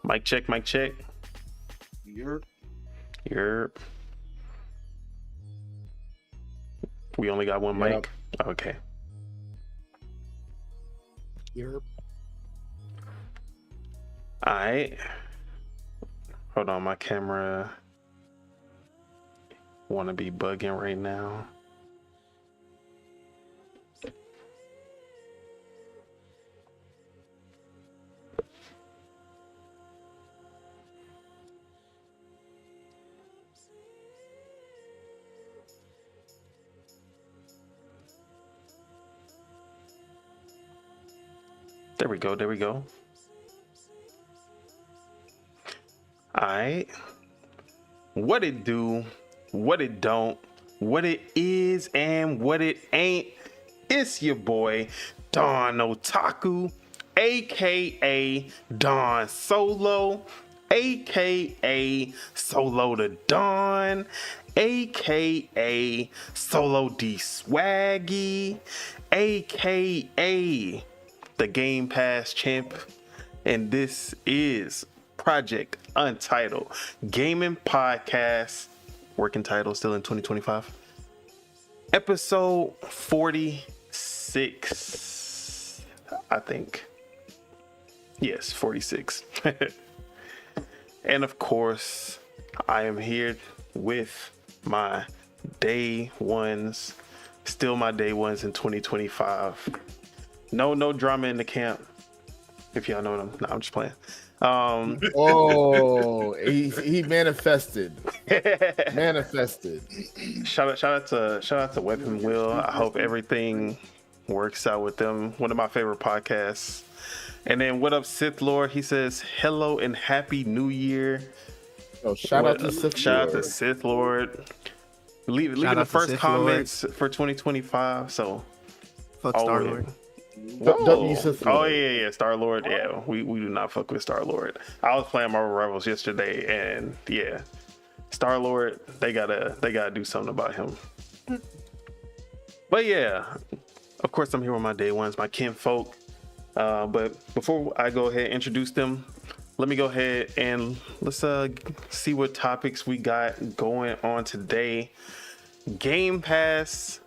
Mic check, mic check. Yerp. We only got one mic? Okay. Yerp. Alright. Hold on, my camera wanna be bugging right now. There we go, there we go. Alright. What it do, what it don't, what it is, and what it ain't. It's your boy, Don Otaku, aka Don Solo, aka Solo the Don, aka Solo D Swaggy, aka the Game Pass champ, and this is Project Untitled Gaming Podcast, working title still in 2025, episode 46, I think. Yes, 46. And of course, I am here with my day ones, still my day ones in 2025. No drama in the camp, if y'all know them. No, I'm just playing. He manifested. Shout out to Weapon Wheel. I hope everything works out with them. One of my favorite podcasts. And then what up, Sith Lord? He says hello and happy New Year. Oh, shout out to Sith Lord. Leaving the first comments for 2025. So fuck Star Lord. Oh yeah, Star Lord. Yeah, we do not fuck with Star Lord. I was playing Marvel Rivals yesterday, and yeah, Star Lord. They gotta do something about him. But yeah, of course I'm here with my day ones, my kinfolk. But before I go ahead and introduce them, let me go ahead and let's see what topics we got going on today. Game Pass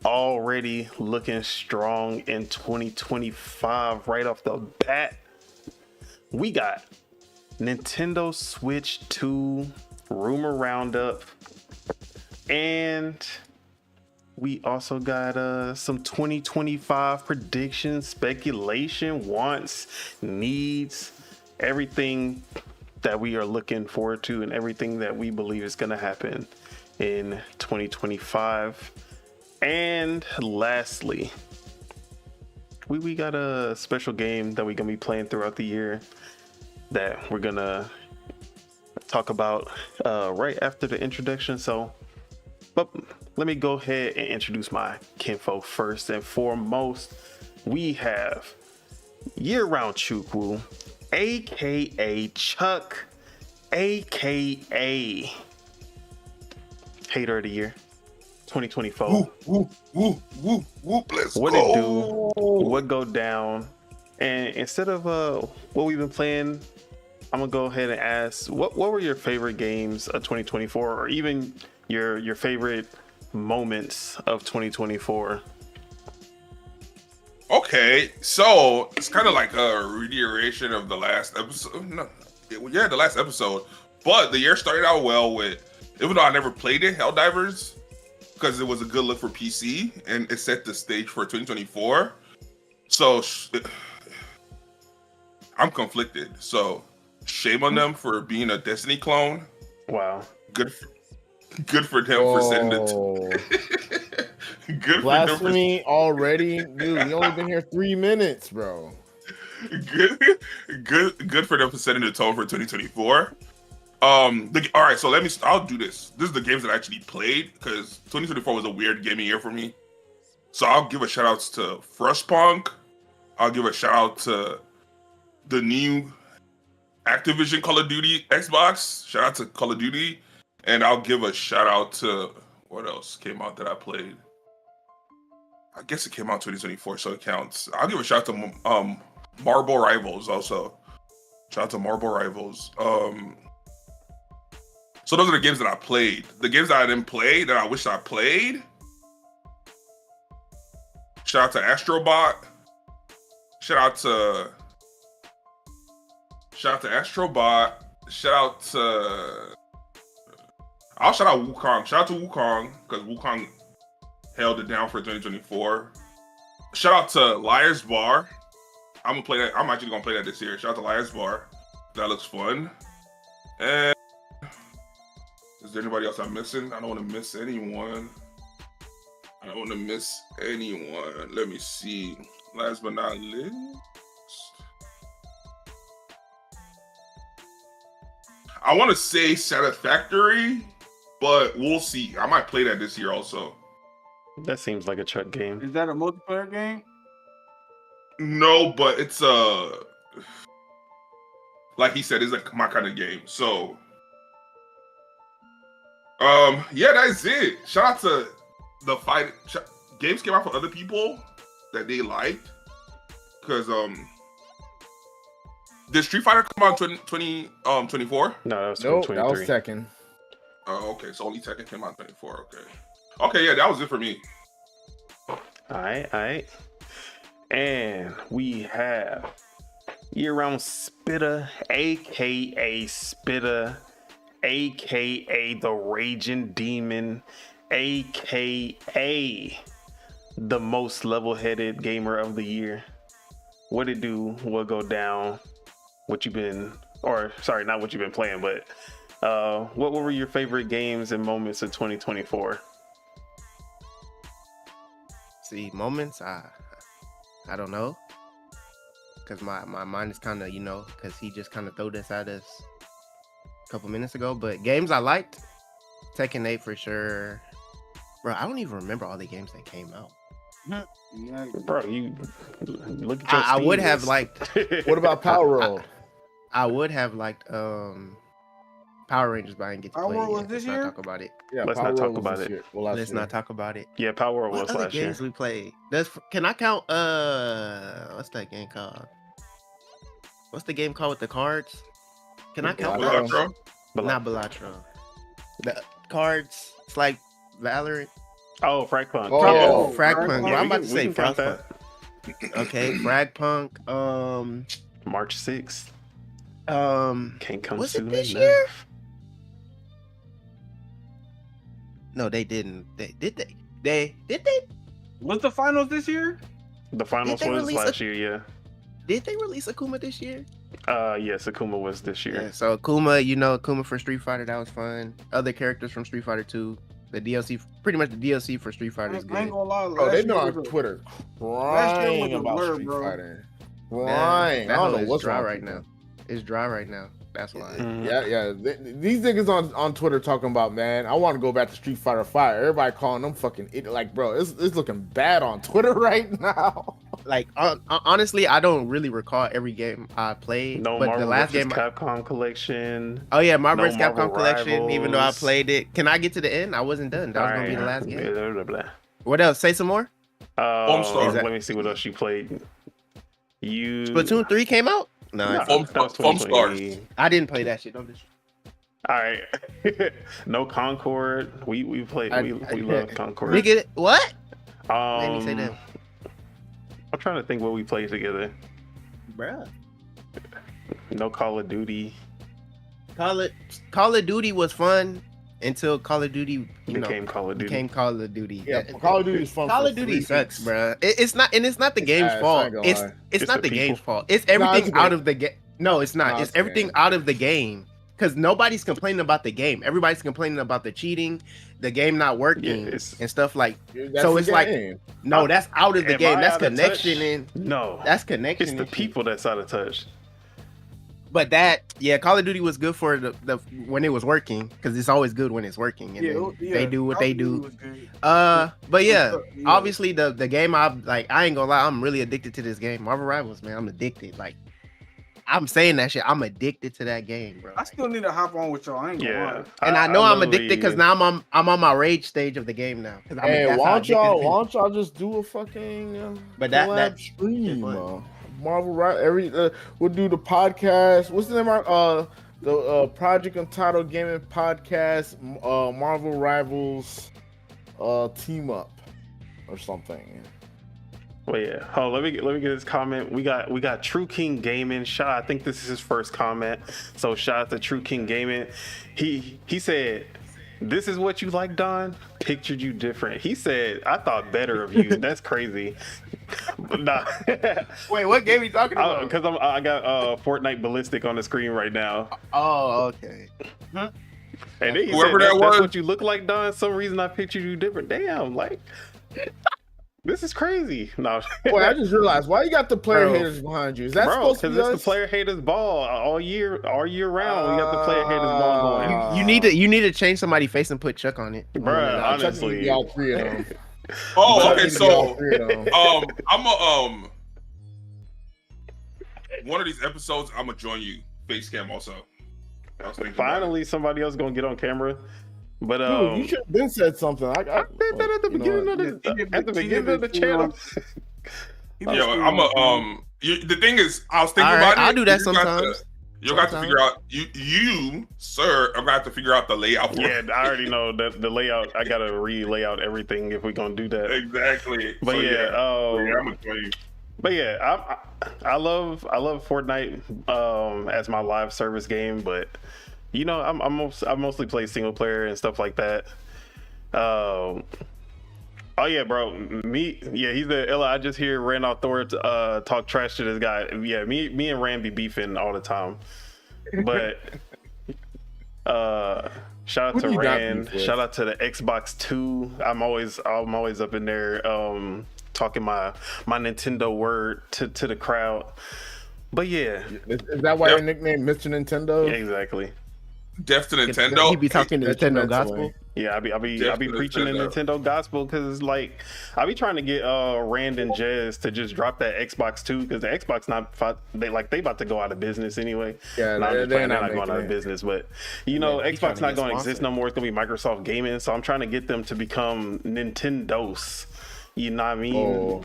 already looking strong in 2025 right off the bat. We got Nintendo Switch 2 rumor roundup, and we also got some 2025 predictions, speculation, wants, needs, everything that we are looking forward to and everything that we believe is going to happen in 2025. And lastly, we got a special game that we're gonna be playing throughout the year that we're gonna talk about right after the introduction. So, but let me go ahead and introduce my kinfolk first and foremost. We have Year-Round Chukwu, aka Chuck, aka Hater of the Year 2024. Let's what go. It do? What go down? And instead of what we've been playing, I'm gonna go ahead and ask what were your favorite games of 2024, or even your favorite moments of 2024? Okay, so it's kind of like a reiteration of the last episode. The last episode. But the year started out well with, even though I never played it, Helldivers, because it was a good look for PC and it set the stage for 2024. So I'm conflicted. So shame on them for being a Destiny clone. Wow. Good for them for setting the good blasphemy already, dude. We only been here 3 minutes, bro. Good for them for setting the tone for 2024. All right, so I'll do this. This is the games that I actually played, because 2024 was a weird gaming year for me. So I'll give a shout out to Frostpunk. I'll give a shout out to the new Activision Call of Duty Xbox. Shout out to Call of Duty. And I'll give a shout out to, what else came out that I played? I guess it came out 2024, so it counts. I'll give a shout out to Marble Rivals also. Shout out to Marble Rivals. So those are the games that I played. The games that I didn't play that I wish I played. Shout out to Astrobot. Shout out to Astrobot. I'll shout out Wukong. Shout out to Wukong because Wukong held it down for 2024. Shout out to Liar's Bar. I'm gonna play that. I'm actually gonna play that this year. Shout out to Liar's Bar. That looks fun. And is there anybody else I'm missing? I don't want to miss anyone. Let me see. Last but not least. I want to say Satisfactory, but we'll see. I might play that this year also. That seems like a Chuck game. Is that a multiplayer game? No, but it's like he said, it's like my kind of game. So, yeah, that's it. Shout out to the fight. Games came out for other people that they liked, because did Street Fighter come out in 2024? No, that was Nope, 2023. that was second. Oh, okay. So only Tekken came out in 24. Okay, yeah, that was it for me. All right. And we have year-round Spitter, aka Spitter, aka the Raging Demon, aka the most level-headed gamer of the year. What it do? What go down? What you been, or sorry, not what you've been playing, but what were your favorite games and moments of 2024? See, moments, I don't know, because my mind is kind of, because he just kind of threw this at us a couple minutes ago. But games I liked, Tekken 8 for sure. Bro, I don't even remember all the games that came out. Yeah. Bro, you look at your I would Steam have list. liked. What about Power Roll? I would have liked Power Rangers, but I didn't get to Power play Roll it was yet. this Let's year? not talk about it. Yeah, Let's Power not talk Roll was about this it. year. Well, last Let's year. not talk about it. Yeah, Power World What was other last year. games we played? Can I count? What's that game called? What's the game called with the cards? Can I count Balatro. that? Bro. Not Balatro. The cards. It's like Valorant. Oh, Fragpunk. Oh, Yeah. Fragpunk. Fragpunk. Well, I'm we about to can- say we can count Fragpunk. Okay, Fragpunk. March 6th. Can't come Was it soon this enough. year? No, they didn't. Did they? Was the finals this year? The finals Did they was release last year, yeah. Did they release Akuma this year? Yes, Akuma was this year. Yeah. So Akuma, Akuma for Street Fighter, that was fun. Other characters from Street Fighter 2. The DLC, pretty much the DLC for Street Fighter is I ain't good. gonna lie. Bro, last they've been year on was a- Twitter last year was crying a about blur, Street bro. Fighter. Yeah, Crying. I that don't hoe know is what's dry wrong right with now. It's dry right now. That's why. Mhm. Yeah. These niggas on Twitter talking about, man, I want to go back to Street Fighter 5. Everybody calling them fucking idiot. Like, bro, it's looking bad on Twitter right now. Like honestly, I don't really recall every game I played. No but Marvel the last vs. game, Capcom collection. oh yeah, Marvel no vs. Capcom Marvel collection. Even though I Rivals. played it, can I get to the end? I wasn't done. That was gonna be the last game. Blah, blah, blah. What else? Say some more. Star. Let me see what else you played. Splatoon 3 came out. No, No, Foam- that was Foam 2020. I didn't play that shit. Don't just. All right. No Concord. We played. We love Concord. Nigga, what? Made me say that. I'm trying to think what we played together. Bruh. No Call of Duty. Call of Duty was fun until Call of Duty Became Call of Duty. became Call of Duty. Yeah, Call of Duty is fun. Call for of Duty 3 sucks, weeks. bruh. It's not, and it's not the game's ass, I fault. ain't gonna It's lie. it's not the the game's people. fault. It's it's everything the out game. of the game. No, it's not. No, It's it's the everything game. out of the game. Because nobody's complaining about the game. Everybody's complaining about the cheating, the game not working, it's- and stuff like. That's So the it's like- game. No, that's out of the Am game. I That's out of connection touch? and No. that's connection. It's the and shit. people that's out of touch. But Call of Duty was good for the when it was working, because it's always good when it's working. And then they do what they do. But yeah, obviously the game I ain't gonna lie, I'm really addicted to this game. Marvel Rivals, man, I'm addicted. Like, I'm saying that shit. I'm addicted to that game, bro. I still need to hop on with y'all. I ain't gonna Yeah. lie. And I know I'm literally- addicted because now I'm on my rage stage of the game now. Hey, why don't y'all just do a fucking But that collab stream? fun. Marvel we'll do the podcast. What's the name? The Project Untitled Gaming Podcast, Marvel Rivals, team up or something. Well, yeah. Oh, let me get this comment. We got True King Gaming. I think this is his first comment. So shout out to True King Gaming. He said, "This is what you like, Don? Pictured you different." He said, "I thought better of you." That's crazy. But nah. Wait, what game are you talking about? Because I got Fortnite Ballistic on the screen right now. Oh, okay. And then he Whoever said, that that's was, what you look like, Don. Some reason I pictured you different. Damn, like this is crazy. No, Boy, I just realized why you got the player haters behind you. Is that supposed to be because us? it's the player haters ball all year round. We got the player haters ball going. You need to change somebody's face and put Chuck on it, Bruh, honestly. All three of them. oh, okay. So, I'm I'm one of these episodes, I'm gonna join you face cam also. I was thinking Finally, somebody else gonna get on camera. But dude, you should have been said something. I did that at the beginning of the channel. The thing is, I was thinking about it. I'll do that sometimes. You'll have to figure out you, sir. I'm gonna have to figure out the layout. For Yeah, I already know that the layout. I gotta re-lay out everything if we're gonna do that. Exactly. But so, yeah, I'm gonna join you. but yeah, I love Fortnite as my live service game, but you know, I mostly play single player and stuff like that. Oh yeah, bro. He's the Ella. I just hear Randolph Thor talk trash to this guy. Yeah, me and Rand be beefing all the time. But shout out to Rand. Shout out to the Xbox 2. I'm always up in there talking my Nintendo word to the crowd. But yeah, is that why your nickname Mr. Nintendo? Yeah, exactly. Deaf to Nintendo. He be talking to Nintendo gospel. Yeah, I be preaching the Nintendo gospel because like I be trying to get Rand and Jez to just drop that Xbox 2 because the Xbox they about to go out of business anyway. Yeah, they're not going out of business, but you know Xbox not going to exist no more. It's gonna be Microsoft Gaming, so I'm trying to get them to become Nintendos. You know what I mean?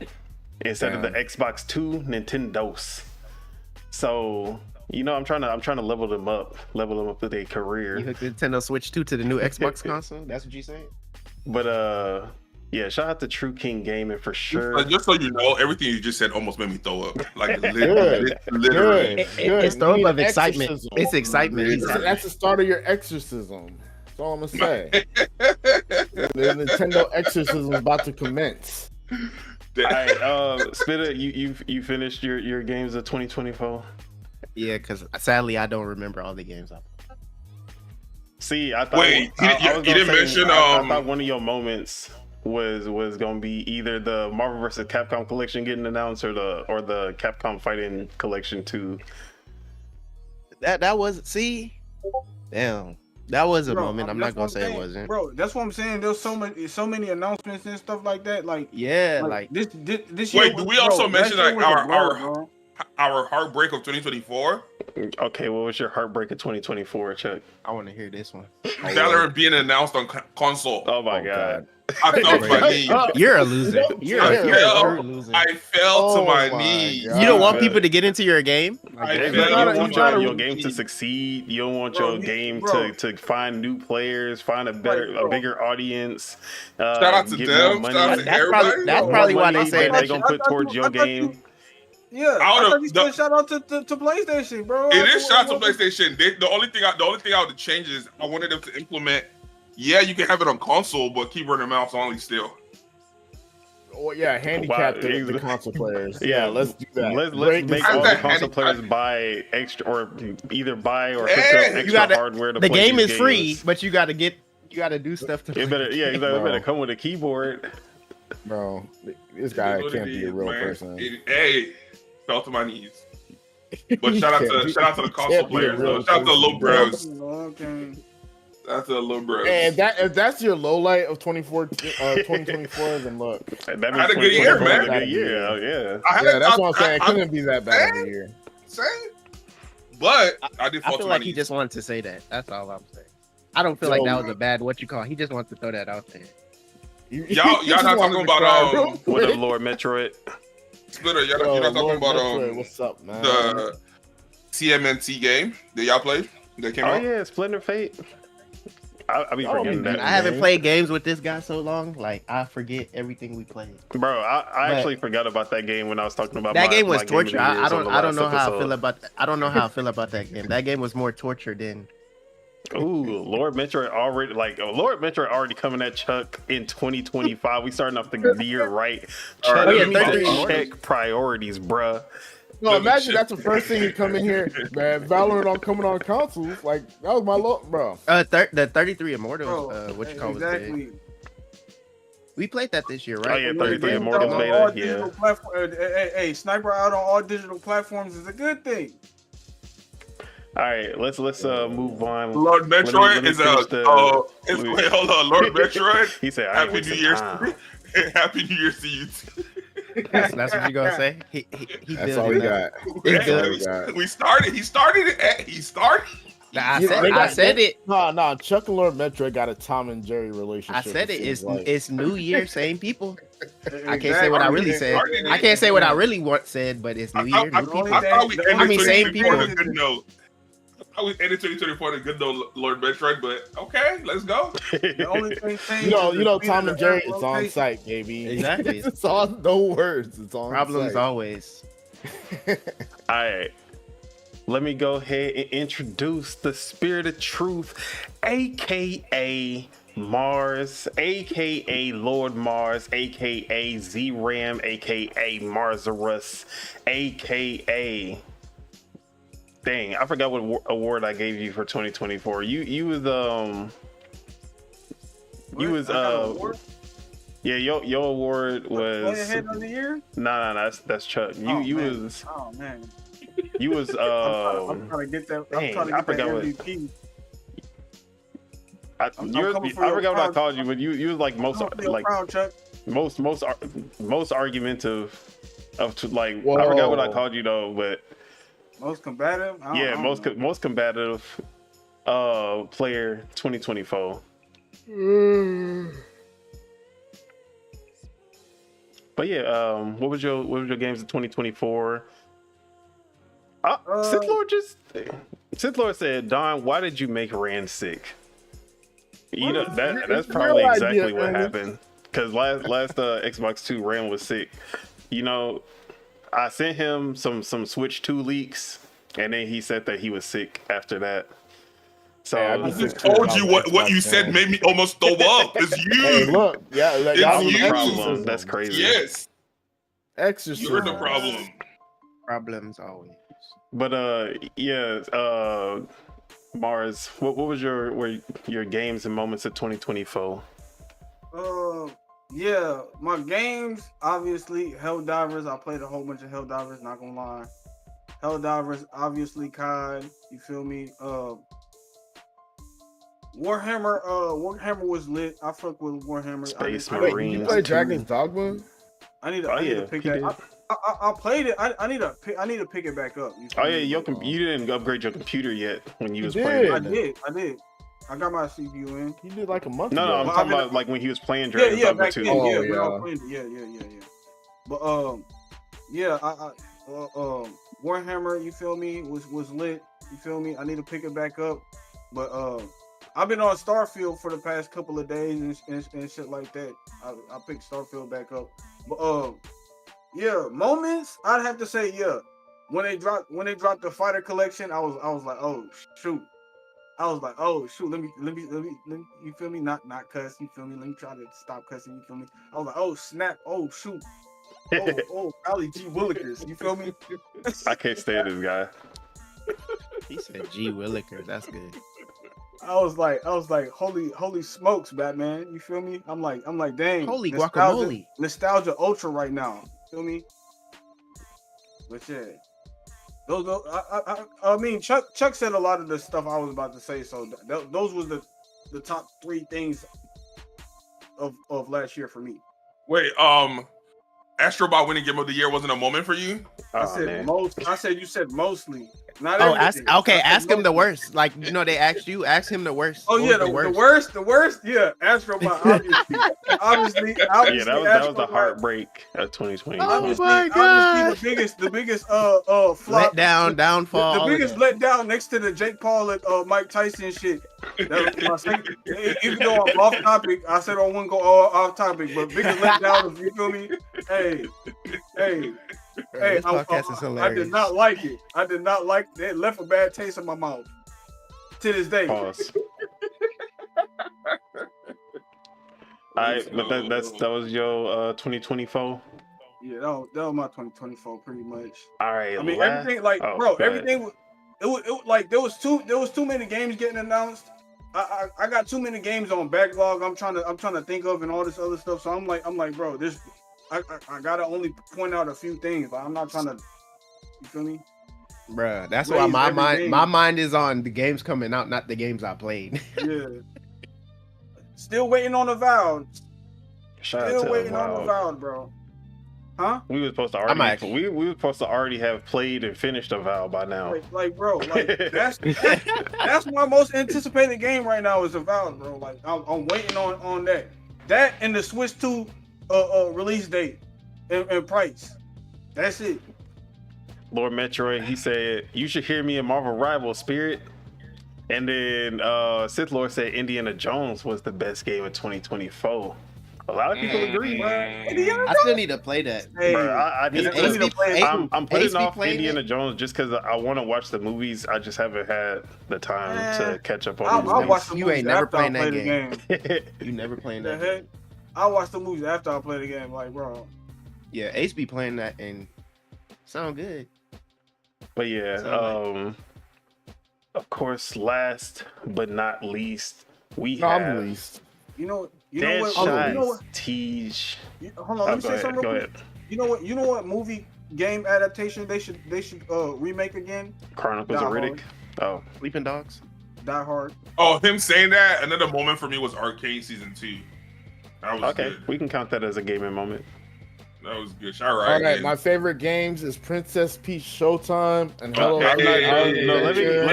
Instead of the Xbox 2, Nintendos. So. You know, I'm trying to level them up to their career. You hooked the Nintendo Switch 2 to the new Xbox console? That's what you saying? But yeah, shout out to True King Gaming for sure. Just so you know, everything you just said almost made me throw up. Like literally. It's throw up of excitement. It's excitement. That's the start of your exorcism. That's all I'm gonna say. The Nintendo exorcism is about to commence. All right, Spitter, you finished your games of 2024. Yeah, because sadly I don't remember all the games. See, I thought. Wait, you didn't mention. I thought one of your moments was gonna be either the Marvel vs. Capcom collection getting announced or the Capcom Fighting Collection 2. That was damn. That was a moment. I'm not gonna say it wasn't. Bro, that's what I'm saying. There's so many announcements and stuff like that. Like this year. Wait, do we also mention like our heartbreak of 2024? Okay, what was your heartbreak of 2024, Chuck? I want to hear this one. Valorant being announced on console. Oh my god. I fell to my knees. You're a loser. You're a loser. I fell to my knees. God. You don't want people to get into your game? You don't want your game to succeed. You don't want your game to find new players, find a bigger audience. Shout out to them. Shout out to everybody. That's probably why they say they're gonna put towards your game. Yeah, I thought you said shout out to PlayStation, bro. It is shout out to PlayStation. The only thing I would change is I wanted them to implement. Yeah, you can have it on console, but keyboard and mouse only still. Oh yeah, handicap the console players. Yeah, let's do that. Let's make all the console players buy extra or either buy or hook up extra hardware to play the game these is free, but you gotta do stuff to it better it better come with a keyboard. Bro, this guy can't be a real person. Hey, fell to my knees. But shout out to the console players. Shout out to the little bros. That's a little bro. And if that's your low light of 2024, then look. That means I had a good year, man. A good year, yeah. That's what I'm saying. It couldn't be that bad of a year. But I did. I feel like he just wanted to say that. That's all I'm saying. I don't feel like that was a bad He just wants to throw that out there. Y'all not talking about what up, Lord Metroid? Splitter, you're not talking about Metroid, what's up, man? The CMNT game that y'all played that came out? Oh yeah, Splinter Fate. I be forgetting that. I haven't played games with this guy so long. Like I forget everything we played. Bro, I actually forgot about that game when I was talking about that game was torture. I don't know how episode. I feel about. I don't know how I feel about that game. That game was more torture than. Ooh, Lord Metroid already coming at Chuck in 2025. We starting off the year right. Chuck, check priorities, bruh. No, imagine that's the first thing you come in here, man. Valorant on coming on consoles, like that was my look, bro. The 33 Immortals, what you call exactly. it? We played that this year, right? Oh yeah, 33 Immortals beta. Yeah. Hey, Sniper out on all digital platforms is a good thing. All right, let's move on. Lord Metroid is wait, hold on, Lord Metroid. He said, "Happy New Year's, Happy New Year's to you." That's what you gonna say. He that's all we got. We started. He started it. He started. I said it. No. Chuck and Lord Metroid got a Tom and Jerry relationship. I said it. It's New Year, same people. I can't say what I really said. I can't say what I really said, but it's New Year, new people. I mean, same people. I was ended 2024 on a good note, Lord Metroid, but okay, let's go. The only thing you know, Tom and Jerry, it's on site, baby. Exactly. It's on, no words. It's on Problems site. always. All right. Let me go ahead and introduce the Spirit of Truth, aka Mars, aka Lord Mars, aka Z-Ram, aka Marzarus, aka... Dang, I forgot what award I gave you for 2024. You was yeah, your award was Head of the Year? Nah, that's Chuck. You was oh man. You was I'm trying to get that. I forgot MVP. I forgot what I called you, but you was like most argumentative of like Whoa. I forgot what I called you though, but most combative? Most combative player 2024. But yeah, what was your games in 2024? Sith Lord said, Don, why did you make Rand sick? You know that's probably exactly what happened. Because last Xbox 2 Rand was sick. You know, I sent him some Switch 2 leaks, and then he said that he was sick after that. So I just told you what you said made me almost throw up. It's you. Hey, look, yeah, like, it's you. Problem. That's crazy. Yes, exorcism. You're the problem. Problems always. But Mars, what was your games and moments of 2024? Yeah, my games, obviously, Helldivers. I played a whole bunch of Helldivers, not gonna lie. Helldivers, obviously, COD, you feel me? Warhammer was lit. I fuck with Warhammer. Space Marines. Marines. Wait, you play Dragon's Dogma? I need to pick that. I played it. I need to pick it back up. You didn't upgrade your computer yet when you was playing. I did. I got my CPU in. You did like a month ago. No, I'm talking about like when he was playing Dragon's Dogma 2. Yeah. But Warhammer, you feel me, was lit. You feel me? I need to pick it back up. But I've been on Starfield for the past couple of days and shit like that. I picked Starfield back up. But moments, I'd have to say, when they dropped the Fighter Collection, I was like, oh shoot. Let me you feel me? Not cuss, you feel me? Let me try to stop cussing, you feel me? I was like, oh snap, oh shoot. Golly G Willikers, you feel me? I can't stand this guy. He said G Willikers, that's good. I was like, holy smokes, Batman, you feel me? I'm like, dang, holy guacamole, nostalgia ultra right now, feel me? But yeah, those I mean, Chuck said a lot of the stuff I was about to say, so those was the top 3 things of last year for me. Wait, Astro Bot winning Game of the Year wasn't a moment for you? I said most. I said you said mostly. Not ask him the worst. Like they asked you, ask him the worst. Oh yeah, the worst. Yeah, Astro Bot. Obviously. Yeah, that was the heartbreak of 2020. Oh my god! Obviously, the biggest flop, downfall. The biggest letdown next to the Jake Paul and Mike Tyson shit. That was my second. Even though I'm off topic, I said I wouldn't go off topic, but biggest letdown. You feel me? Hey. I did not like it. I did not like it. It left a bad taste in my mouth to this day. Pause. Alright, but that was your 2024. Yeah, that was my 2024 pretty much. All right. I mean everything everything. It was like there was too many games getting announced. I got too many games on backlog. I'm trying to think of and all this other stuff. So I'm like, bro, this. I gotta only point out a few things, but I'm not trying to. You feel me, bruh? That's why my mind is on the games coming out, not the games I played. Yeah. Still waiting on the Avowed. Still waiting on the Avowed, bro. Huh? We were supposed to already. We were supposed to already have played and finished Avowed by now. Bro, that's my most anticipated game right now is Avowed, bro. Like I'm waiting on that. That and the Switch 2 release date and price. That's it. Lord Metroid, he said, "You should hear me in Marvel Rivals Spirit." And then Sith Lord said Indiana Jones was the best game of 2024. A lot of people agree. I still need to play that. Hey, I'm putting off Indiana Jones just because I want to watch the movies. I just haven't had the time to catch up on I'll watch the you movies ain't never after playing I play that the game. You never playing that game. I'll watch the movies after I play the game. Like, bro. Yeah, Ace be playing that and sound good. But yeah, of course, last but not least, we have you know what? Teach. Hold on, let me say something real quick. You know what movie game adaptation they should remake again? Chronicles of Riddick. Oh, Sleeping Dogs. Die Hard. Oh, him saying that. Another moment for me was Arcane Season 2. That was okay. Good. We can count that as a gaming moment. That was good. All right. My favorite games is Princess Peach Showtime and Hello. Let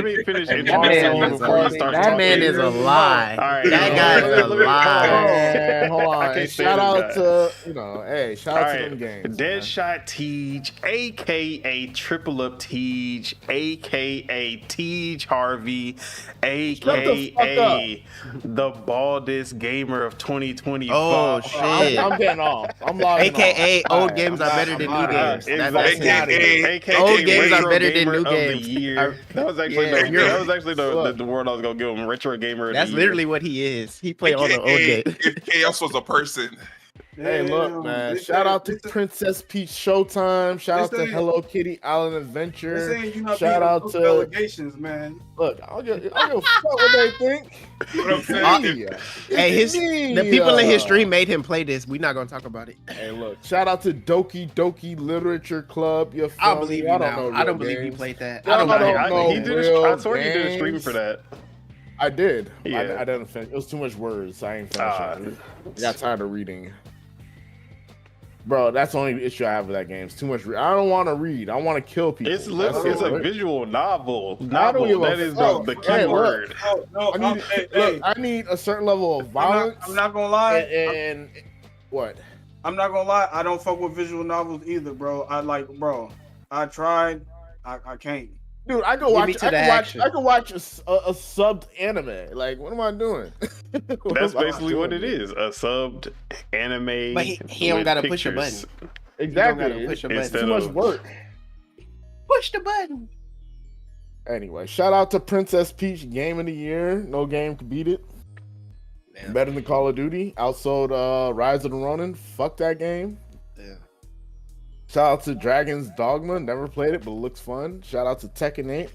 me finish. That man is a lie. Right, that guy's a lie. Hold on. Shout out to shout out to them games. Deadshot Teej, aka Triple Up Teej, aka Teej Harvey, aka the baldest gamer of 2024. Oh shit! I'm getting off. I'm logging AKA old games are better than new games. Old games are better than new games. That was actually the word I was gonna give him. Retro gamer. That's literally what he is. He played all the old games. If Chaos was a person. Hey, look, man. Shout out to Princess Peach Showtime. Shout out to Hello Kitty Island Adventure. Shout out to allegations, man. Look, I'll give fuck what they think. What I'm saying. The people in his stream made him play this. We're not gonna talk about it. Hey, look. Shout out to Doki Doki Literature Club. I believe you now. I don't believe you played that. I swear he did a stream for that. I did. Yeah. I didn't finish. It was too much words. I ain't finished. I got tired of reading. Bro, that's the only issue I have with that game. It's too much. I don't want to read. I want to kill people. It's a visual novel. That is the key word. I need a certain level of violence. I'm not gonna lie. And what? I'm not gonna lie. I don't fuck with visual novels either, bro. I tried. I can't. Dude, I can watch a subbed anime. Like, what am I doing? That's basically what it is. A subbed anime. But he don't gotta push a button. Exactly. It's too much work. Push the button. Anyway, shout out to Princess Peach Game of the Year. No game could beat it. Damn. Better than Call of Duty. Outsold Rise of the Ronin. Fuck that game. Yeah. Shout out to Dragon's Dogma. Never played it, but it looks fun. Shout out to Tekken 8.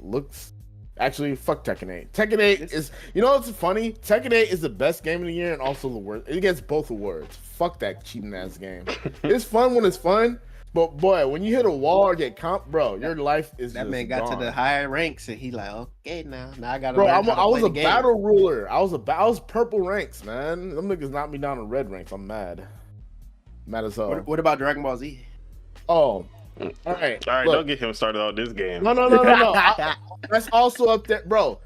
Fuck Tekken 8. Tekken 8 is, what's funny? Tekken 8 is the best game of the year and also the worst. It gets both awards. Fuck that cheating ass game. It's fun when it's fun, but boy, when you hit a wall or get bro, your life is that man got gone. to the higher ranks and he like, okay, now I gotta. Bro, I was a battle ruler. I was purple ranks, man. Them niggas knocked me down to red ranks. I'm mad. Mad as hell. What about Dragon Ball Z? Oh, all right. All right, Look. don't get him started on this game. No. That's also up there, bro.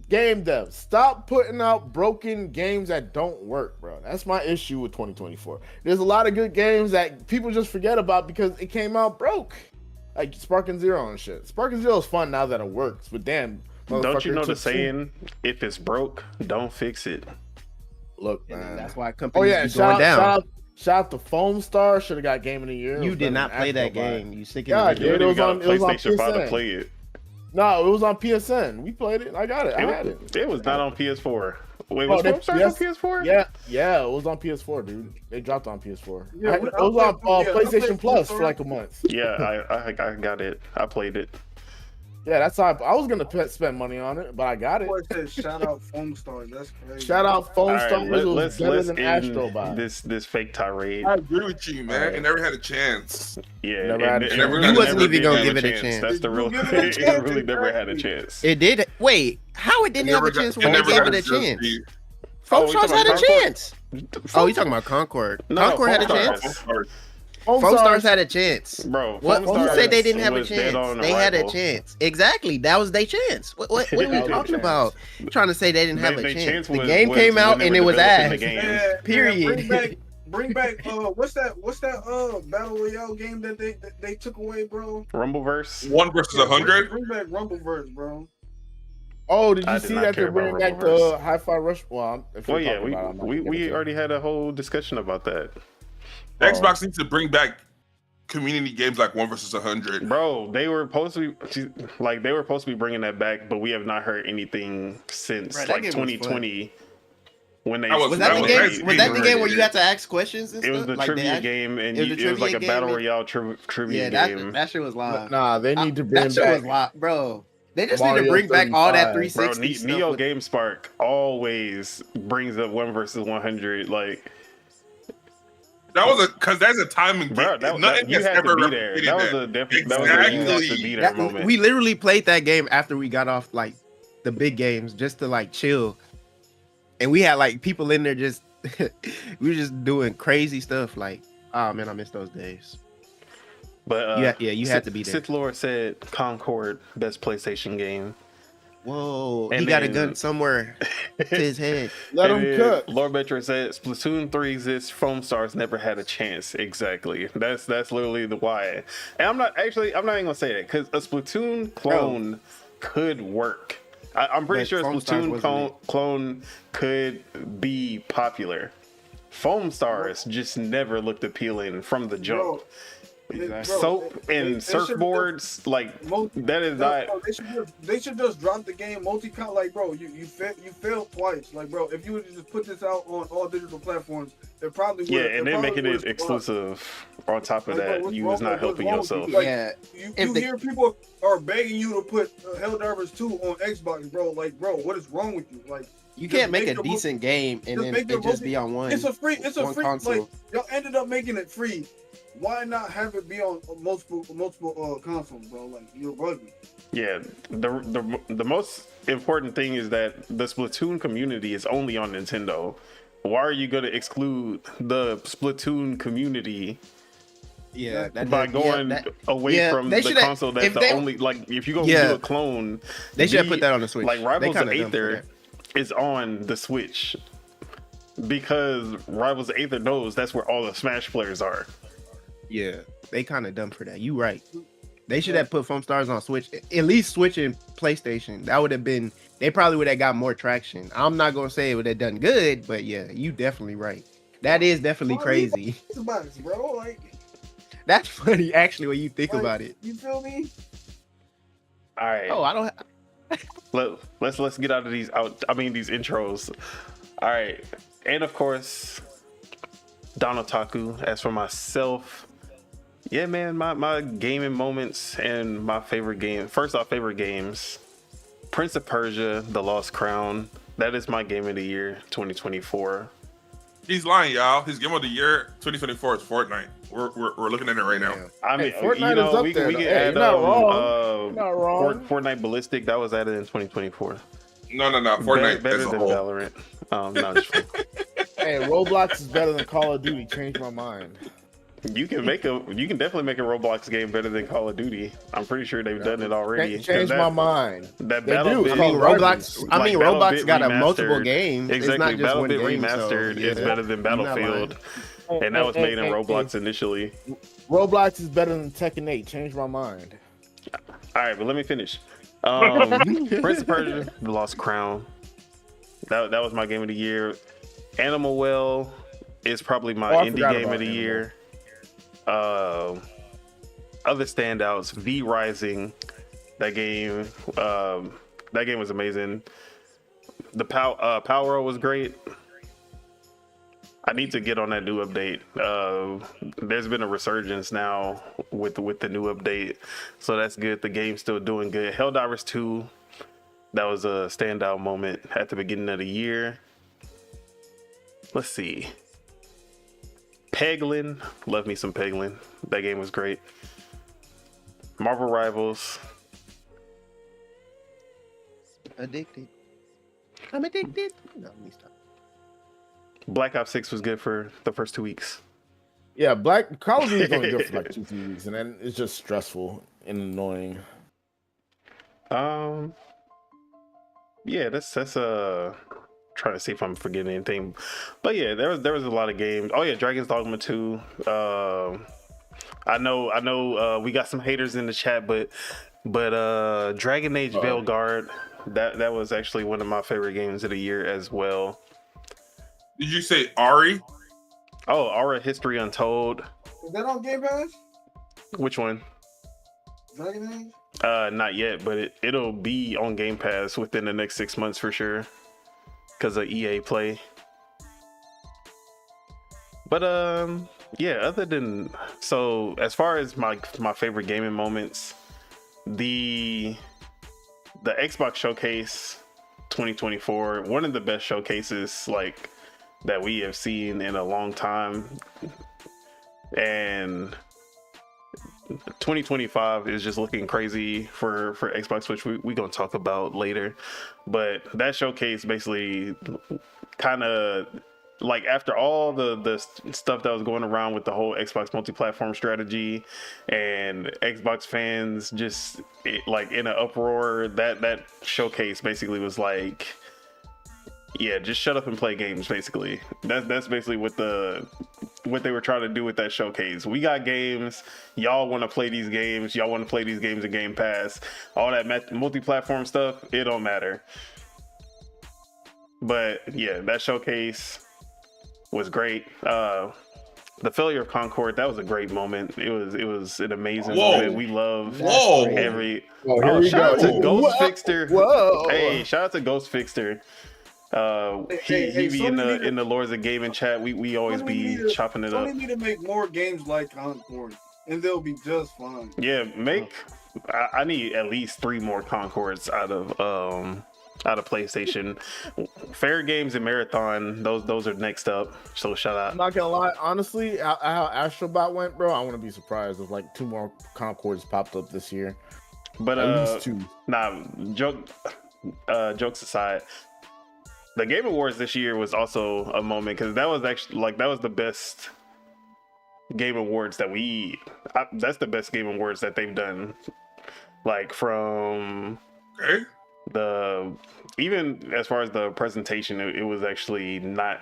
Game dev, stop putting out broken games that don't work, bro. That's my issue with 2024. There's a lot of good games that people just forget about because it came out broke, like Sparking Zero and shit. Sparking Zero is fun now that it works, but damn, don't you know the saying? If it's broke, don't fix it. Look, man, that's why companies be going down. Shout out to Foam Star. Should have got Game of the Year. You did not play that game. You sick of it. It was on PlayStation 5 to play it. No, it was on PSN. We played it. I got it. I had it. It was not on PS4. Wait, was Foam Stars on PS4? Yeah, it was on PS4, dude. They dropped on PS4. Yeah, it was on PlayStation Plus for like a month. Yeah, I got it. I played it. Yeah, that's how I was gonna spend money on it, but I got it. Said, shout out Foam Stars. That's crazy. Shout out Foam Stars. Let's end this fake tirade. I agree with you, man. Right. It never had a chance. Yeah, you wasn't even gonna give it a chance. That's the real. It really never had a chance. It did. Wait, how it didn't have a chance when they gave it a chance? Foam Stars had a chance. Oh, you talking about Concord? Concord had a chance. Foam Stars had a chance. Bro, what? Who said they didn't have a chance? They had a chance. Exactly. That was their chance. What are we talking about? You're trying to say they didn't have a chance. The game came out and it was ass. Period. Bring back what's that battle royale game that they took away, bro? Rumbleverse. 1 versus 100. Bring back Rumbleverse, bro. Oh, did you see that they're bringing back the Hi-Fi Rush? Well, yeah, we already had a whole discussion about that. Xbox needs to bring back community games like 1 versus 100. Bro, they were supposed to be bringing that back, but we have not heard anything since 2020. When they was that the game where you had to ask questions and stuff? It was the trivia game, and it was like a battle royale trivia game. That shit was live. Nah, they need to bring that shit was live, bro. They just need to bring back all that 360 bro, stuff. Neo Game Spark always brings up 1 versus 100. Like that was because that's a timing game. Nothing you had to be there. That was a you had to be there moment. We literally played that game after we got off like the big games just to like chill, and we had like people in there just we were just doing crazy stuff. Like, oh man, I miss those days. But you had to be there. Sith Lord said Concord best PlayStation game. Whoa, he got a gun somewhere to his head. Let him cook. Lord Metro said Splatoon 3 exists. Foam Stars never had a chance. Exactly. That's literally the why. And I'm not even gonna say that because a Splatoon clone could work. I'm pretty sure a Splatoon clone could be popular. Foam Stars just never looked appealing from the jump. Soap and surfboards, that is not. They should just drop the game multi-con. Like, bro, you failed twice. Like, bro, if you would just put this out on all digital platforms, it probably would. Yeah, and then making it exclusive. On top of that, you was not helping yourself. Like, you hear people are begging you to put Helldivers 2 on Xbox, bro. Like, bro, what is wrong with you? Like, you can't make a decent game and then it just be on one. It's a free console. Like, y'all ended up making it free. Why not have it be on multiple consoles, bro? Like, you're bugging. Yeah, the most important thing is that the Splatoon community is only on Nintendo. Why are you going to exclude the Splatoon community? Yeah, by going away from the console that's the only, like, if you're going to do a clone, they should have put that on the Switch. Like Rivals of Aether is on the Switch because Rivals of Aether knows that's where all the Smash players are. Yeah, they kind of dumb for that. You right. They should have put Foam Stars on Switch, at least Switch and PlayStation. That would have been. They probably would have got more traction. I'm not gonna say it would have done good, but yeah, you definitely right. That is definitely crazy. Bro, like, that's funny actually when you think about it. You feel me? All right. Oh, I don't. Let's get out of these intros. All right, and of course, Don Otaku. As for myself. Yeah, man, my gaming moments and my favorite game. First off, favorite games. Prince of Persia, The Lost Crown. That is my game of the year, 2024. He's lying, y'all. His game of the year, 2024 is Fortnite. We're looking at it right now. I mean, Fortnite is up we there. can add not wrong. Fortnite Ballistic. That was added in 2024. No. Fortnite better than Valorant. No, just Hey, Roblox is better than Call of Duty. Changed my mind. You can definitely make a Roblox game better than Call of Duty. I'm pretty sure they've done it already. Change my mind. That They Battle do. Bit, Roblox got a multiple Remastered. games. Exactly, It's not just Battle one Bit game, Remastered so, is better than Battlefield, and that was made in Roblox initially. Roblox is better than Tekken 8. Change my mind. All right, but let me finish. Prince of Persia: The Lost Crown. That was my game of the year. Animal Well is probably my indie game of the year. Other standouts: V Rising. That game was amazing. The Power was great. I need to get on that new update. There's been a resurgence now with the new update, so that's good. The game's still doing good. Helldivers 2, that was a standout moment at the beginning of the year. Let's see. Peglin, love me some Peglin. That game was great. Marvel Rivals. Addicted. I'm addicted. No, let me stop. Black Ops 6 was good for the first 2 weeks. Yeah, Call of Duty is only good for like 2-3 weeks, and then it's just stressful and annoying. Yeah, that's trying to see if I'm forgetting anything, but yeah, there was a lot of games. Oh yeah, Dragon's Dogma 2. I know. We got some haters in the chat, but Dragon Age Veilguard, that was actually one of my favorite games of the year as well. Did you say Ari? Oh, Aura History Untold. Is that on Game Pass? Which one? Dragon Age? Not yet, but it'll be on Game Pass within the next 6 months for sure, because of EA Play. But yeah, as far as my favorite gaming moments, the Xbox Showcase 2024, one of the best showcases like that we have seen in a long time, and 2025 is just looking crazy for Xbox, which we gonna talk about later. But that showcase basically kind of, like, after all the stuff that was going around with the whole Xbox multi-platform strategy and Xbox fans just like in an uproar, that showcase basically was like, yeah, just shut up and play games. Basically, that's basically what they were trying to do with that showcase. We got games. Y'all want to play these games. Y'all want to play these games in Game Pass. All that multi-platform stuff, it don't matter. But yeah, that showcase was great. The failure of Concord, that was a great moment. It was an amazing moment. We love every. Shout out to Ghost Fixter. Whoa! Hey, shout out to Ghost Fixter. He be in the Lords of Gaming chat. We always be chopping it up. Sony need to make more games like Concord, and they'll be just fine. Yeah, I need at least 3 more Concords out of PlayStation. Fair Games and Marathon, those are next up. So shout out. I'm not gonna lie, honestly, how Astrobot went, bro, I wouldn't be surprised if like 2 more Concords popped up this year. But at least 2. Nah, jokes aside, the Game Awards this year was also a moment, because that was actually that was the best Game Awards that's the best Game Awards that they've done. Like from even as far as the presentation, it was actually not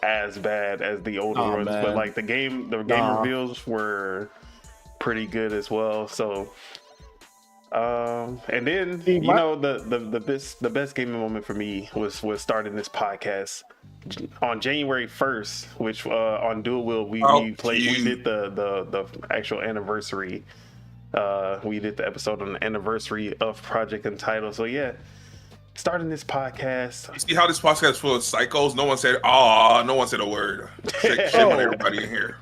as bad as the older ones, man. But like the game reveals were pretty good as well. So and then the best gaming moment for me was starting this podcast on January 1st, which on Dual Wheel we did the actual anniversary. We did the episode on the anniversary of Project Untitled. So yeah, starting this podcast. You see how this podcast is full of psychos? No one said a word. Shit on everybody in here.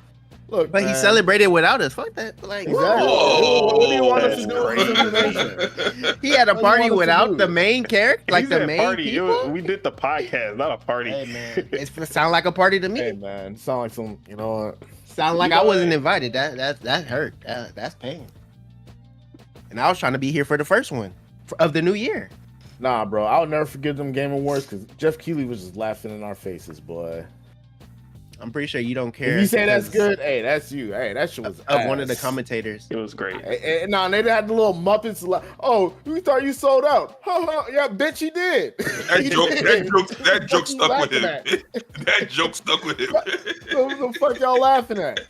Look, but man, he celebrated without us. Fuck that. Like, exactly. What do you want us to do with this information? He had a party without the main character, like the main party. people. We did the podcast, not a party. Hey man, it sound like a party to me. Hey man, sound like some, Sound like I wasn't invited. That hurt. That's pain. And I was trying to be here for the first one of the new year. Nah, bro, I'll never forget them Game Awards because Jeff Keighley was just laughing in our faces, boy. I'm pretty sure you don't care. If you say that's good, hey, that's you. Hey, that shit was of one of the commentators. It was great. No, they had the little Muppets. Like, oh, we thought you sold out. Yeah, bitch, he did. That joke stuck with him. That joke stuck with him. What the fuck y'all laughing at?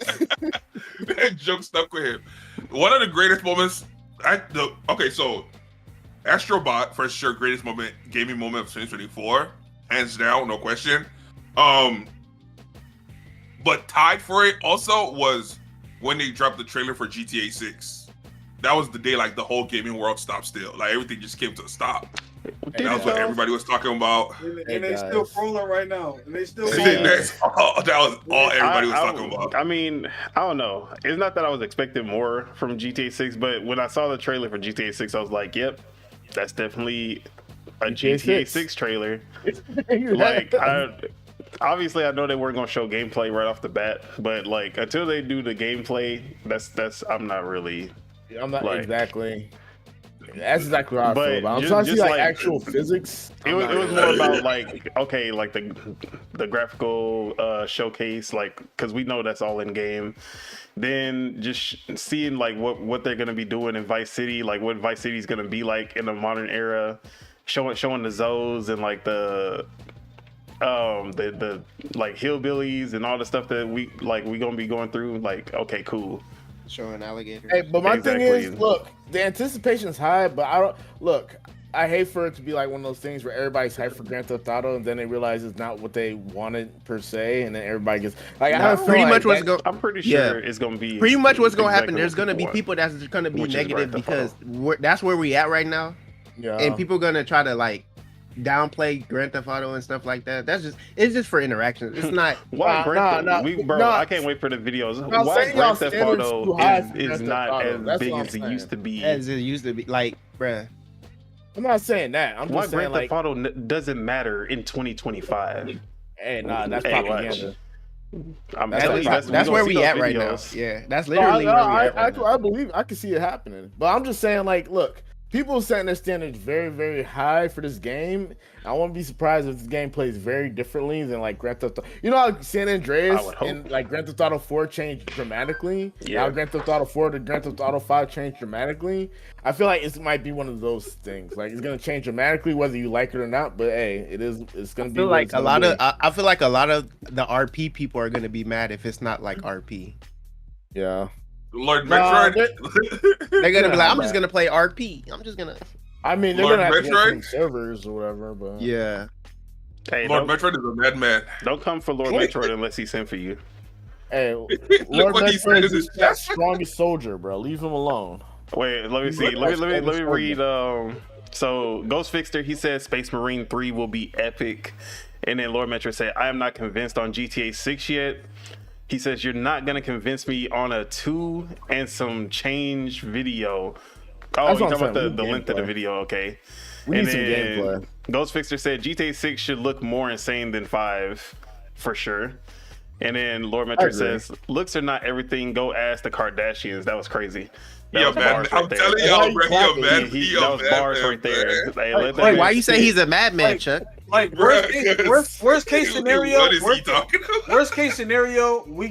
That joke stuck with him. One of the greatest moments. So Astrobot for sure, greatest moment, gaming moment of 2024, hands down, no question. But tied for it also was when they dropped the trailer for GTA 6. That was the day like the whole gaming world stopped still. Like everything just came to a stop. And that was what everybody was talking about. And they still rolling right now. And they still that was all everybody was talking about. I mean, I don't know. It's not that I was expecting more from GTA 6, but when I saw the trailer for GTA 6, I was like, yep, that's definitely a GTA 6 trailer. Like, obviously, I know they weren't gonna show gameplay right off the bat, but like until they do the gameplay, that's I'm not like, exactly. That's exactly how I feel about it. I'm trying to see like actual physics. It was more about like like the graphical showcase, like because we know that's all in game. Then just seeing like what they're gonna be doing in Vice City, like what Vice City is gonna be like in the modern era, showing the Zoes and like the like hillbillies and all the stuff that we gonna be going through. Like, okay, cool. Showing alligators. Hey, but my thing is, look, the anticipation is high, but I hate for it to be like one of those things where everybody's hyped for Grand Theft Auto and then they realize it's not what they wanted per se, and then everybody gets like, I'm pretty sure it's gonna be pretty much what's gonna happen. There's gonna be people that's gonna be negative because that's where we at right now. Yeah, and people gonna try to like downplay Grand Theft Auto and stuff like that. It's just for interactions. It's not. I can't wait for the videos. Why Grand Theft Auto is not as big as it used to be? As it used to be, like, bruh. I'm not saying that. I'm just saying Grand Theft Auto doesn't matter in 2025. Hey, that's propaganda. That's where we at right now. Yeah, that's literally where we at right now. I believe I can see it happening, but I'm just saying, like, look. People setting their standards very, very high for this game. I won't be surprised if this game plays very differently than like Grand Theft Auto. You know how San Andreas and like Grand Theft Auto 4 changed dramatically? Yeah. How Grand Theft Auto 4 to Grand Theft Auto 5 changed dramatically? I feel like it might be one of those things. Like it's gonna change dramatically whether you like it or not. But hey, it's gonna be like a lot of. I feel like a lot of the RP people are gonna be mad if it's not like RP. Yeah. Lord Metroid. They're gonna be like, I'm just gonna play RP. I'm just gonna. I mean, they're gonna have to get servers or whatever, but yeah. Hey, Lord Metroid is a madman. Don't come for Lord Metroid unless he sent for you. Hey, Lord Metroid is the strongest soldier, bro. Leave him alone. Wait, let me see. Let me read. So Ghost Fixter, he said Space Marine 3 will be epic, and then Lord Metroid said, I am not convinced on GTA 6 yet. He says, you're not going to convince me on a 2 and some change video. Oh, you're talking about the length of the video, okay. We need some gameplay. Ghost Fixer said, GTA 6 should look more insane than 5, for sure. And then Lord Metric says, looks are not everything, go ask the Kardashians. That was crazy. That was bars right there. Telling y'all, bro, that was bars right there. Hey, why you say he's a madman, Chuck? Like worst case scenario. What is he talking about? Worst case scenario, we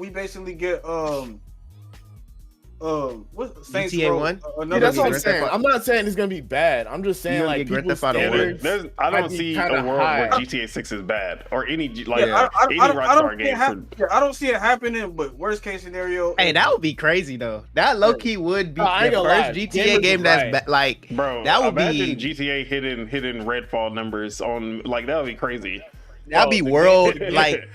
basically get what Saints GTA 1? That's what I'm saying. I'm not saying it's gonna be bad. I'm just saying like people's standards. I don't see a world where GTA 6 is bad or any any Rockstar game. I don't see it happening. But worst case scenario, hey, that would be crazy though. That low key would be the first GTA game that's like, bro. That would be GTA hitting Redfall numbers on like that would be crazy. That'd be world like.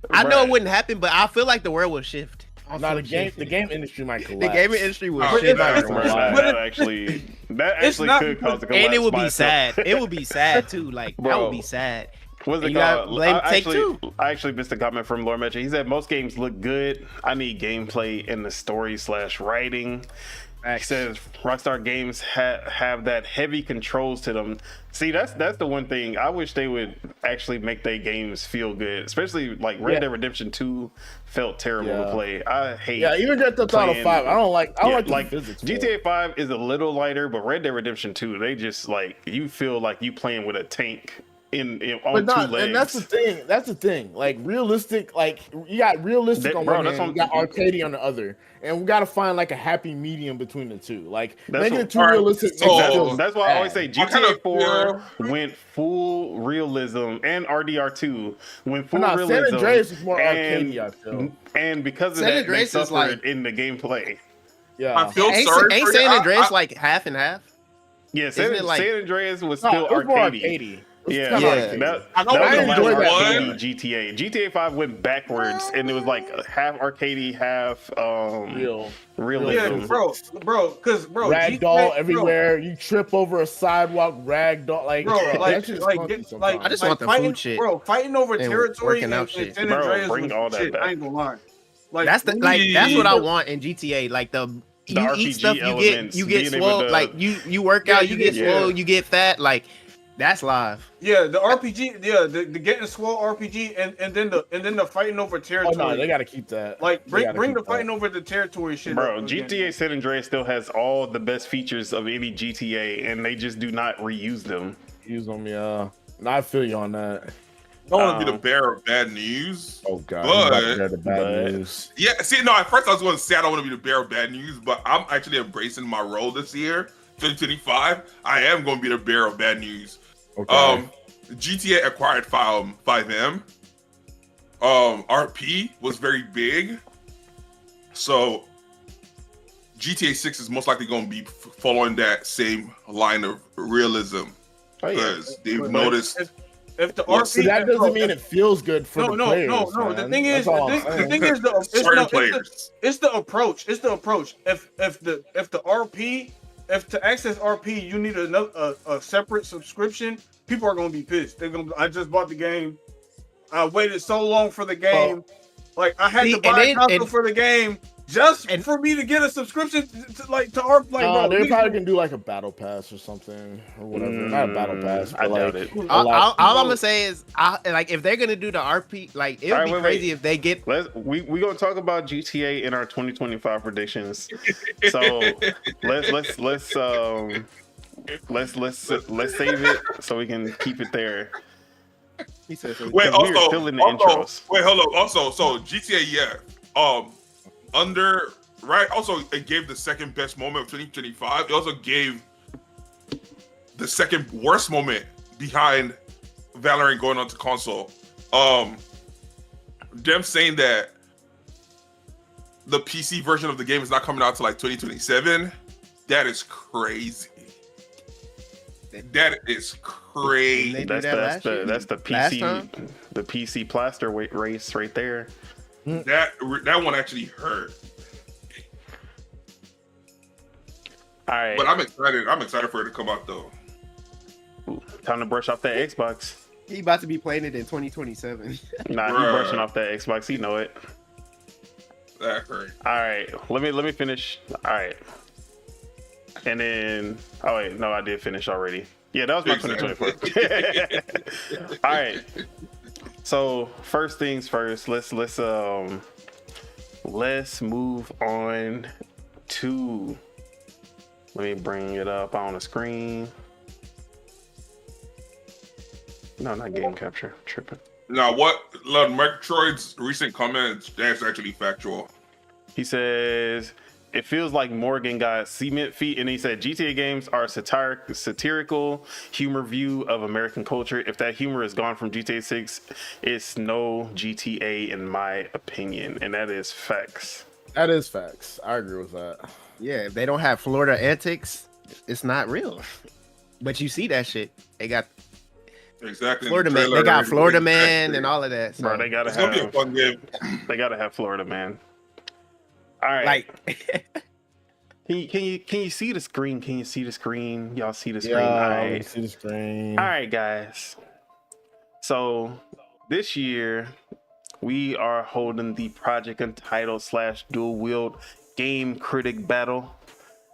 I know it wouldn't happen, but I feel like the world will shift. No, the game industry might collapse. The gaming industry would shit. That actually could cause a collapse. And it would be sad. It would be sad too. Like that would be sad. What's it called? Blame Take-Two. I actually missed a comment from Lord Metro. He said most games look good. I need gameplay in the story/writing. He says Rockstar games have that heavy controls to them. See, that's the one thing I wish they would actually make their games feel good, especially like Red Dead Redemption 2 felt terrible to play. I hate. Yeah, even Grand Theft Auto 5. I don't like the physics. GTA 5 is a little lighter, but Red Dead Redemption 2, they just like you feel like you playing with a tank on two legs. And that's the thing. That's the thing. Like realistic, like you got realistic on one hand, you got arcadey on the other, and we got to find like a happy medium between the two. Like making it too realistic. So that's why I always say GTA 4 went full realism, and RDR2 went full realism. San Andreas is more arcadey, I feel. And because of that, they suffered in the gameplay. Yeah, I feel sorry. Ain't San Andreas like half and half? Yeah, San Andreas was still arcadey. Yeah, that was the last GTA. GTA 5 went backwards, and it was like half arcadey, half realism. Yeah, bro, because ragdoll everywhere. You trip over a sidewalk, ragdoll. Like, I just want the food shit, bro. Fighting over territory and San Andreas, bring all that back. I ain't gonna lie. Like that's what I want in GTA. Like you RPG eat stuff, elements, you get swole. Like you work out, you get swole, you get fat. Like that's live. Yeah, the RPG, the getting swole RPG, and then the fighting over territory. Oh no, they gotta keep that. Like bring the fighting over the territory shit. Bro, GTA San Andreas still has all the best features of any GTA, and they just do not reuse them. Use them, yeah. No, I feel you on that. I don't want to be the bearer of bad news. Oh god, but bad news. Yeah, see, no. At first, I was going to say I don't want to be the bearer of bad news, but I'm actually embracing my role this year, 2025. I am going to be the bearer of bad news. Okay. GTA acquired 5M. RP was very big, so GTA 6 is most likely going to be following that same line of realism because they've noticed. If the RP, so that doesn't mean it feels good for the players. No. Man. The thing is, it's the approach. It's the approach. If the RP, if to access RP, you need a separate subscription. People are gonna be pissed. I just bought the game. I waited so long for the game. Like I had to buy a console for the game. Just for me to get a subscription to our bro, they're probably gonna do like a battle pass or something or whatever. Not a battle pass, but I doubt it. All I'm gonna say is, if they're gonna do the RP, like it would be crazy if they get. We gonna talk about GTA in our 2025 predictions. So let's save it so we can keep it there. He says, wait, also, we're still in the intros. Wait, hold on. Also, so GTA, also it gave the second best moment of 2025. It also gave the second worst moment behind Valorant going onto console. Them saying that the PC version of the game is not coming out to like 2027. That is crazy. That is crazy. That's the PC plaster race right there. That one actually hurt. All right, but I'm excited. I'm excited for it to come out though. Time to brush off that Xbox. He about to be playing it in 2027. Nah, he brushing off that Xbox. He know it. That hurt. All right, let me finish. All right, and then I did finish already. Yeah, that was my 2024. All right. So first things first, let's move on to. Let me bring it up on the screen. No, not game capture. Tripping. Now, Metroid's recent comment, that's actually factual. He says, it feels like Morgan got cement feet, and he said GTA games are satirical humor view of American culture. If that humor is gone from GTA 6, it's no GTA in my opinion, and that is facts. That is facts. I agree with that. Yeah, if they don't have Florida antics, it's not real. But you see that shit. They got Florida Man. They got Florida Man and all of that. So. Bro, they gotta have. It's gonna be a fun game. They gotta have Florida Man. All right. Like, can you see the screen? Can you see the screen? Y'all see the screen? Yeah, all right. I can see the screen. All right, guys. So this year we are holding the Project Untitled / Dual Wield Game Critic Battle,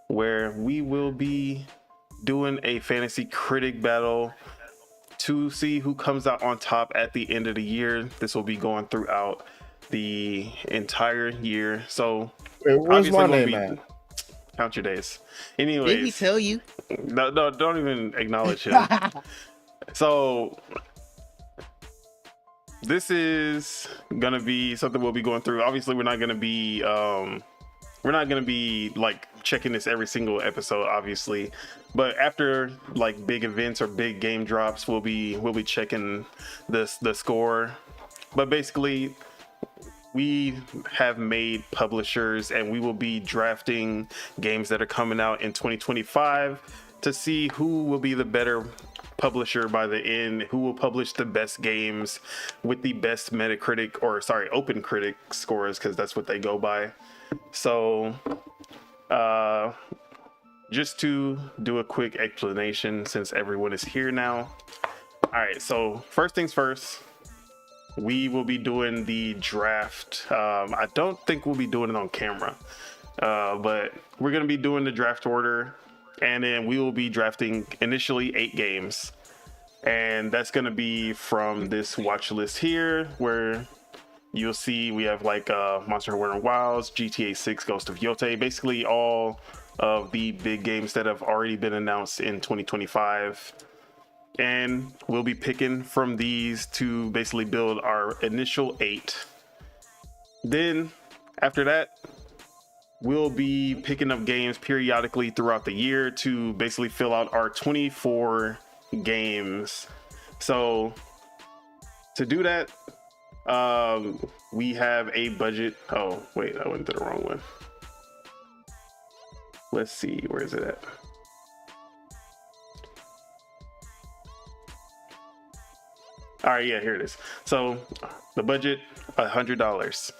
where we will be doing a fantasy critic battle to see who comes out on top at the end of the year. This will be going throughout the entire year. So where's my name at? Count your days. Anyways, did he tell you? No, don't even acknowledge him. So this is gonna be something we'll be going through. Obviously, we're not gonna be like checking this every single episode, obviously. But after like big events or big game drops, we'll be checking the score. But basically, we have made publishers, and we will be drafting games that are coming out in 2025 to see who will be the better publisher by the end, who will publish the best games with the best Metacritic, or sorry, Open Critic scores, because that's what they go by. So just to do a quick explanation, since everyone is here now. All right, so first things first, we will be doing the draft. I don't think we'll be doing it on camera, but we're going to be doing the draft order, and then we will be drafting initially 8 games. And that's going to be from this watch list here, where you'll see we have like Monster Hunter Wilds, GTA 6, Ghost of Yotei, basically all of the big games that have already been announced in 2025. And we'll be picking from these to basically build our initial 8. Then after that, we'll be picking up games periodically throughout the year to basically fill out our 24 games. So to do that, we have a budget. Oh wait, I went to the wrong one. Let's see, where is it at? All right, yeah, here it is. So the budget, $100.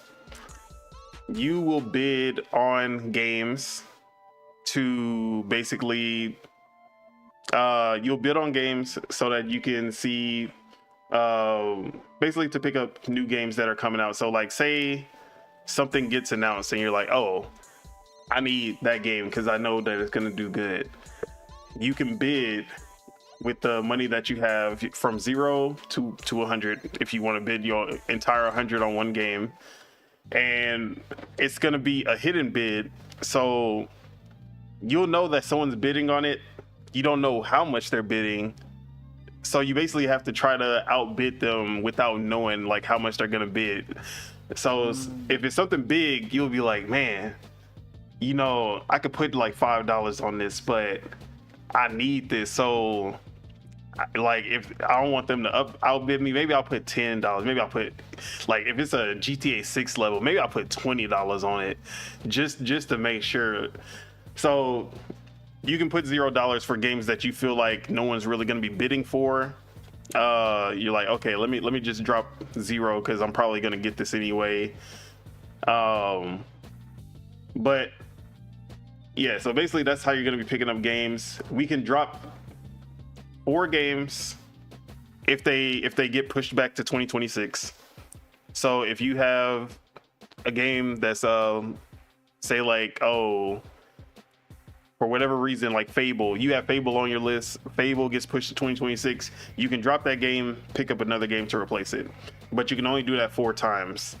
You will bid on games to basically, you'll bid on games so that you can see, basically to pick up new games that are coming out. So like, say something gets announced and you're like, oh, I need that game because I know that it's going to do good. You can bid with the money that you have from 0 to 100 if you want to bid your entire 100 on one game. And it's going to be a hidden bid, so you'll know that someone's bidding on it. You don't know how much they're bidding, so you basically have to try to outbid them without knowing like how much they're going to bid. So if it's something big, you'll be like, man, you know, I could put like $5 on this, but I need this. So like, if I don't want them to outbid me, maybe I'll put $10. Maybe I'll put, like, if it's a GTA 6 level, maybe I'll put $20 on it, just to make sure. So you can put $0 for games that you feel like no one's really going to be bidding for. You're like, okay, let me just drop 0 because I'm probably going to get this anyway. But yeah, so basically that's how you're going to be picking up games. We can drop 4 games if they get pushed back to 2026. So if you have a game that's say like, oh, for whatever reason, like Fable, you have Fable on your list, Fable gets pushed to 2026, you can drop that game, pick up another game to replace it, but you can only do that 4 times.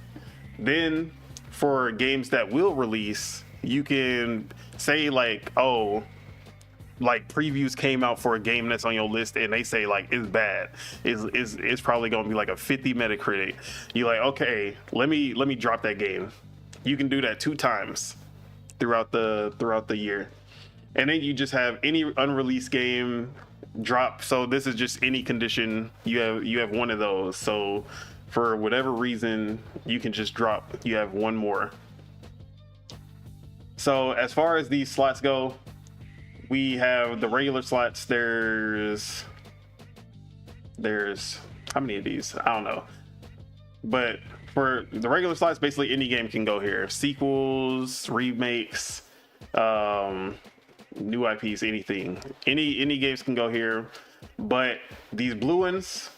Then for games that will release, you can say like, oh, like previews came out for a game that's on your list and they say like it's bad, it's probably gonna be like a 50 Metacritic. You're like, okay, let me drop that game. You can do that 2 times throughout the year, and then you just have any unreleased game drop. So this is just any condition, you have one of those. So for whatever reason, you can just drop, you have one more. So as far as these slots go, we have the regular slots. There's how many of these? I don't know. But for the regular slots, basically any game can go here. Sequels, remakes, new IPs, anything. Any games can go here. But these blue ones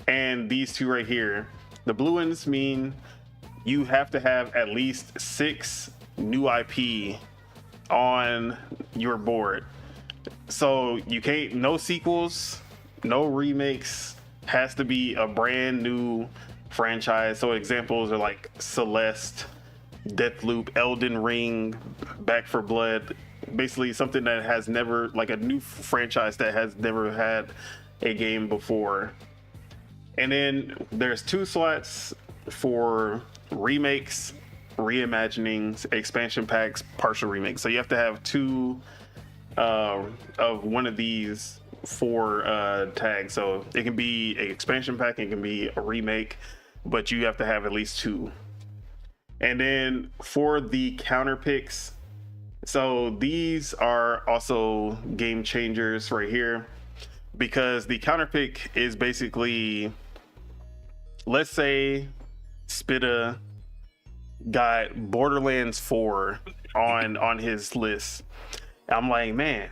and these 2 right here, the blue ones mean you have to have at least 6 new IP on your board. So you can't, no sequels, no remakes, has to be a brand new franchise. So examples are like Celeste, Deathloop, Elden Ring, Back 4 Blood, basically something that has never, like a new franchise that has never had a game before. And then there's 2 slots for remakes, reimaginings, expansion packs, partial remakes. So you have to have 2 of one of these 4 tags. So it can be an expansion pack, it can be a remake, but you have to have at least 2. And then for the counter picks, so these are also game changers right here, because the counter pick is basically, let's say Spitta got Borderlands 4 on his list. I'm like, man,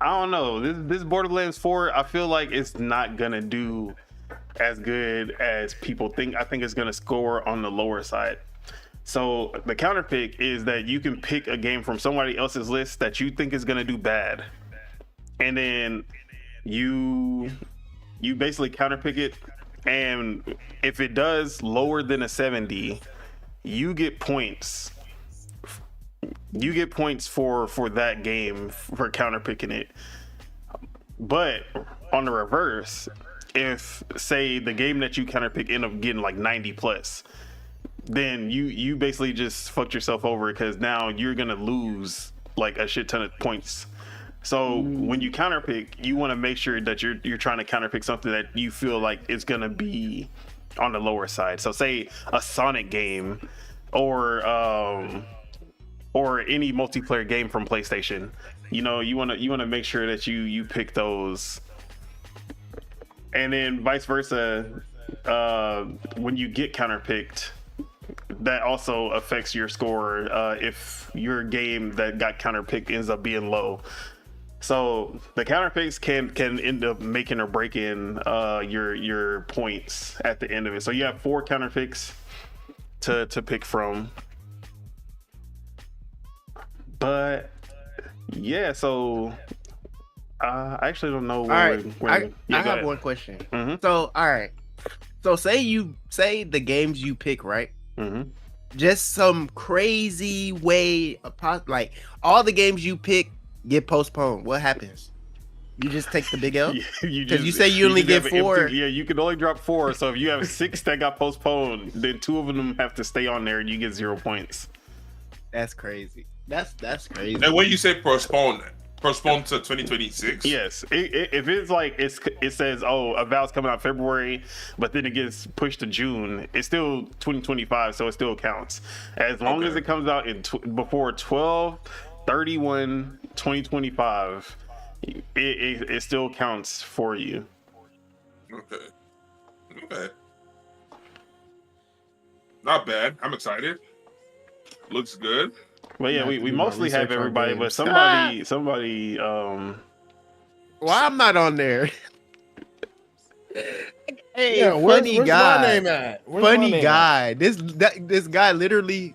I don't know. This Borderlands 4, I feel like it's not gonna do as good as people think. I think it's gonna score on the lower side. So the counter pick is that you can pick a game from somebody else's list that you think is gonna do bad, and then you basically counter pick it, and if it does lower than a 70, you get points. You get points for that game for counter picking it. But on the reverse, if say the game that you counter pick end up getting like 90 plus, then you basically just fucked yourself over, because now you're gonna lose like a shit ton of points. So when you counter pick, you want to make sure that you're trying to counter pick something that you feel like it's gonna be on the lower side. So say a Sonic game, or any multiplayer game from PlayStation. You want to make sure that you pick those. And then vice versa, when you get counter picked, that also affects your score if your game that got counter picked ends up being low. So the counter picks can end up making or breaking your points at the end of it. So you have 4 counter picks to pick from. But yeah, so I actually don't know where. I have one question. Mm-hmm. So all right, so say the games you pick, right? Mm-hmm. Just some crazy way, like all the games you pick get postponed. What happens? You just take the big L? Because you say you only get 4. Yeah, you can only drop 4. So if you have 6 that got postponed, then 2 of them have to stay on there, and you get 0 points. That's crazy. That's crazy. And when you say postponed to 2026? Yes. If it's like it says, oh, Avowed's coming out February, but then it gets pushed to June, it's still 2025, so it still counts. As long as it comes out before 12/31/2025, it still counts for you. Okay. Not bad. I'm excited. Looks good. Well, yeah, we mostly have everybody, but somebody. Well, I'm not on there. Hey, yeah, funny where's guy. my name at? Funny guy. This guy literally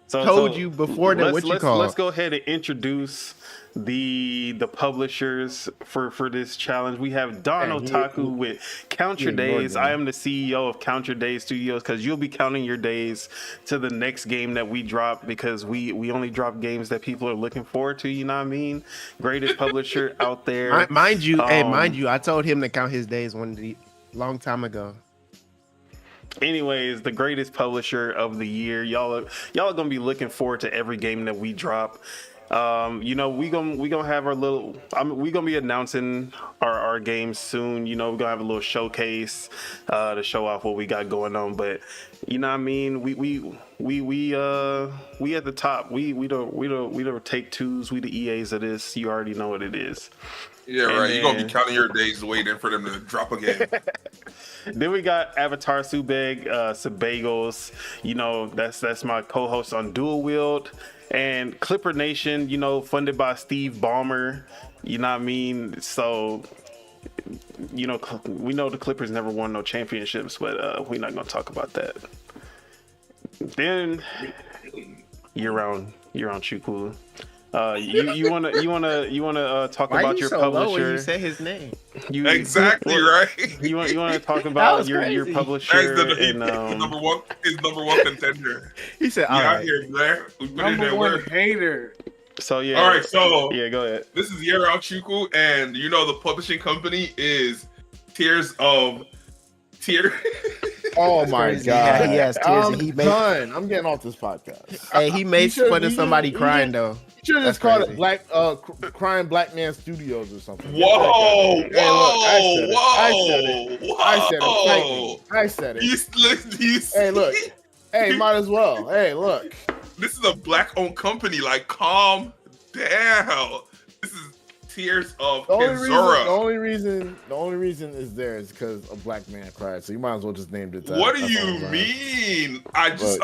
told you before that what you call. Let's go ahead and introduce the publishers for this challenge. We have Don Otaku with Count Your Days. I am the CEO of Count Your Days Studios, because you'll be counting your days to the next game that we drop, because we only drop games that people are looking forward to. You know what I mean? Greatest publisher out there. Mind you, I told him to count his days long time ago. Anyways, the greatest publisher of the year. Y'all are gonna be looking forward to every game that we drop. We gonna have our little. We gonna be announcing our games soon. We're gonna have a little showcase to show off what we got going on. But you know what I mean. We at the top. We don't take twos. We the EAs of this. You already know what it is. Yeah, right. You're gonna be counting your days waiting for them to drop a game. Then we got Avatar Subeg, Sebagos. That's my co-host on Dual Wield. And Clipper Nation, funded by Steve Ballmer. You know what I mean? So, we know the Clippers never won no championships, but we're not going to talk about that. Then, year-round Chukwu. You wanna talk about your publisher? When you say his name. Exactly right. You want to talk about your publisher? His number one contender. He said, "All right, here, Blair. We put in there work." Hater. So yeah. All right, so yeah, go ahead. This is Yerao Chukwu, and the publishing company is Tears of Tear. Oh my crazy. god! Yeah, he has tears. I'm He made- done. I'm getting off this podcast. Hey, he made fun of somebody crying though. You should have That's just called crazy. it Black Crying Black Man Studios or something. Whoa! Hey, look, I said it. Whoa! I said it. Thank you. I said it. Hey, look. Hey, might as well. Hey, look. This is a black-owned company. Like, calm down. This is Tears of The Kenzora. only reason is there is because a black man cried. So you might as well just name it that. What do That's all you I'm saying. mean? I just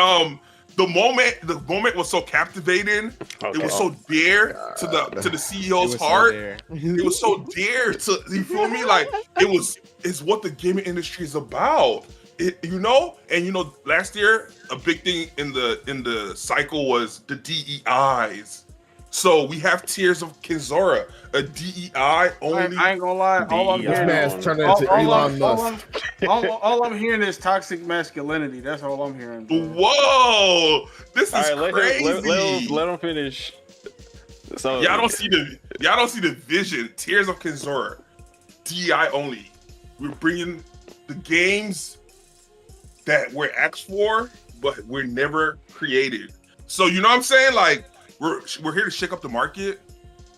the moment was so captivating. It was so dear to the CEO's heart. It was so dear to, you feel me? Like it's what the gaming industry is about. Last year a big thing in the cycle was the DEIs. So we have Tears of Kenzora, a DEI only. I ain't gonna lie. All I'm hearing man's turning into Elon Musk. all I'm hearing is toxic masculinity. That's all I'm hearing. Bro. Whoa, this is crazy. Let him finish. So Y'all don't see the vision. Tears of Kenzora, DEI only. We're bringing the games that we're asked for, but we're never created. So you know what I'm saying? Like we're here to shake up the market.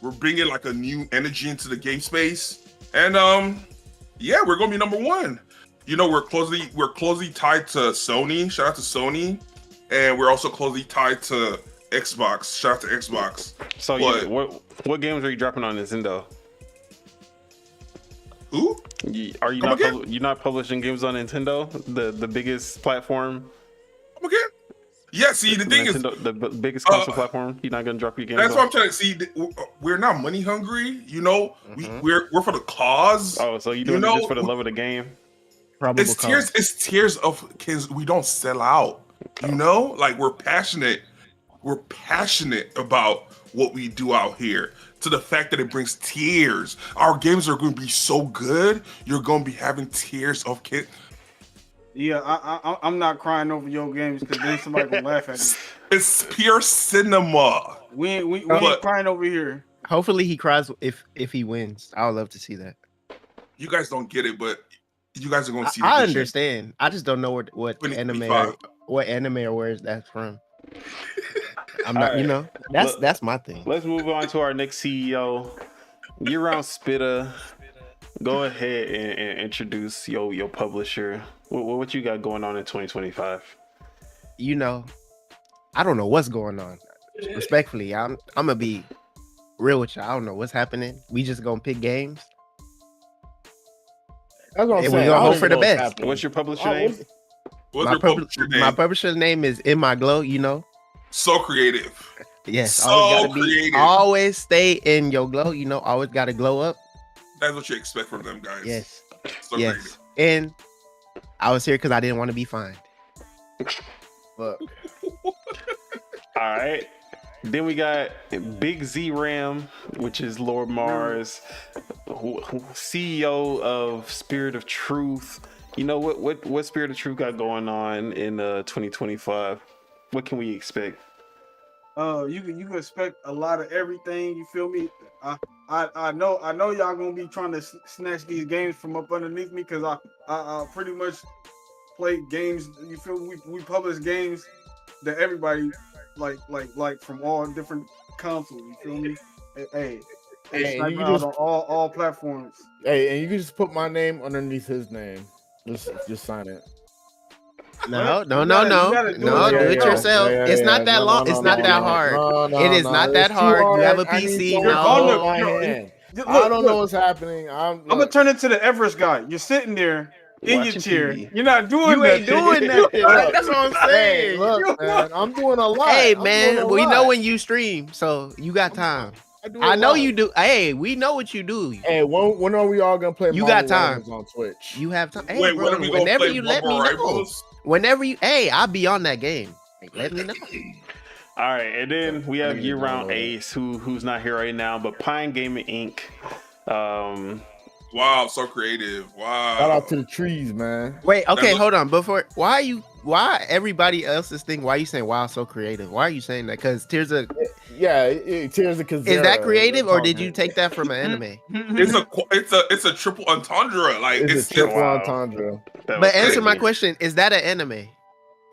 We're bringing like a new energy into the game space, and we're gonna be number one. You know, we're closely tied to Sony. Shout out to Sony, and we're also closely tied to Xbox. Shout out to Xbox. So what games are you dropping on Nintendo? Who? Are you not publishing games on Nintendo, the biggest platform? Come again? Yeah. See, the thing Nintendo, is the biggest console platform. You're not gonna drop your games. That's what I'm trying to see. We're not money hungry. You know, we're for the cause. Oh, so you doing it just for the love of the game? It's tears of kids. We don't sell out. You know, like we're passionate. We're passionate about what we do out here. To the fact that it brings tears. Our games are going to be so good. You're going to be having tears of kids. Yeah, I'm not crying over your games because then somebody will laugh at me. It's pure cinema. We ain't crying over here. Hopefully he cries if he wins. I would love to see that. You guys don't get it, but you guys are going to see. I understand. I just don't know what anime or where that's from. I'm not. Right. You know, that's my thing. Let's move on to our next CEO. Year-round Spitter. Go ahead and introduce your publisher. What you got going on in 2025? You know, I don't know what's going on. Respectfully, I'm gonna be real with you. I don't know what's happening. We just gonna pick games. That's what I'm saying. We're gonna hope for the best. What's your publisher name? My publisher name is In My Glow. You know, so creative. Yes, so creative. Always stay in your glow. You know, always gotta glow up. That's what you expect from them guys. Yes. So creative. And I was here because I didn't want to be fined. Look. All right. Then we got Big Z Ram, which is Lord Mars, CEO of Spirit of Truth. You know what Spirit of Truth got going on in 2025? What can we expect? You can expect a lot of everything. You feel me? I know y'all gonna be trying to snatch these games from up underneath me because I pretty much play games. You feel me? We publish games that everybody like from all different consoles. You feel me? Hey, you can just on all platforms. Hey, and you can just put my name underneath his name. Just sign it. No. Do it yourself. It's not that long. It's not that hard. It is not that hard. You have a PC. I don't know what's happening. I'm gonna turn into the Everest guy. You're sitting there in your chair. TV. You're not doing You ain't doing nothing. That's what I'm saying. Hey, look, man, I'm doing a lot. Hey, man, we know when you stream, so you got time. I know you do. Hey, we know what you do. Hey, when are we all gonna play? You got time on Twitch. You have time. Hey, wait, bro, whenever you let me know. Whenever you, I'll be on that game. Let me know. All right, and then we have Year-Round Ace, who's not here right now, but Pine Gaming Inc. Wow, so creative. Wow. Shout out to the trees, man. Wait, okay, hold on. Why everybody else's thing? Why are you saying wow, so creative? Why are you saying that? Because Tears of Tears of Kazera. Is that creative, or did you take that from an anime? It's a triple entendre. Like It's a triple entendre. But answer my question: is that an anime?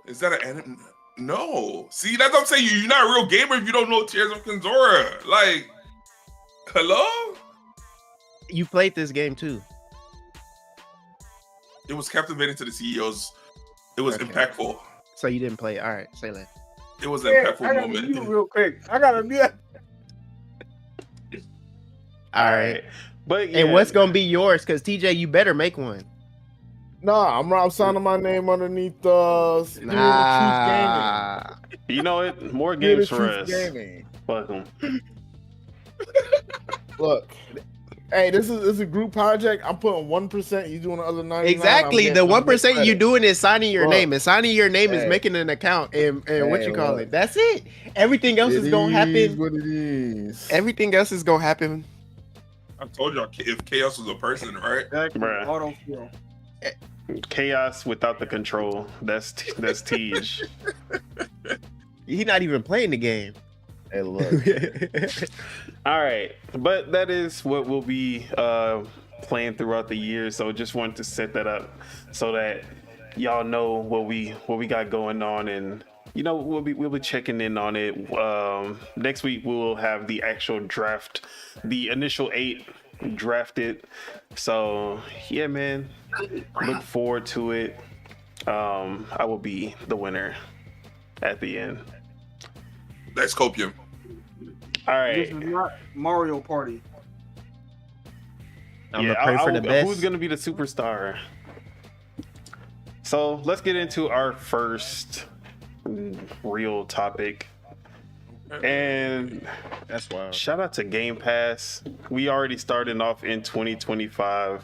Is that an anime? No. See, that's what I'm saying. You're not a real gamer if you don't know Tears of Kazera. Like, hello? You played this game too. It was captivating to the CEOs. It was impactful. So you didn't play it. All right, say that. It was an impactful moment. Real quick. I gotta be. All right. But and what's gonna be yours? Because TJ, you better make one. No, I'm signing my name underneath Truth Gaming. You know it. More games for us. Fuck them. Look, hey, this is a group project. I'm putting 1%. You doing the other 99%. Exactly. The 1% you doing is signing your name, and signing your name is making an account. And what you call it? That's it. Everything else is gonna happen. What it is. Everything else is gonna happen. I told y'all if Chaos was a person, right? Exactly. Autofill. Chaos without the control. That's Tej. He's not even playing the game. Hey, look. All right, but that is what we'll be playing throughout the year. So just wanted to set that up so that y'all know what we got going on, and we'll be checking in on it. Next week we'll have the actual draft, the initial 8 drafted. So yeah, man, look forward to it. I will be the winner at the end. That's copium. All right. This is not Mario Party. I'm gonna pray for the best. Who's gonna be the superstar? So let's get into our first real topic. And that's wild. Shout out to Game Pass. We already started off in 2025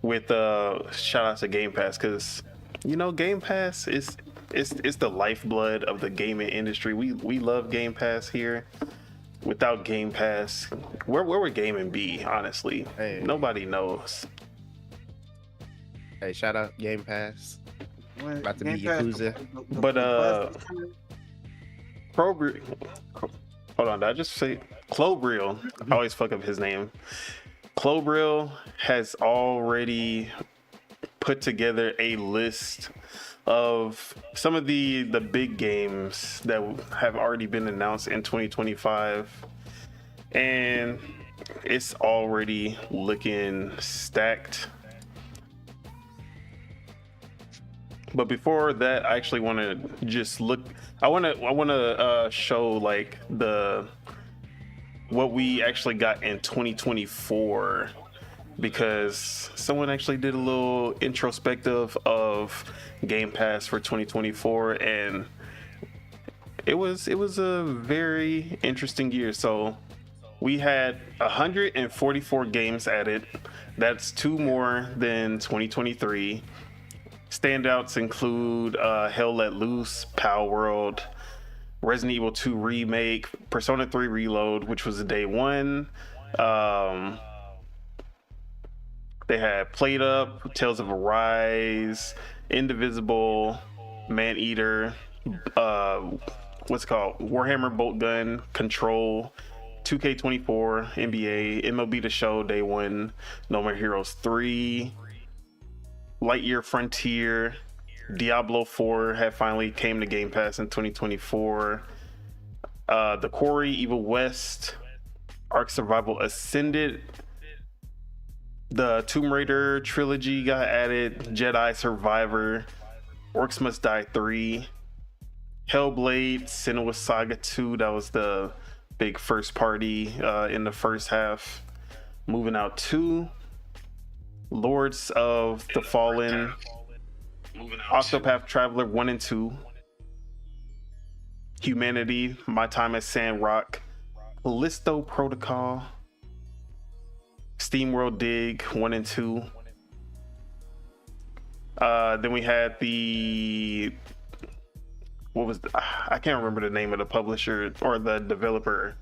with shout out to Game Pass, because Game Pass is it's the lifeblood of the gaming industry. We love Game Pass here. Without Game Pass, where would gaming be? Honestly, nobody knows. Hey, shout out Game Pass. About to Game be Yakuza. But hold on, did I just say Clobril? I always fuck up his name. Clobril has already put together a list of some of the big games that have already been announced in 2025, and it's already looking stacked. But before that, I actually want to just look. I want to show like what we actually got in 2024, because someone actually did a little introspective of Game Pass for 2024, and it was a very interesting year. So we had 144 games added. That's 2 more than 2023. Standouts include Hell Let Loose, Power World, Resident Evil 2 Remake, Persona 3 Reload, which was day 1. They had Played Up, Tales of Arise, Indivisible, Maneater, what's it called? Warhammer Bolt Gun, Control, 2K24, NBA, MLB The Show, Day 1, No More Heroes 3, Lightyear Frontier, Diablo 4 had finally came to Game Pass in 2024. The Quarry, Evil West, Ark Survival Ascended, the Tomb Raider trilogy got added, Jedi Survivor, Orcs Must Die 3, Hellblade, Senua's Saga 2, that was the big first party in the first half. Moving Out 2, Lords of the Fallen, Octopath Traveler 1 and 2, Humanity, My Time at Sandrock, Callisto Protocol, SteamWorld Dig 1 and 2. Then we had I can't remember the name of the publisher or the developer.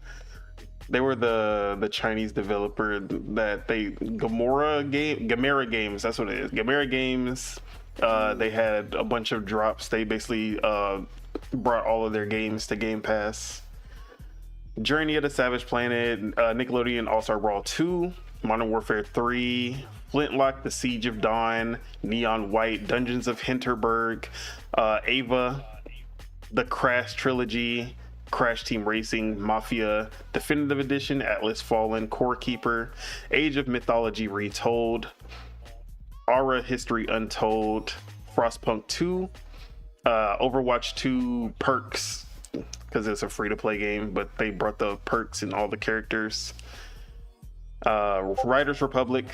They were the Chinese developer that Gamera Games, that's what it is. Gamera Games. They had a bunch of drops. They basically brought all of their games to Game Pass. Journey of the Savage Planet, Nickelodeon All-Star Brawl 2, Modern Warfare 3, Flintlock, The Siege of Dawn, Neon White, Dungeons of Hinterberg, Ava, the Crash Trilogy, Crash Team Racing, Mafia, Definitive Edition, Atlas Fallen, Core Keeper, Age of Mythology Retold, Aura History Untold, Frostpunk 2, Overwatch 2 Perks, because it's a free-to-play game, but they brought the perks in all the characters. Riders Republic,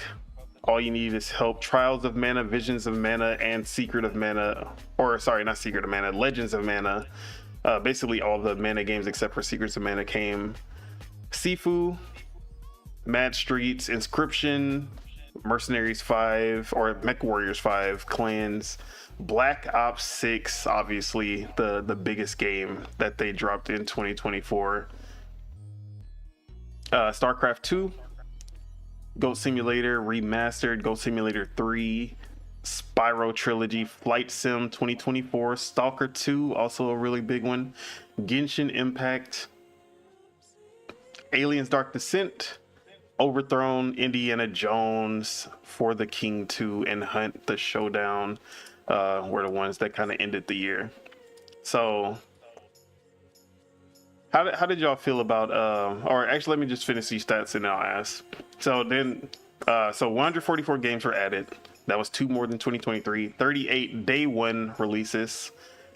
All You Need Is Help, Trials of Mana, Visions of Mana, and Secret of Mana, or sorry, not Secret of Mana, Legends of Mana. Basically all the Mana games except for Secrets of Mana came. Sifu, Mad Streets, Inscription, Mercenaries 5, or Mech Warriors 5, Clans, Black Ops 6, obviously the biggest game that they dropped in 2024. StarCraft 2, Goat Simulator Remastered, Goat Simulator 3, Spyro Trilogy, Flight Sim 2024, Stalker 2, also a really big one, Genshin Impact, Aliens Dark Descent, Overthrown, Indiana Jones, For the King 2, and Hunt the Showdown were the ones that kind of ended the year. So how did y'all feel about or actually let me just finish these stats and I'll ask. So 144 games were added. That was 2 more than 2023. 38 day one releases.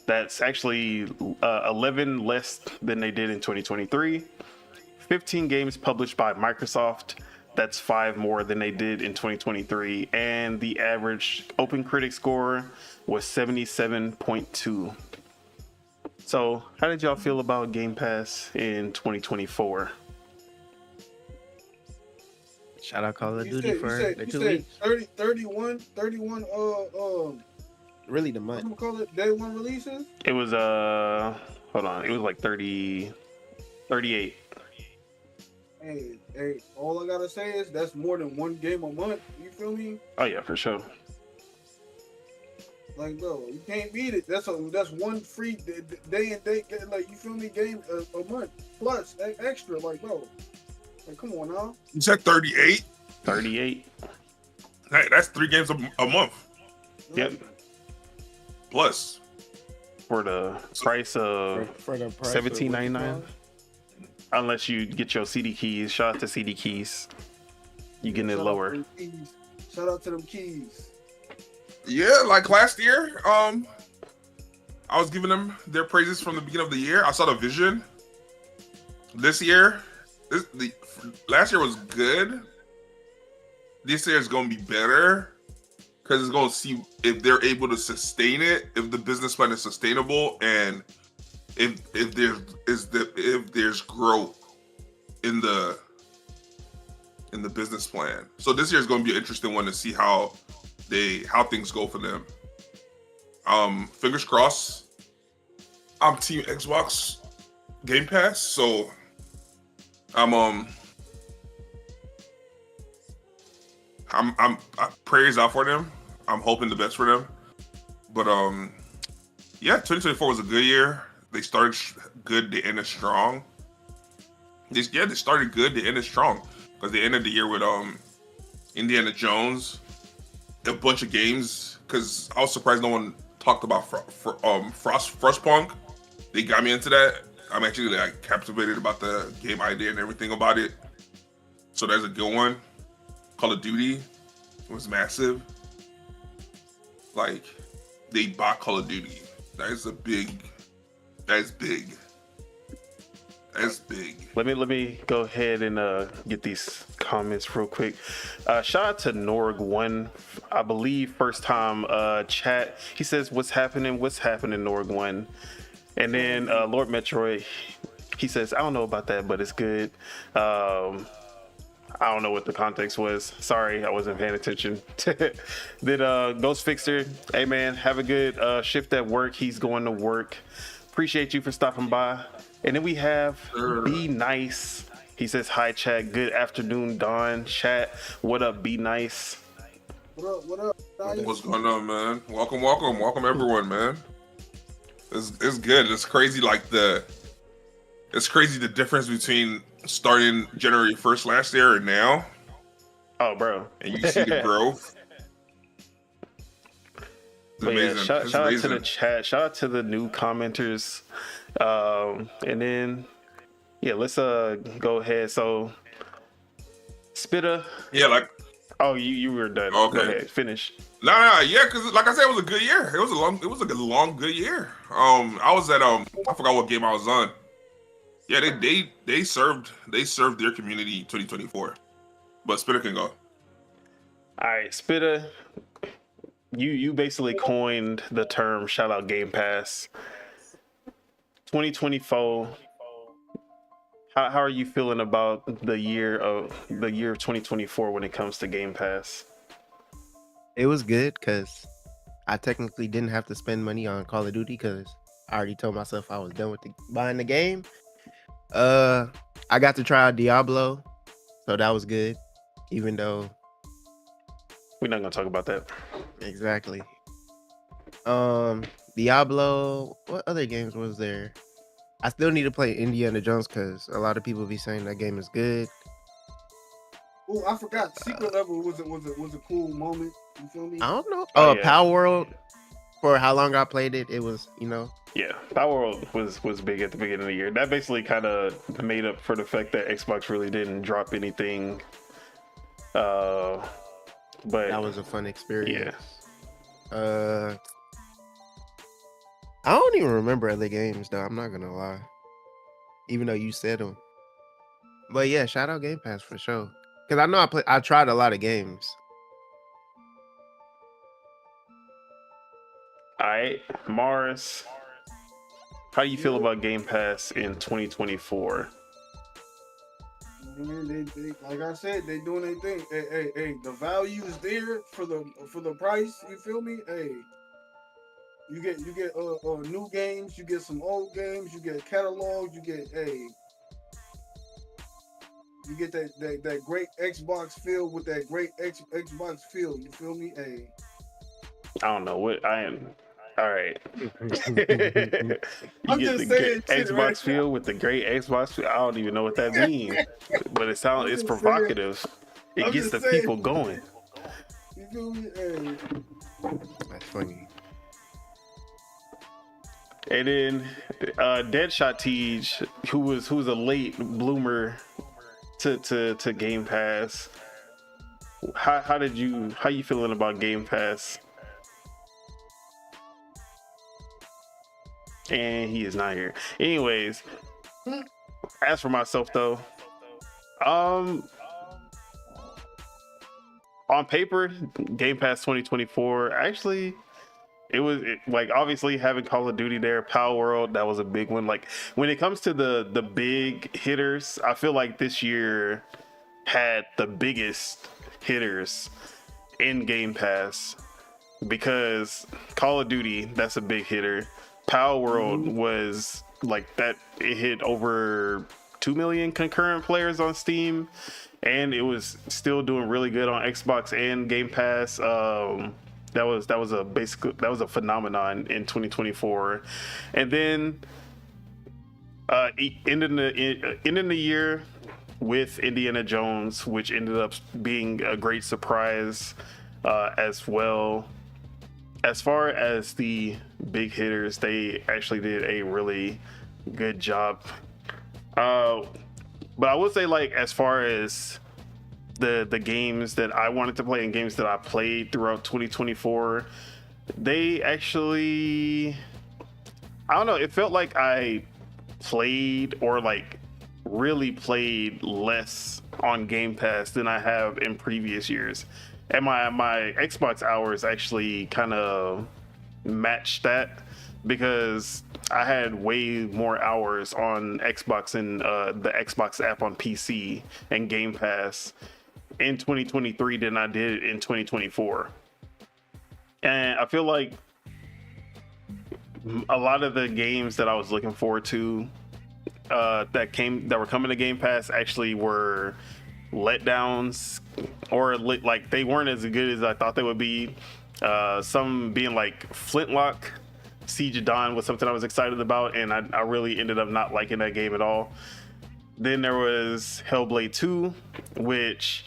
That's actually 11 less than they did in 2023. 15 games published by Microsoft. That's 5 more than they did in 2023. And the average Open Critic score was 77.2. So how did y'all feel about Game Pass in 2024? Shout out Call of Duty for the 2 weeks. 31, really the month. I'm gonna call it day one releases. It was hold on, it was like 38. Hey, all I gotta say is that's more than one game a month. You feel me? Oh yeah, for sure. Like, bro, you can't beat it. That's one free day and day, like, you feel me, game a month plus extra. Like, bro, like, come on now. You said 38? 38. Hey, that's 3 games a month. Yep. Plus. For the price of $17.99. Unless you get your CD keys. Shout out to CD keys. You getting it lower. Shout out to them keys. Yeah, like last year, I was giving them their praises from the beginning of the year. I saw the vision. This year, last year was good. This year is going to be better because it's going to see if they're able to sustain it, if the business plan is sustainable, and if there's growth in the business plan. So this year is going to be an interesting one to see how things go for them. Fingers crossed. I'm Team Xbox Game Pass, so I'm prayers out for them. I'm hoping the best for them. But yeah, 2024 was a good year. They started good, they ended strong. They started good, they ended strong. Because they ended the year with Indiana Jones, a bunch of games. Because I was surprised no one talked about Frostpunk. They got me into that. I'm actually like captivated about the game idea and everything about it. So there's a good one. Call of Duty was massive. Like, they bought Call of Duty. That's big. That's big. Let me go ahead and get these comments real quick. Shout out to Norg1, I believe first time chat. He says, what's happening, Norg1? And then Lord Metroid, he says, I don't know about that, but it's good. I don't know what the context was. Sorry, I wasn't paying attention. Then Ghost Fixer, hey man, have a good shift at work. He's going to work. Appreciate you for stopping by. And then we have Be Nice. He says, hi chat, good afternoon, Dawn. Chat, what up, Be Nice? What up? What's going on, man? Welcome everyone, man. It's good. It's crazy, like the It's crazy the difference between starting January 1st last year and now. Oh, bro. And you see the growth. It's amazing. Yeah, shout out to the chat. Shout out to the new commenters. And then, yeah, let's go ahead. So, Spitta. Yeah, like. Oh, you were done. Okay. Go ahead, finish. No, yeah, because like I said, it was a good year. It was a long, good year. I was at I forgot what game I was on. Yeah, they served their community 2024. But Spitta can go. All right, Spitta. You basically coined the term "shout out Game Pass." 2024. How are you feeling about the year of 2024 when it comes to Game Pass? It was good because I technically didn't have to spend money on Call of Duty because I already told myself I was done with buying the game. I got to try out Diablo, so that was good. Even though we're not gonna talk about that. Exactly. Diablo. What other games was there? I still need to play Indiana Jones because a lot of people be saying that game is good. Oh, I forgot. Secret Level was a cool moment. You feel me? I don't know. Oh, yeah. Power World. For how long I played it, it was, Yeah, Power World was big at the beginning of the year. That basically kind of made up for the fact that Xbox really didn't drop anything. But that was a fun experience. Yeah. I don't even remember other games though. I'm not gonna lie, even though you said them. But yeah, shout out Game Pass for sure. Because I know I tried a lot of games. All right, Mars. How do you feel about Game Pass in 2024? Man, they like I said, they doing their thing. Hey, the value is there for the price. You feel me? Hey, you get new games, you get some old games, you get catalogs, you get that great Xbox feel with that great Xbox feel. You feel me? Hey, I don't know what I am. All right. You I'm get just the saying Xbox right feel with the great Xbox feel. I don't even know what that means, but it's provocative. It gets the people going. You feel me? Hey. That's funny. And then Deadshot Tej, who was a late bloomer to Game Pass. How you feeling about Game Pass? And he is not here. Anyways, as for myself though, on paper, Game Pass 2024 actually. It was like obviously having Call of Duty there, Power World, that was a big one. Like when it comes to the big hitters, I feel like this year had the biggest hitters in Game Pass because Call of Duty, that's a big hitter. Power World was like that. It hit over 2 million concurrent players on Steam, and it was still doing really good on Xbox and Game Pass. That was a phenomenon in 2024, and then ending the year with Indiana Jones, which ended up being a great surprise as well. As far as the big hitters, they actually did a really good job. But I would say, like, as far as the games that I wanted to play and games that I played throughout 2024, they actually, I don't know, it felt like I played or like really played less on Game Pass than I have in previous years. And my Xbox hours actually kind of matched that because I had way more hours on Xbox and the Xbox app on PC and Game Pass in 2023 than I did in 2024. And I feel like a lot of the games that I was looking forward to that were coming to Game Pass actually were letdowns, or like they weren't as good as I thought they would be. Some being like Flintlock, Siege of Dawn was something I was excited about, and I really ended up not liking that game at all. Then there was Hellblade 2, which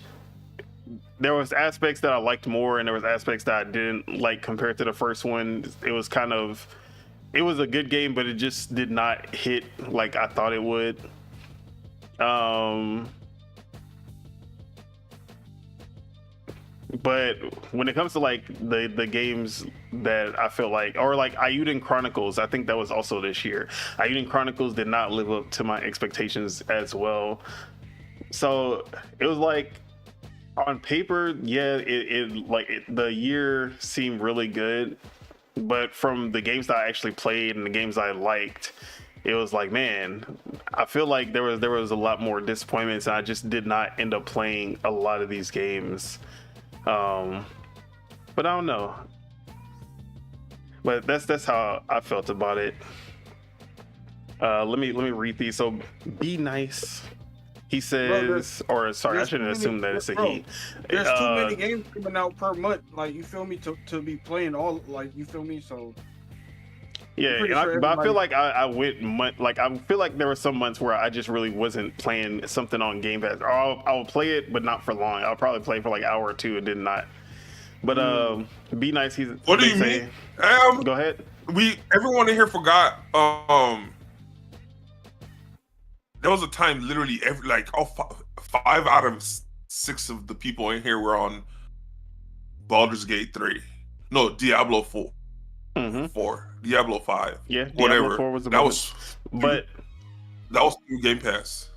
there was aspects that I liked more, and there was aspects that I didn't like compared to the first one. It was a good game, but it just did not hit like I thought it would. But when it comes to like the games that I feel like, or like Ayuden Chronicles, I think that was also this year. Ayuden Chronicles did not live up to my expectations as well. So it was like, on paper, yeah, the year seemed really good, but from the games that I actually played and the games I liked, it was like, man, I feel like there was a lot more disappointments, and I just did not end up playing a lot of these games. But I don't know. But that's how I felt about it. Let me read these. So, Be Nice. He says, I shouldn't assume that it's a he. There's too many games coming out per month. Like, you feel me? To be playing all, like, you feel me? So. Yeah, but I feel like I feel like there were some months where I just really wasn't playing something on Game Pass. Or I would play it, but not for long. I'll probably play for like an hour or two and did not. But Be Nice. What do you mean? Go ahead. Everyone in here forgot. There was a time, literally, five out of 6 of the people in here were on Baldur's Gate 3. No, Diablo 4. Mm-hmm. 4. Diablo 5. Yeah, whatever. Diablo 4 was that was through Game Pass.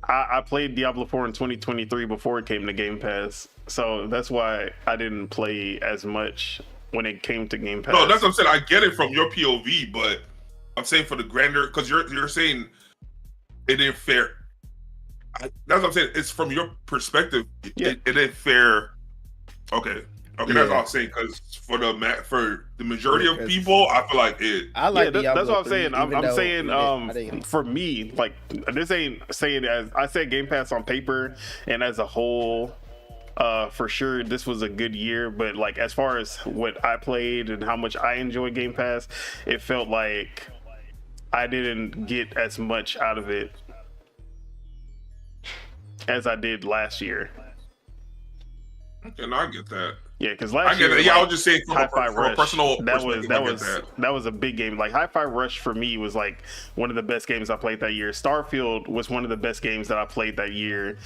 I played Diablo 4 in 2023 before it came to Game Pass, so that's why I didn't play as much when it came to Game Pass. No, that's what I'm saying. I get it from your POV, but I'm saying for the grander, because you're saying it didn't fare. That's what I'm saying. It's from your perspective. Yeah. It didn't fare. Okay. Yeah. That's all I'm saying. Because for the majority of people, I feel like it. I like that's what I'm saying. I'm saying for me, like, this ain't saying as I said Game Pass on paper and as a whole. For sure, this was a good year, but like as far as what I played and how much I enjoyed Game Pass, it felt like I didn't get as much out of it as I did last year. Okay, no, I get that. Yeah, because last year, I was just saying Hi-Fi Rush, personal that was a big game. Like Hi-Fi Rush for me was like one of the best games I played that year. Starfield was one of the best games that I played that year.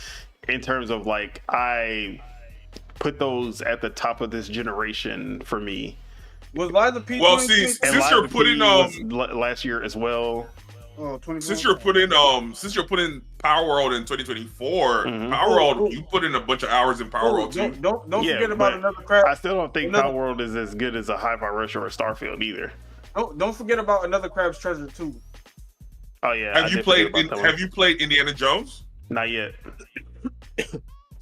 In terms of like, I put those at the top of this generation for me. Was Lies of P? Well, see, since you're putting last year as well. Since you're putting Power World in 2024, Power World, you put in a bunch of hours in Power World too. Don't forget about another crab. I still don't think Power World is as good as a Hi-Fi Rush or a Starfield either. Don't forget about Another Crab's Treasure too. Oh yeah. Have you played Indiana Jones? Not yet.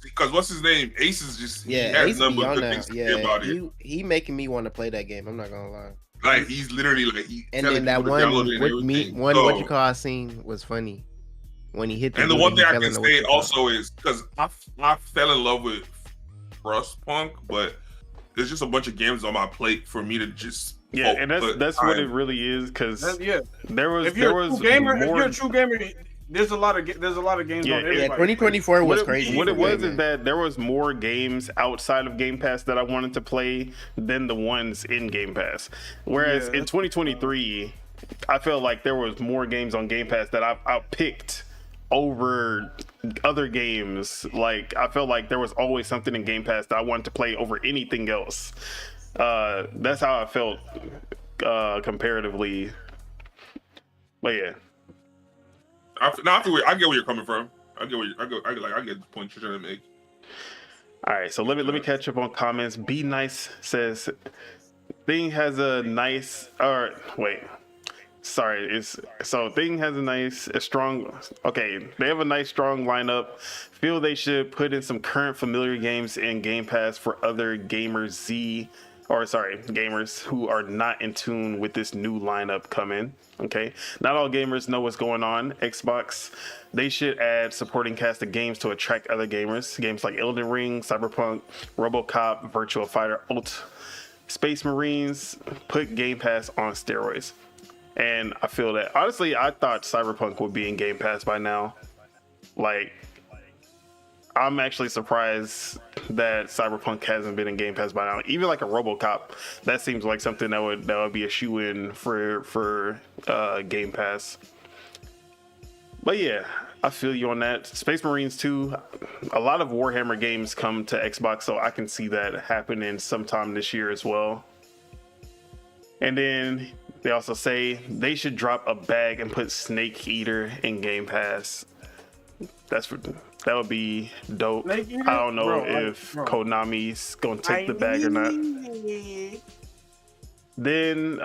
Because what's his name? Ace is just Ace be on that. He making me want to play that game. I'm not gonna lie. Like he's literally like and then that what you call scene was funny when he hit the and the one thing I can say also is because I fell in love with Frostpunk, but there's just a bunch of games on my plate for me to just and that's what it really is because if you're a true gamer, there's a lot of games on everybody. Yeah, 2024 was crazy. What it was is that there was more games outside of Game Pass that I wanted to play than the ones in Game Pass. Whereas in 2023, I felt like there was more games on Game Pass that I picked over other games. Like I felt like there was always something in Game Pass that I wanted to play over anything else. That's how I felt comparatively. But yeah. I get where you're coming from. I get the point you're trying to make. All right, so let me catch up on comments. Be Nice says Thing has a nice Thing has a strong they have a nice strong lineup. Feel they should put in some current familiar games in Game Pass for other gamers who are not in tune with this new lineup coming. Okay, not all gamers know what's going on. Xbox, they should add supporting cast of games to attract other gamers. Games like Elden Ring, Cyberpunk, RoboCop, Virtua Fighter, Space Marines put Game Pass on steroids. And I feel that, honestly, I thought Cyberpunk would be in Game Pass by now. Like, I'm actually surprised that Cyberpunk hasn't been in Game Pass by now. Even like a RoboCop, that seems like something that would be a shoe-in for Game Pass. But yeah, I feel you on that. Space Marines 2, a lot of Warhammer games come to Xbox, so I can see that happening sometime this year as well. And then they also say they should drop a bag and put Snake Eater in Game Pass. That would be dope. I don't know if Konami's gonna take the bag or not. Then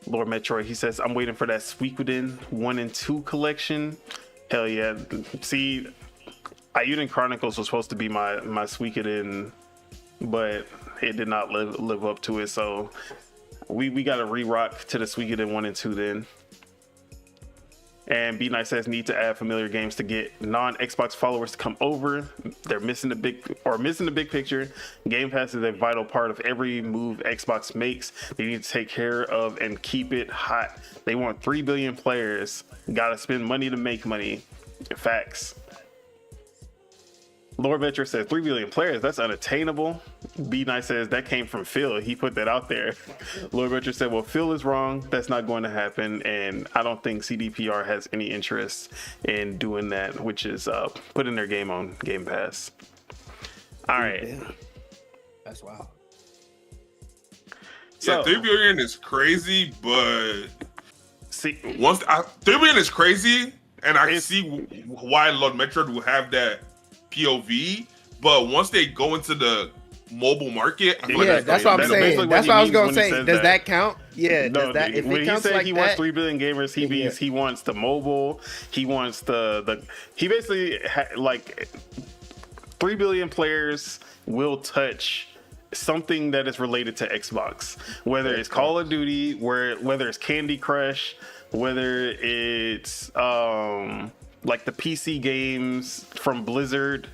Lord Metroid, he says, I'm waiting for that Suikoden 1 and 2 collection. Hell yeah. See, Ayuden Chronicles was supposed to be my Suikoden, but it did not live up to it. So we got to re-rock to the Suikoden 1 and 2 then. And B Nice says need to add familiar games to get non-Xbox followers to come over. They're missing the big picture. Game Pass is a vital part of every move Xbox makes. They need to take care of and keep it hot. They want 3 billion players. Gotta spend money to make money. Facts. Lord Metro says 3 billion players, that's unattainable. B Nice says that came from Phil. He put that out there. Lord Metro said, well, Phil is wrong. That's not going to happen. And I don't think CDPR has any interest in doing that, which is putting their game on Game Pass. All right. That's wild. So, 3 billion is crazy, but see, 3 billion is crazy, and I see why Lord Metroid will have that POV, but once they go into the mobile market, that's what I'm saying. That's what I was gonna say. Does that count? Yeah. No, does that? If when it counts he said like he that, wants 3 billion gamers, he wants the mobile. He wants he basically like 3 billion players will touch something that is related to Xbox, whether it's Call of Duty, whether it's Candy Crush, whether it's like the PC games from Blizzard.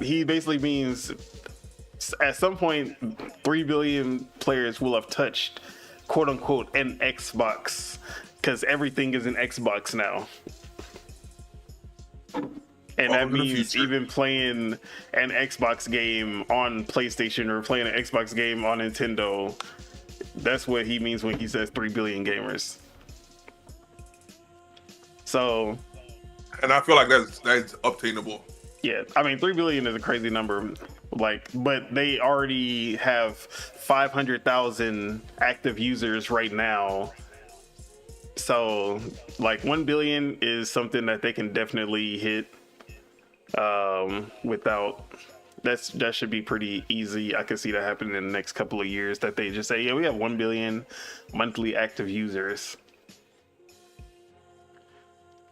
He basically means at some point 3 billion players will have touched quote unquote an Xbox, because everything is an Xbox now. And that means even playing an Xbox game on PlayStation or playing an Xbox game on Nintendo. That's what he means when he says 3 billion gamers. So, and I feel like that's obtainable. Yeah, I mean 3 billion is a crazy number, but they already have 500,000 active users right now. So, 1 billion is something that they can definitely hit without. That should be pretty easy. I can see that happening in the next couple of years, that they just say, yeah, we have 1 billion monthly active users.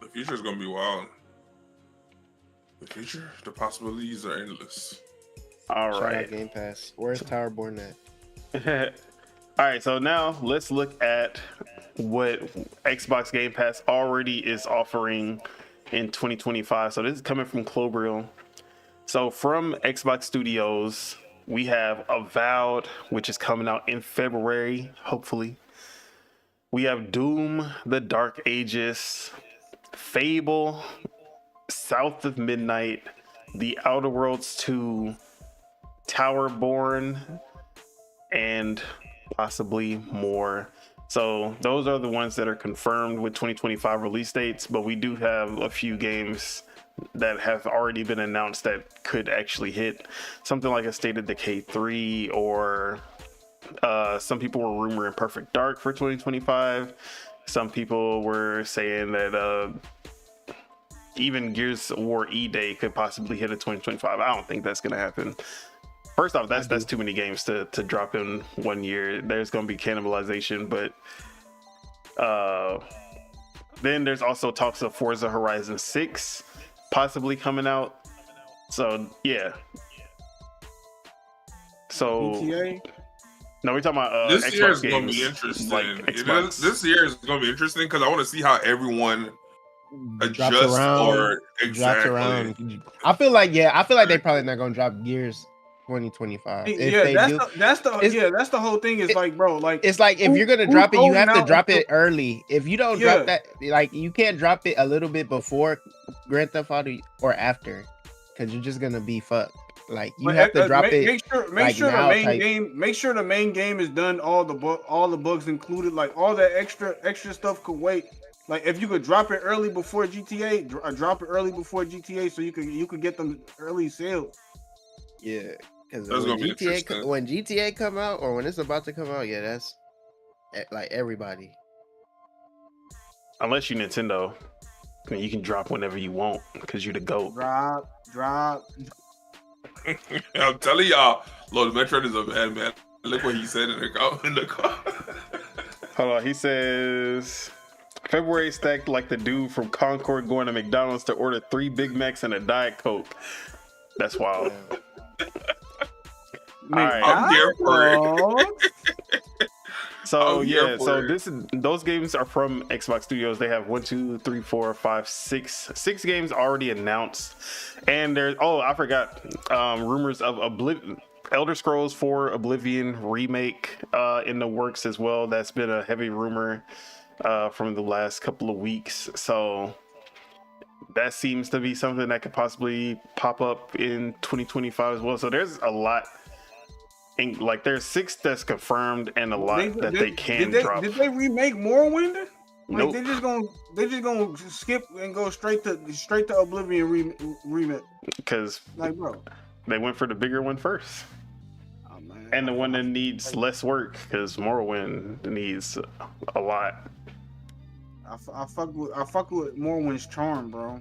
The future is gonna be wild. The possibilities are endless. All Shout right. out Game Pass. Where's Towerborn at? All right, so now let's look at what Xbox Game Pass already is offering in 2025. So this is coming from Clobril. So from Xbox Studios, we have Avowed, which is coming out in February, hopefully. We have Doom, The Dark Ages, Fable, South of Midnight, The Outer Worlds 2, Towerborn, and possibly more. So those are the ones that are confirmed with 2025 release dates, but we do have a few games that have already been announced that could actually hit. Something like a State of Decay 3, or some people were rumoring Perfect Dark for 2025. Some people were saying that even Gears of War E-Day could possibly hit in 2025. I don't think that's going to happen. First off, that's too many games to drop in 1 year. There's going to be cannibalization, but then there's also talks of Forza Horizon 6 possibly coming out. So yeah. So GTA? No, we're talking about this Xbox year is games, going to be interesting. This year is going to be interesting because I want to see how everyone adjust or exactly. Around. I feel like they're probably not gonna drop Gears 2025. That's the whole thing. Is like, bro, like it's like if you're gonna drop it, you have to drop it early. If you don't drop that, like you can't drop it a little bit before Grand Theft Auto or after, because you're just gonna be fucked. Like you have to drop it. Make sure the main game is done. All the bugs included, like all that extra stuff could wait. Like if you could drop it early before GTA, drop it early before GTA, so you could get them early sales. Yeah, because when GTA come out or when it's about to come out, yeah, that's like everybody. Unless you Nintendo, I mean, you can drop whenever you want because you're the GOAT. Drop. I'm telling y'all, Lord Metroid is a bad man. Look what he said in the car. Hold on, he says February stacked like the dude from Concord going to McDonald's to order 3 Big Macs and a Diet Coke. That's wild. All right. I'm there for it. So those games are from Xbox Studios. They have 6 games already announced, and there's I forgot rumors of Elder Scrolls 4 Oblivion remake in the works as well. That's been a heavy rumor from the last couple of weeks. So that seems to be something that could possibly pop up in 2025 as well. So there's a lot. Like there's 6 that's confirmed and a lot they can drop. Did they remake Morrowind? Like nope. They just gonna skip and go straight to Oblivion remake. Because like, bro, they went for the bigger one first. Oh, man. And the one that needs less work, because Morrowind needs a lot. I fuck with Morrowind's charm, bro.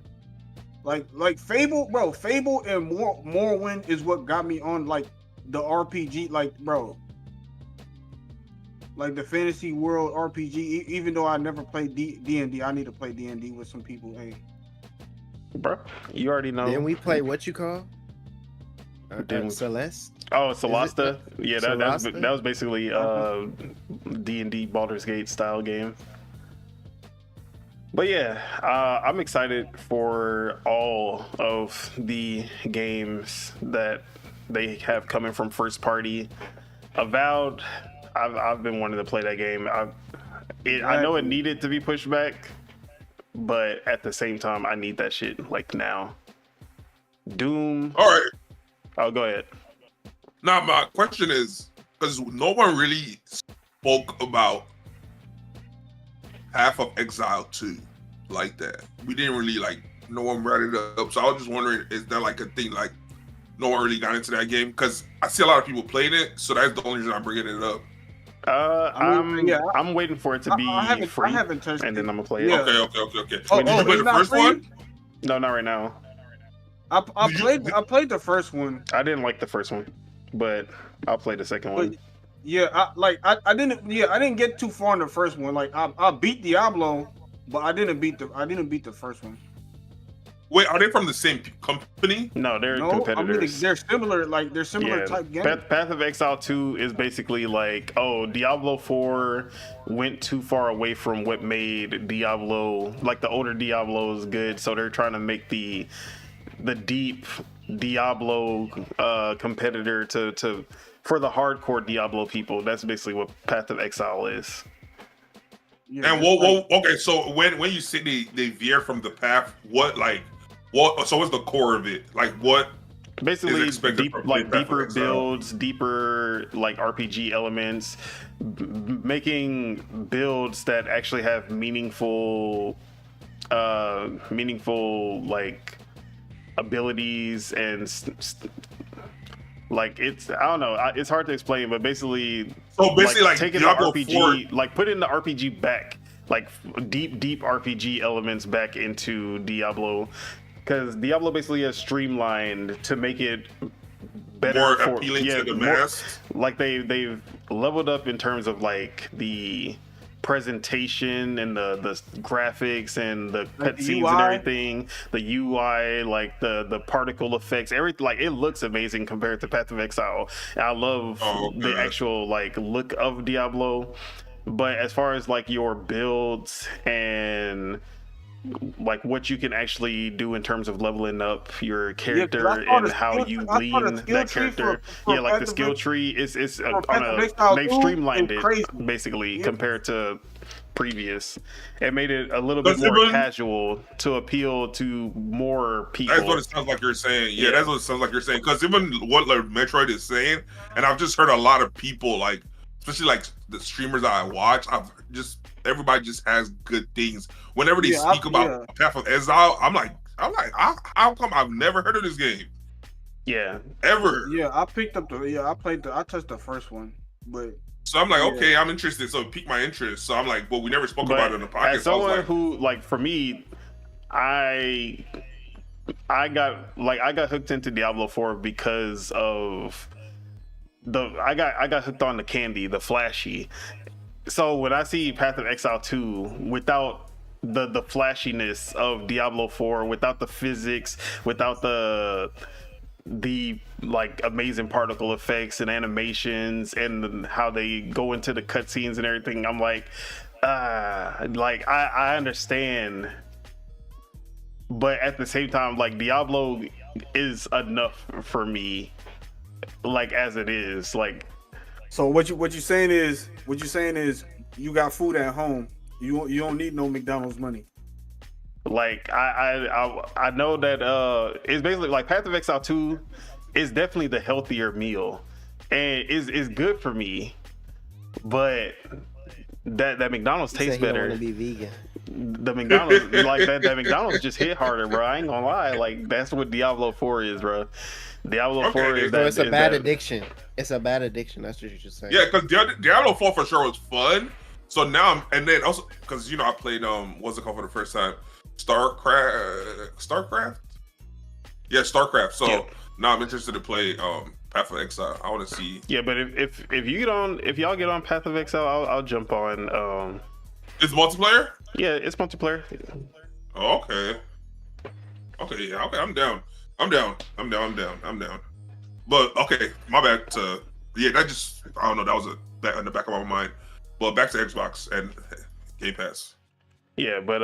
Like Fable, bro. Fable and Morrowind is what got me on like the RPG, like, bro, like the fantasy world RPG. Even though I never played D&D, I need to play D&D with some people. Hey, bro, you already know. Then we play what you call Celeste. Oh, Celeste. Yeah, that was basically D&D Baldur's Gate style game. But yeah, I'm excited for all of the games that they have coming from first party. Avowed, I've been wanting to play that game. I know it needed to be pushed back, but at the same time, I need that shit like now. Doom. All right. Oh, go ahead. Now my question is, because no one really spoke about Path of Exile 2 like that. We didn't really no one brought it up. So I was just wondering, is there like a thing like no one really got into that game? Because I see a lot of people playing it, so that's the only reason I'm bringing it up. I'm waiting for it to be free, I haven't touched and then I'm gonna play it. it. Okay. Did you play the first free? one? No, not right now. I played the first one. I didn't like the first one, but I'll play the second one. Yeah, I didn't get too far in the first one. Like I beat Diablo, but I didn't beat the first one. Wait, are they from the same company? No, they're competitors. I mean, they're similar. Like they're similar type games. Path of Exile 2 is basically like, Diablo 4 went too far away from what made Diablo, like the older Diablos, good. So they're trying to make the deep Diablo competitor to for the hardcore Diablo people. That's basically what Path of Exile is. Yeah, and okay, so when you say they veer from the path, so what's the core of it? Like what basically deeper builds, deeper like RPG elements, making builds that actually have meaningful like abilities and like it's, I don't know, it's hard to explain, but basically like taking Diablo the RPG 4, like putting the RPG back, like deep RPG elements back into Diablo, because Diablo basically has streamlined to make it better, more appealing to the mass. Like they've leveled up in terms of like the presentation and the graphics and the cutscenes and everything, the UI, like the particle effects, everything. Like it looks amazing compared to Path of Exile. And I love the actual like look of Diablo, but as far as like your builds and like what you can actually do in terms of leveling up your character and how you lean that character. Yeah, like the skill tree is they've streamlined it basically compared to previous. It made it a little bit more casual to appeal to more people. That's what it sounds like you're saying. Yeah, that's what it sounds like you're saying. Because even what like Metroid is saying, and I've just heard a lot of people like, especially like the streamers that I watch, everybody just has good things. Whenever they speak about Path of Exile, I'm like, how come I've never heard of this game? Yeah, ever. Yeah, I picked up I touched the first one, but. So I'm like, okay, I'm interested. So it piqued my interest. So I'm like, well, we never spoke about it in the podcast. As someone who, like, for me, I got hooked into Diablo 4 because of I got hooked on the candy, the flashy. So when I see Path of Exile 2 without the flashiness of Diablo 4, without the physics, without the like amazing particle effects and animations and how they go into the cutscenes and everything, I'm like I understand, but at the same time, like, Diablo is enough for me, like, as it is. Like, so what you saying is you got food at home, you don't need no McDonald's money. Like, I know that it's basically like Path of Exile 2 is definitely the healthier meal and is good for me, but that McDonald's tastes better. Want to be vegan. The McDonald's like that McDonald's just hit harder, bro. I ain't gonna lie. Like, that's what Diablo 4 is, bro. Diablo 4 is that. It's a bad addiction. It's a bad addiction. That's what you're just saying. Yeah, because Diablo 4 for sure was fun. So now and then also because I played what's it called for the first time? Starcraft? Yeah, Starcraft. So now I'm interested to play Path of Exile. I want to see. Yeah, but if y'all get on Path of Exile, I'll jump on. It's multiplayer? Yeah, it's multiplayer. Oh, okay. Okay, yeah, okay, I'm down. But okay, my bad that just I don't know, that was that in the back of my mind. But back to Xbox and Game Pass. Yeah, but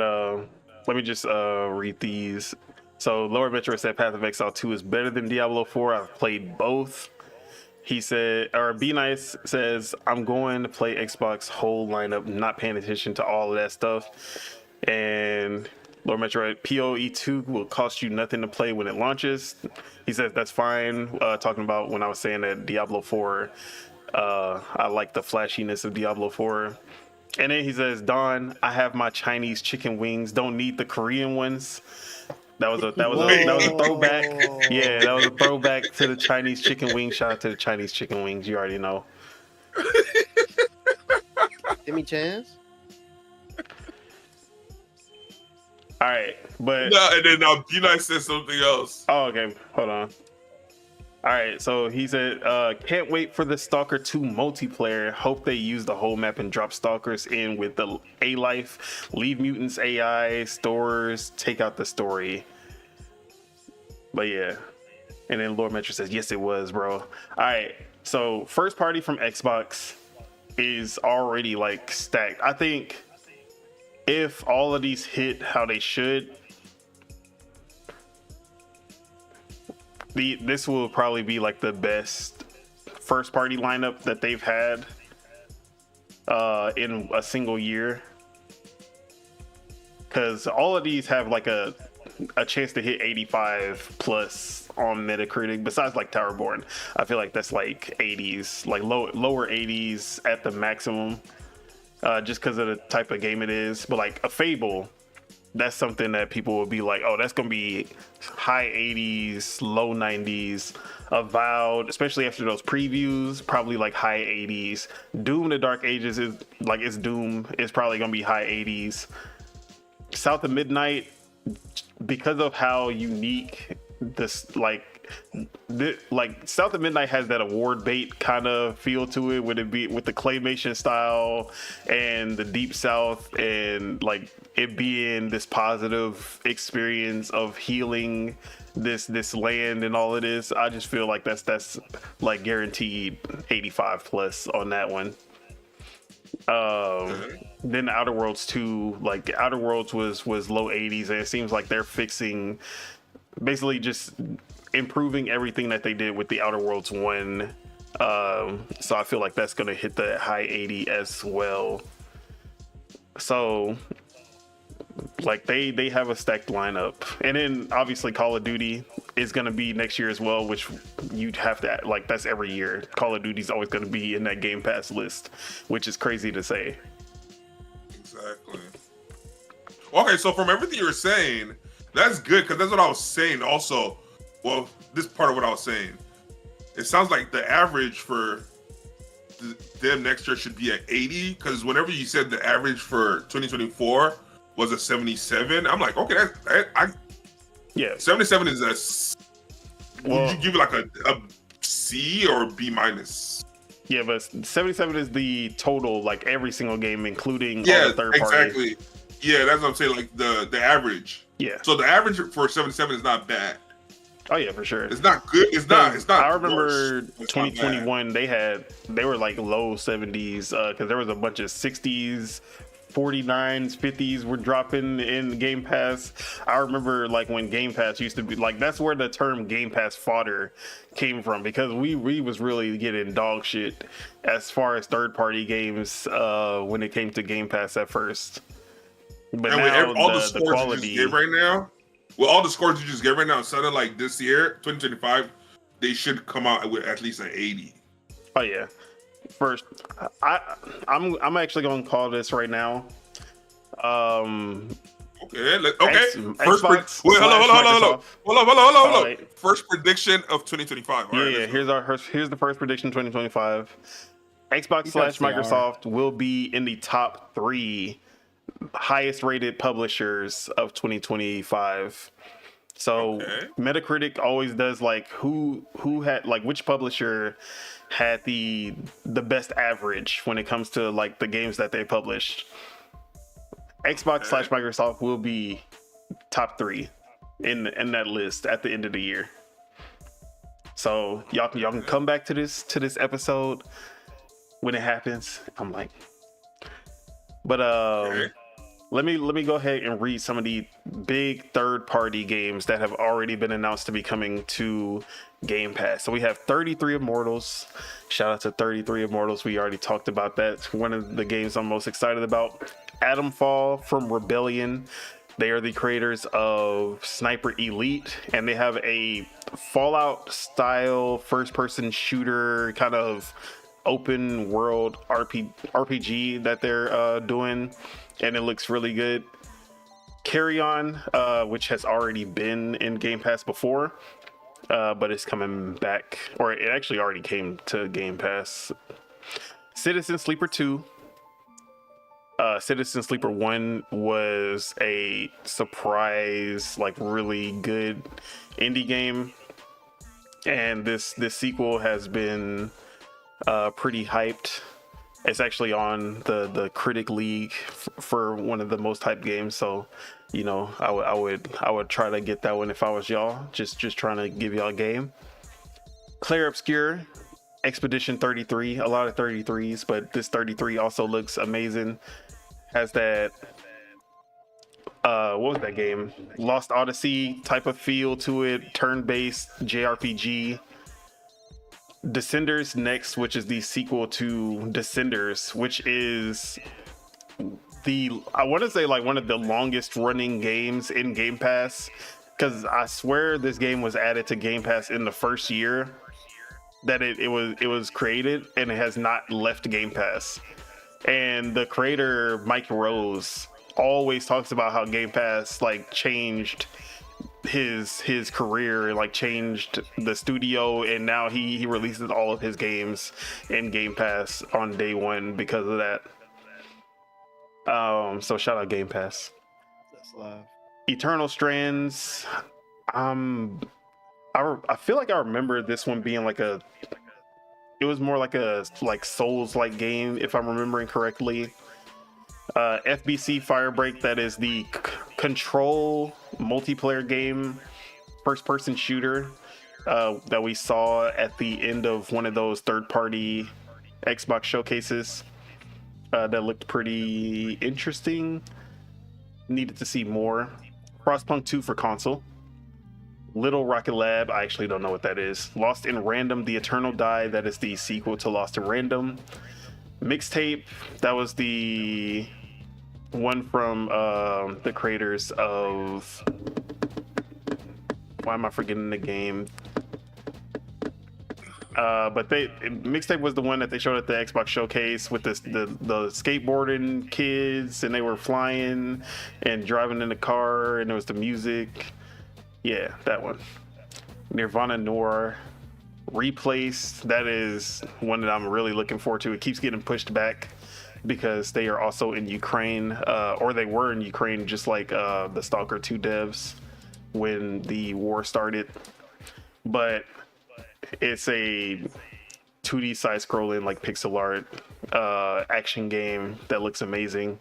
let me just read these. So Lower Metro said Path of Exile 2 is better than Diablo 4. I've played both. He said, or Be Nice says, I'm going to play Xbox whole lineup, not paying attention to all of that stuff. And Lower Metro, PoE 2 will cost you nothing to play when it launches. He says that's fine. Talking about when I was saying that Diablo 4, I like the flashiness of Diablo 4. And then he says, Don, I have my Chinese chicken wings. Don't need the Korean ones. That was a throwback. Yeah, that was a throwback to the Chinese chicken wings. Shout out to the Chinese chicken wings. You already know. Give me a chance. All right, but no, and then now Be Nice said something else. Oh, okay. Hold on. All right, so he said, can't wait for the Stalker 2 multiplayer. Hope they use the whole map and drop Stalkers in with the A-Life, leave mutants AI, stores, take out the story. But yeah. And then Lord Metro says, yes, it was, bro. All right, so first party from Xbox is already, like, stacked. I think if all of these hit how they should, this will probably be like the best first party lineup that they've had in a single year, because all of these have like a chance to hit 85 plus on Metacritic, besides like Towerborn. I feel like that's like 80s, like lower 80s at the maximum, just because of the type of game it is. But like a Fable, that's something that people will be like, oh, that's gonna be high 80s, low 90s. Avowed, especially after those previews, probably like high 80s. Doom the Dark Ages is like, it's Doom, it's probably gonna be high 80s. South of Midnight, because of how unique this like South of Midnight has that award bait kind of feel to it, with the claymation style and the Deep South, and like it being this positive experience of healing this land and all it is. I just feel like that's like guaranteed 85 plus on that one. Then Outer Worlds 2, like Outer Worlds was low 80s, and it seems like they're fixing, basically just improving everything that they did with the Outer Worlds 1. So I feel like that's gonna hit the high 80 as well. So like they have a stacked lineup, and then obviously Call of Duty is going to be next year as well, which you'd have to, like, that's every year. Call of Duty is always going to be in that Game Pass list, which is crazy to say. Exactly. Okay, so from everything you were saying, that's good, because that's what I was saying also. Well, this part of what I was saying, it sounds like the average for them next year should be at 80, because whenever you said the average for 2024 was a 77, I'm like, okay, yeah, 77 is a, would you give it like a C or B minus? Yeah, but 77 is the total, like every single game, including all the third party. Exactly. Yeah, that's what I'm saying, like the average. Yeah. So the average for 77 is not bad. Oh yeah, for sure. It's not good. It's not. I remember 2021. They were like low 70s because there was a bunch of 60s, 49s, 50s were dropping in Game Pass. I remember like when Game Pass used to be like, that's where the term Game Pass fodder came from, because we was really getting dog shit as far as third party games when it came to Game Pass at first. But and now with all the the scores quality, you just gave right now, with all the scores you just gave right now, it sounded like this year, 2025, they should come out with at least an 80. Oh yeah. First, I'm actually going to call this right now. Okay. Xbox. Wait, hold on. Right. First prediction of 2025. Yeah, right, here's the first prediction 2025. Xbox/Microsoft will be in the top 3 highest rated publishers of 2025. So Metacritic always does like who had, like, which publisher had the best average when it comes to like the games that they published. Xbox/Microsoft will be top 3 in that list at the end of the year. So y'all can come back to this episode when it happens. I'm like, but let me go ahead and read some of the big third-party games that have already been announced to be coming to Game Pass. So we have 33 Immortals. Shout out to 33 Immortals. We already talked about that. One of the games I'm most excited about. Atomfall from Rebellion. They are the creators of Sniper Elite, and they have a Fallout-style first-person shooter kind of open world RPG that they're doing, and it looks really good. Carry On, which has already been in Game Pass before, but it's coming back, or it actually already came to Game Pass. Citizen Sleeper 2. Citizen Sleeper 1 was a surprise, like really good indie game, and this sequel has been pretty hyped. It's actually on the Critic League for one of the most hyped games. So, you know, I would try to get that one if I was y'all. Just trying to give y'all a game. Clair Obscur, Expedition 33. A lot of 33s, but this 33 also looks amazing. Has that what was that game? Lost Odyssey type of feel to it. Turn-based JRPG. Descenders next, which is the sequel to Descenders, which is I want to say like one of the longest running games in Game Pass, because I swear this game was added to Game Pass in the first year that it was created, and it has not left Game Pass. And the creator, Mike Rose, always talks about how Game Pass like changed his career, like changed the studio, and now he releases all of his games in Game Pass on day one because of that. So shout out Game Pass. That's live. Eternal Strands. I feel like I remember this one being like it was more like a Souls-like game, if I'm remembering correctly. FBC Firebreak, that is the Control multiplayer game, first-person shooter that we saw at the end of one of those third-party Xbox showcases. that looked pretty interesting. Needed to see more. Frostpunk 2 for console. Little Rocket Lab, I actually don't know what that is. Lost in Random, The Eternal Die, that is the sequel to Lost in Random. Mixtape, that was the one from the creators of... Why am I forgetting the game? But Mixtape was the one that they showed at the Xbox Showcase with the skateboarding kids, and they were flying and driving in the car, and there was the music. Yeah, that one. Nirvana Noir Replaced. That is one that I'm really looking forward to. It keeps getting pushed back because they are also in Ukraine, or they were in Ukraine, just like the Stalker 2 devs when the war started. But it's a 2D side-scrolling, like pixel art action game that looks amazing.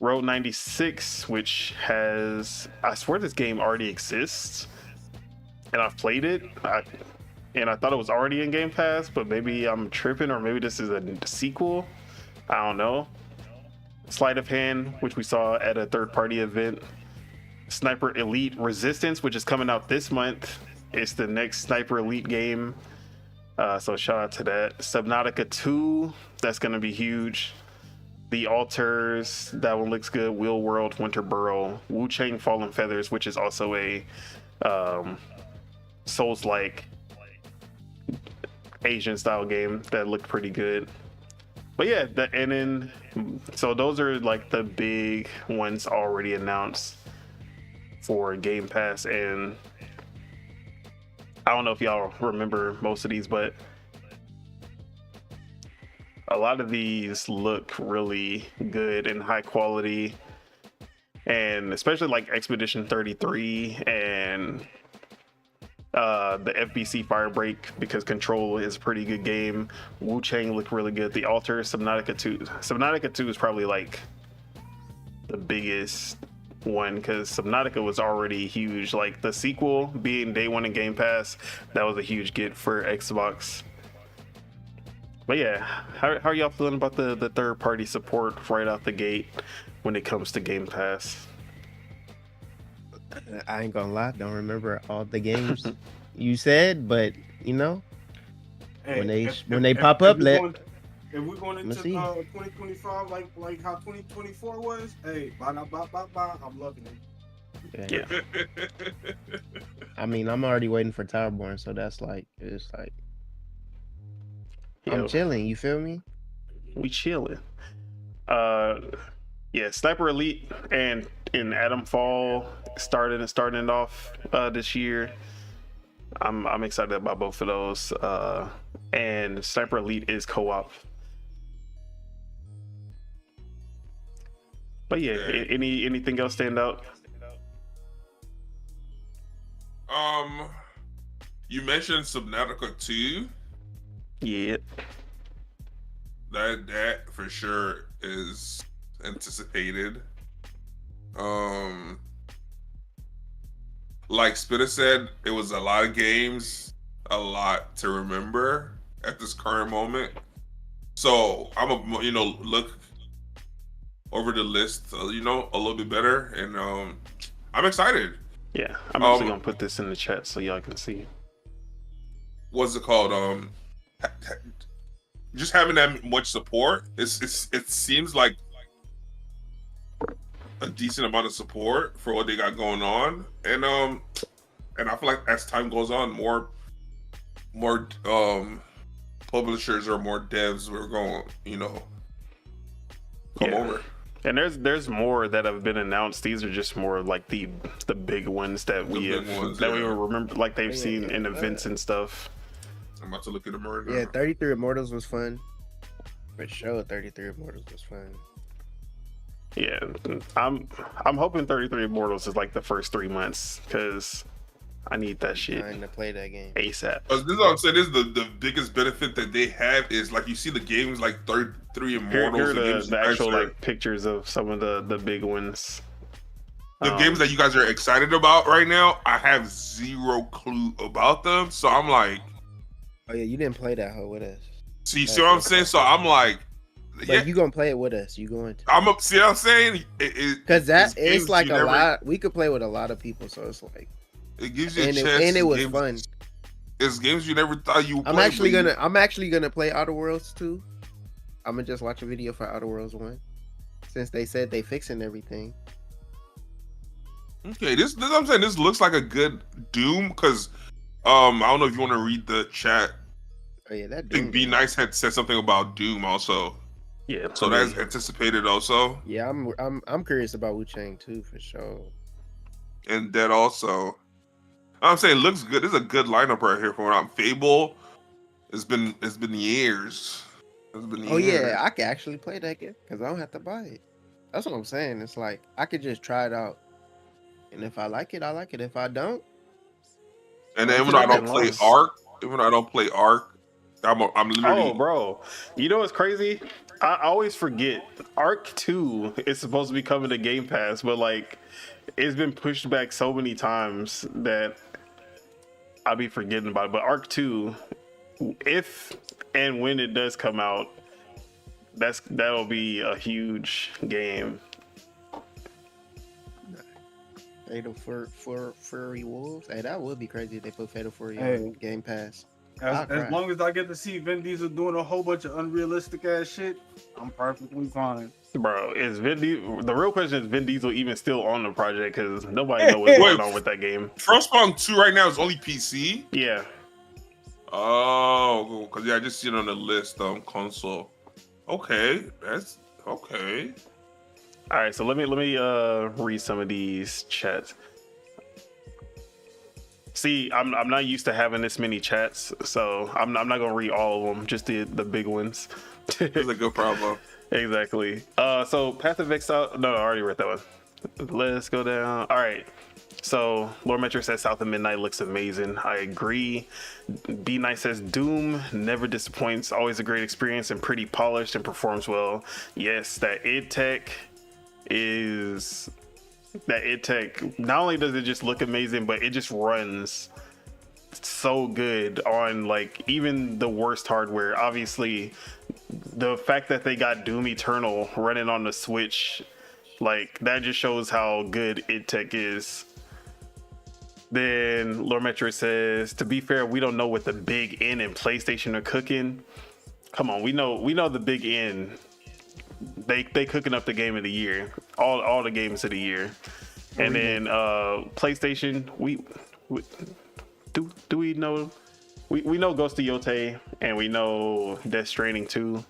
Road 96, which has... I swear this game already exists, and I've played it, and I thought it was already in Game Pass, but maybe I'm tripping, or maybe this is a sequel. I don't know. Sleight of Hand, which we saw at a third-party event. Sniper Elite Resistance, which is coming out this month. It's the next Sniper Elite game, so shout out to that. Subnautica 2, that's going to be huge. The Altars, that one looks good. Wheel World, Winter Burrow. Wu Chang Fallen Feathers, which is also a Souls-like Asian-style game that looked pretty good. But yeah, so those are like the big ones already announced for Game Pass, and I don't know if y'all remember most of these, but a lot of these look really good and high quality, and especially like Expedition 33 and the FBC Firebreak, because Control is a pretty good game. Wu Chang looked really good. The Altar, Subnautica 2. Subnautica 2 is probably like the biggest one because Subnautica was already huge. Like the sequel being day one in Game Pass, that was a huge get for Xbox. But yeah, how are y'all feeling about the third party support right out the gate when it comes to Game Pass? I ain't gonna lie, don't remember all the games you said, but you know, Hey, when they pop up, if we're going into 2025 like how 2024 was, hey, I'm loving it. Yeah. I mean, I'm already waiting for Towerborn, so that's like, it's like, I'm chilling. You feel me? We chilling. Yeah, Sniper Elite and Atom Fall starting off this year. I'm excited about both of those. And Sniper Elite is co-op. But yeah, anything else stand out? You mentioned Subnautica 2. Yeah. That for sure is anticipated. Like Spitta said, it was a lot of games, a lot to remember at this current moment. So I'm look over the list, a little bit better, and I'm excited. Yeah, I'm actually gonna put this in the chat so y'all can see. What's it called? Just having that much support, it seems like a decent amount of support for what they got going on, and I feel like as time goes on, more publishers or more devs were going, come over. And there's more that have been announced. These are just more like the big ones that we remember, like they've seen in events and stuff. I'm about to look at them right now. Yeah, 33 Immortals was fun. For sure, 33 Immortals was fun. Yeah, I'm hoping 33 Immortals is like the first 3 months because I need that shit. Trying to play that game ASAP. This is what I'm saying. This is the biggest benefit that they have is like you see the games like 33 Immortals. Here are the actual like pictures of some of the big ones. The games that you guys are excited about right now, I have zero clue about them. So I'm like, oh yeah, you didn't play that hoe with us. see what I'm saying? So I'm like, But you gonna play it with us? You going to? I'm up. See what I'm saying? Because it's like a lot. We could play with a lot of people, so it's like it gives you a chance. And it was fun. It's games you never thought you would play. I'm actually gonna play Outer Worlds 2. I'm gonna just watch a video for Outer Worlds 1, since they said they fixing everything. Okay, this I'm saying this looks like a good Doom because I don't know if you want to read the chat. Oh yeah, that Doom. I think Be Nice had said something about Doom also. Yeah, so that's anticipated also. Yeah, I'm curious about Wu-Chang too for sure. And that also. I'm saying it looks good. This is a good lineup right here for what I'm Fable. It's been years. Oh yeah, I can actually play that game because I don't have to buy it. That's what I'm saying. It's like I could just try it out, and if I like it, I like it. If I don't, and then even though I don't play Ark, I'm literally. Oh, bro, you know what's crazy? I always forget Ark 2 is supposed to be coming to Game Pass, but like it's been pushed back so many times that I'll be forgetting about it. But Ark 2, if and when it does come out, that'll be a huge game. Fatal Fury Wolves. Hey, that would be crazy if they put Fatal Fury on Game Pass. As long as I get to see Vin Diesel doing a whole bunch of unrealistic ass shit, I'm perfectly fine. Bro, the real question is Vin Diesel even still on the project? Because nobody knows what's going on with that game. Frostpunk 2 right now is only PC? Yeah. Oh, because I just see it on the list console. Okay, that's okay. All right, so let me read some of these chats. See, I'm not used to having this many chats, so I'm not gonna read all of them, just the big ones. That's a good problem. Exactly. So Path of Exile. No, I already read that one. Let's go down. All right. So Lord Metro says South of Midnight looks amazing. I agree. Be Nice says Doom never disappoints. Always a great experience and pretty polished and performs well. Yes, that id Tech not only does it just look amazing, but it just runs so good on like even the worst hardware. Obviously, the fact that they got Doom Eternal running on the Switch, like that just shows how good id Tech is. Then Lord Metro says, to be fair, we don't know what the Big N and PlayStation are cooking. Come on, we know the Big N. They cooking up the game of the year, all the games of the year. And then PlayStation, we do we know? We know Ghost of Yotei and we know Death Stranding 2.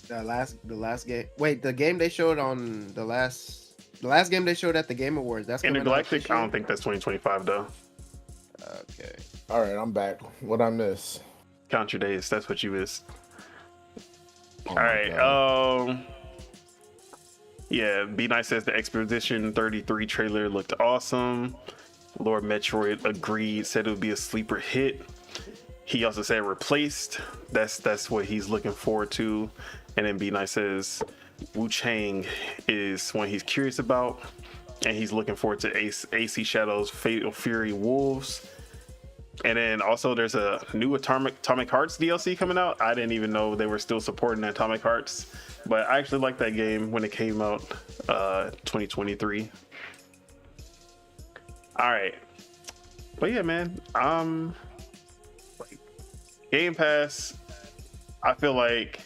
The last game. Wait, the game they showed on the last game they showed at the Game Awards. That's Intergalactic. I don't think that's 2025 though. Okay. All right, I'm back. What I miss? Count your days. That's what you missed. Oh all right. Yeah. Be Nice says the Expedition 33 trailer looked awesome. Lord Metroid agreed. Said it would be a sleeper hit. He also said replaced. That's what he's looking forward to. And then Be Nice says Wu-Chang is one he's curious about, and he's looking forward to AC Shadow's Fatal Fury Wolves. And then also there's a new Atomic Hearts DLC coming out. I didn't even know they were still supporting Atomic Hearts, but I actually liked that game when it came out 2023. All right, but yeah, man, like Game Pass, I feel like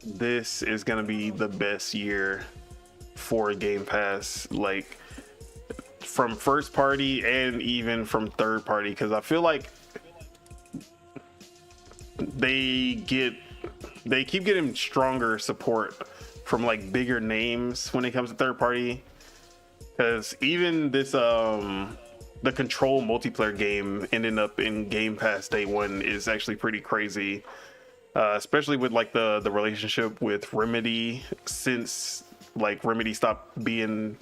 this is gonna be the best year for Game Pass, like from first party and even from third party, because I feel like they keep getting stronger support from like bigger names when it comes to third party. Because even this the Control multiplayer game ending up in Game Pass day one is actually pretty crazy. Especially with like the relationship with Remedy, since like Remedy stopped being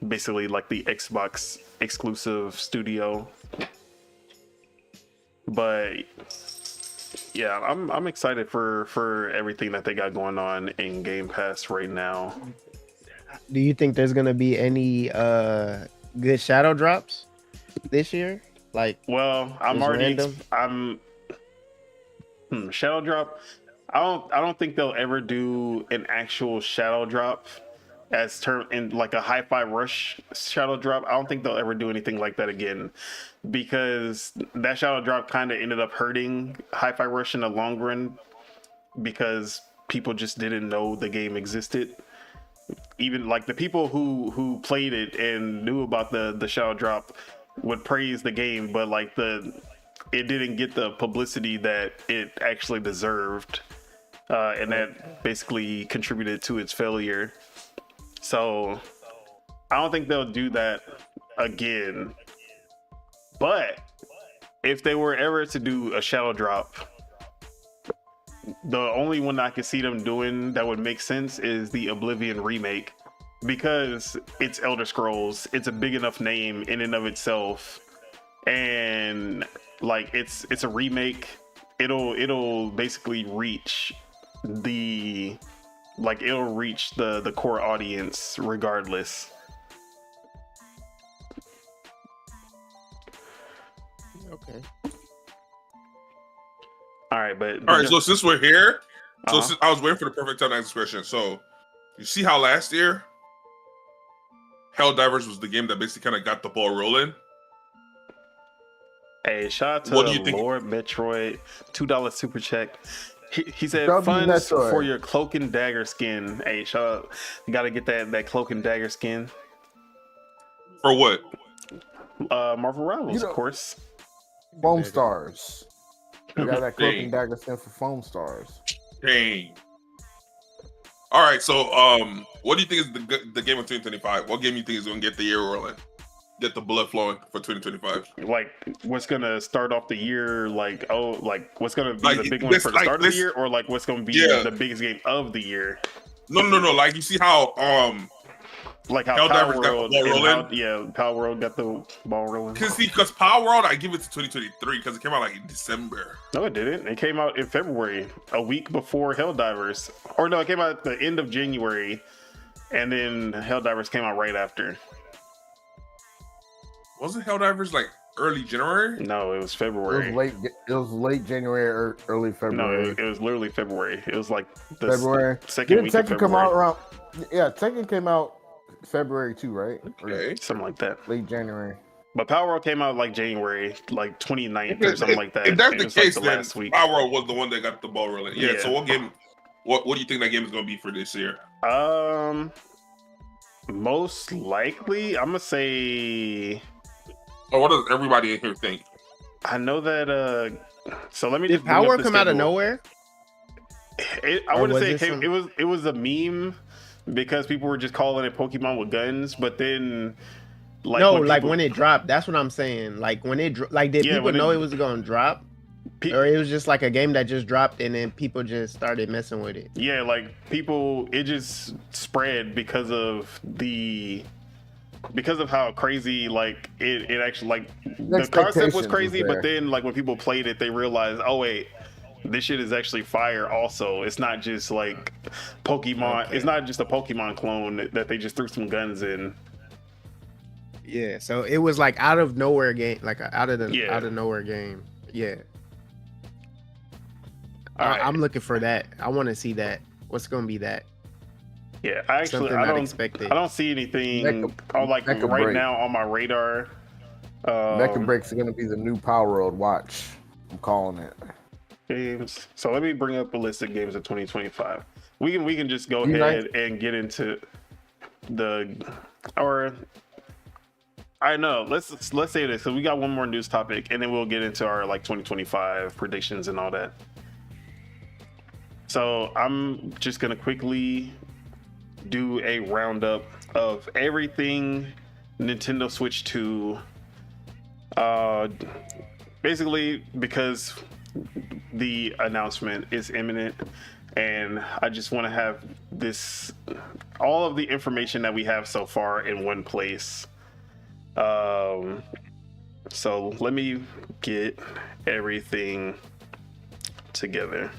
basically like the Xbox exclusive studio. But yeah, I'm excited for everything that they got going on in Game Pass right now. Do you think there's gonna be any good shadow drops this year? Like, well, I'm already random? Shadow drop. I don't think they'll ever do an actual shadow drop as term in like a Hi-Fi Rush shadow drop. I don't think they'll ever do anything like that again, because that shadow drop kind of ended up hurting Hi-Fi Rush in the long run, because people just didn't know the game existed. Even like the people who played it and knew about the shadow drop would praise the game, but like it didn't get the publicity that it actually deserved, and that basically contributed to its failure. So I don't think they'll do that again. But if they were ever to do a shadow drop, the only one I could see them doing that would make sense is the Oblivion remake, because it's Elder Scrolls. It's a big enough name in and of itself, and like it's a remake. It'll basically reach the core audience regardless. Okay. All right, so since we're here, since I was waiting for the perfect time to ask this question. So, you see how last year, Helldivers was the game that basically kind of got the ball rolling? Hey, shout out to What do you think? Lord Metroid, $2 super check. He said, W funds Metroid. for your cloak and dagger skin. Hey, shout out. You got to get that cloak and dagger skin. For what? Marvel Rivals, know- of course. Foam Stars. You got that cloak Dang. and dagger skin for Foam Stars. Dang. All right, so what do you think is the game of 2025? What game do you think is going to get the year rolling? Get the blood flowing for 2025? Like, what's going to start off the year? Like, what's going to be Like, the big one this- for the like start this- of the year? Or like, what's going to be Yeah. the biggest game of the year? No. Like, you see how Like how Helldivers Power got the World, ball and rolling? Power World got the ball rolling. because Power World, I give it to 2023 because it came out like in December. No, it didn't. It came out in February, a week before Helldivers. Or no, it came out at the end of January, and then Helldivers came out right after. Wasn't Helldivers like early January? No, it was February. It was late January or early No, February. it was literally February. It was like the February. second Didn't week of Tekken February. come out around? Yeah, Tekken came out February too, right? Or Okay. Something like that. late January. But Power World came out like January, like 29th or something like that. If that's It the was, like, case, the then last week. Power World was the one that got the ball rolling. Yeah. Yeah. So what game? What do you think that game is going to be for this year? Most likely, I'm gonna say. Or what does everybody in here think? I know that. So let me Did just bring up Power the come out of schedule. nowhere? I Or wouldn't was say it it was a meme because people were just calling it Pokemon with guns, but then like when it dropped. That's what I'm saying. Like when it did Yeah, people when know it- it was going to drop, Pe- or it was just like a game that just dropped and then people just started messing with it? yeah, like people, it just spread because of how crazy like it actually like the concept was expectations crazy, was but there. then like when people played it, they realized, oh wait, this shit is actually fire. Also, it's not just like Pokemon. Okay. It's not just a Pokemon clone that they just threw some guns in. Yeah, so it was like out of nowhere game, like out of Yeah. nowhere game. Yeah. All right. I'm looking for that. I want to see that. What's going to be that? Yeah, I actually Something I not don't expected. I don't see anything Mecha- like Mecha right Break. now on my radar. Mecha Breaks are gonna be the new Power World. Watch, I'm calling it. Games. So let me bring up a list of games of 2025. We can just go You ahead and get into I know. Let's say this. So we got one more news topic, and then we'll get into our like 2025 predictions and all that. So I'm just gonna quickly do a roundup of everything Nintendo Switch 2. Basically because the announcement is imminent, and I just want to have all of the information that we have so far in one place. So let me get everything together.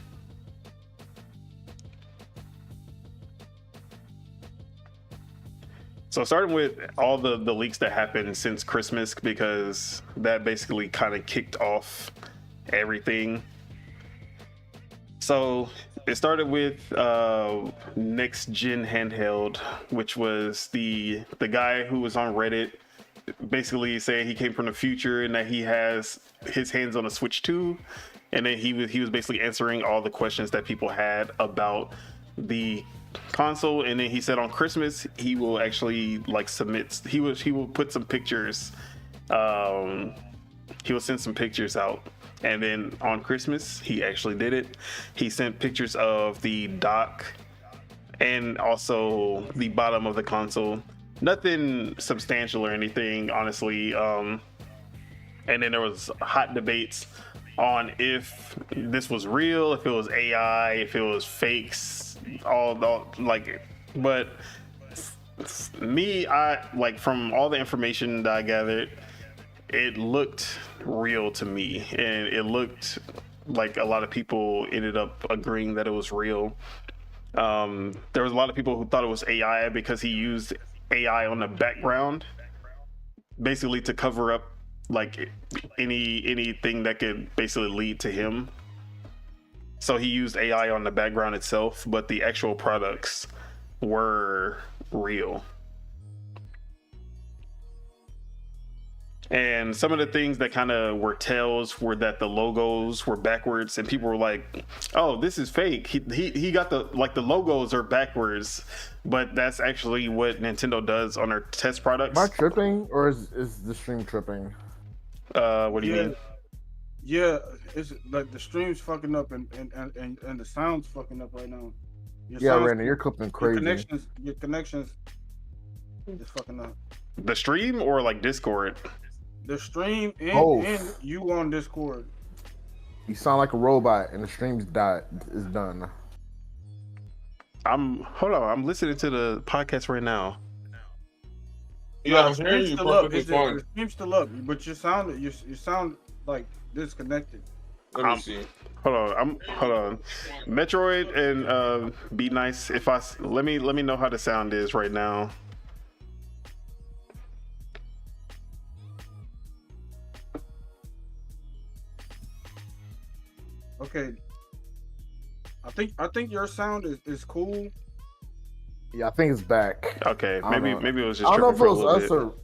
So starting with all the leaks that happened since Christmas, because that basically kind of kicked off everything. So it started with next gen handheld, which was the guy who was on Reddit basically saying he came from the future and that he has his hands on a Switch 2, and then he was basically answering all the questions that people had about the console. And then he said on Christmas he will actually like he will put some pictures, he will send some pictures out. And then on Christmas he actually did it. He sent pictures of the dock and also the bottom of the console. Nothing substantial or anything, honestly. And then there was hot debates on if this was real, if it was AI, if it was fakes, all like. But me, I like, from all the information that I gathered, it looked real to me, and it looked like a lot of people ended up agreeing that it was real. There was a lot of people who thought it was AI because he used AI on the background, basically to cover up like anything that could basically lead to him. So he used AI on the background itself, but the actual products were real. And some of the things that kind of were tells were that the logos were backwards, and people were like, "Oh, this is fake. He got the logos are backwards," but that's actually what Nintendo does on their test products. Am I tripping, or is the stream tripping? What do you mean? Yeah, it's like the stream's fucking up and the sound's fucking up right now. Randy, you're clipping crazy. Your connections is fucking up. The stream or like Discord? The stream and you on Discord. You sound like a robot, and the stream's is done. Hold on. I'm listening to the podcast right now. Yeah, I'm hearing you perfectly fine. The stream's still up, but you sound like disconnected. Let me see. Hold on. Metroid and Be Nice. Let me know how the sound is right now. Okay. I think your sound is cool. Yeah, I think it's back. Okay, maybe it was just. I don't know if it was us bit. or.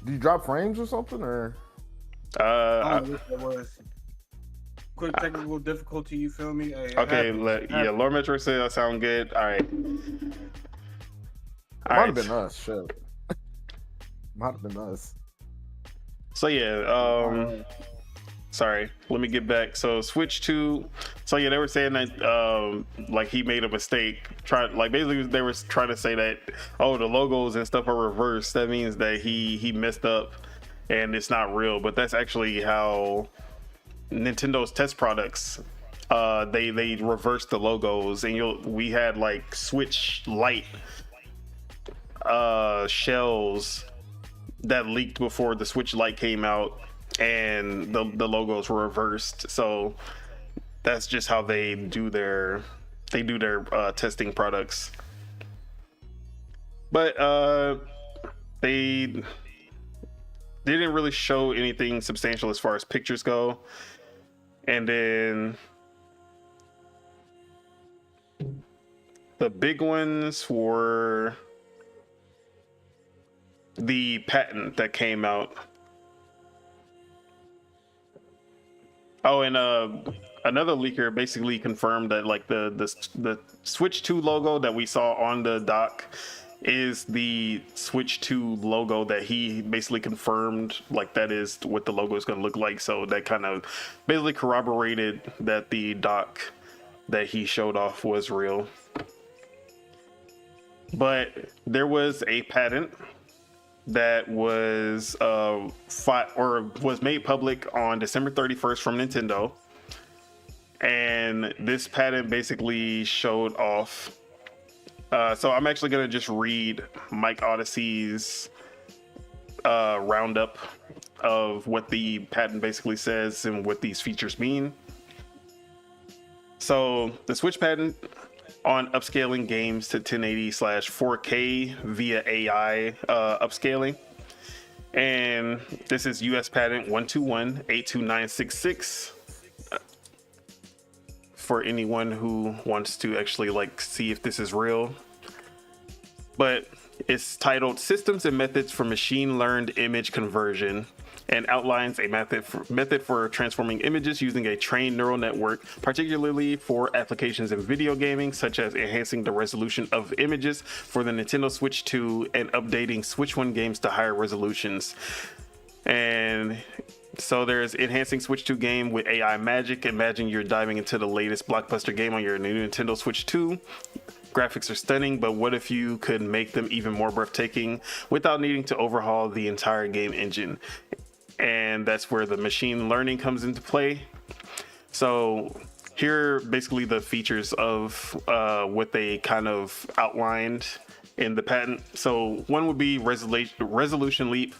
Did you drop frames or something, or? I don't know what that was. Quick technical difficulty. You feel me? Hey, okay. Lord Metro said I sound good. All right. Might have been us. Shit. Might have been us. So yeah. Sorry, let me get back. So Switch 2. So yeah, they were saying that like he made a mistake. Basically they were trying to say that, oh, the logos and stuff are reversed. That means that he messed up and it's not real. But that's actually how Nintendo's test products, they reversed the logos, and we had like Switch Lite shells that leaked before the Switch Lite came out, and the logos were reversed. So that's just how they do their testing products. But they didn't really show anything substantial as far as pictures go. And then the big ones were the patent that came out. Oh, and another leaker basically confirmed that like the Switch 2 logo that we saw on the dock is the Switch 2 logo that he basically confirmed, like that is what the logo is going to look like. So that kind of basically corroborated that the dock that he showed off was real. But there was a patent that was was made public on December 31st from Nintendo, and this patent basically showed off. So I'm actually gonna just read Mike Odyssey's roundup of what the patent basically says and what these features mean. So the Switch patent on upscaling games to 1080/4K via AI upscaling. And this is US patent 121-82966. for anyone who wants to actually like see if this is real. But it's titled Systems and Methods for Machine Learned Image Conversion, and outlines a method for transforming images using a trained neural network, particularly for applications in video gaming, such as enhancing the resolution of images for the Nintendo Switch 2 and updating Switch 1 games to higher resolutions. And so there's enhancing Switch 2 game with AI magic. Imagine you're diving into the latest blockbuster game on your new Nintendo Switch 2. Graphics are stunning, but what if you could make them even more breathtaking without needing to overhaul the entire game engine? And that's where the machine learning comes into play. So here are basically the features of what they kind of outlined in the patent. So one would be resolution leap.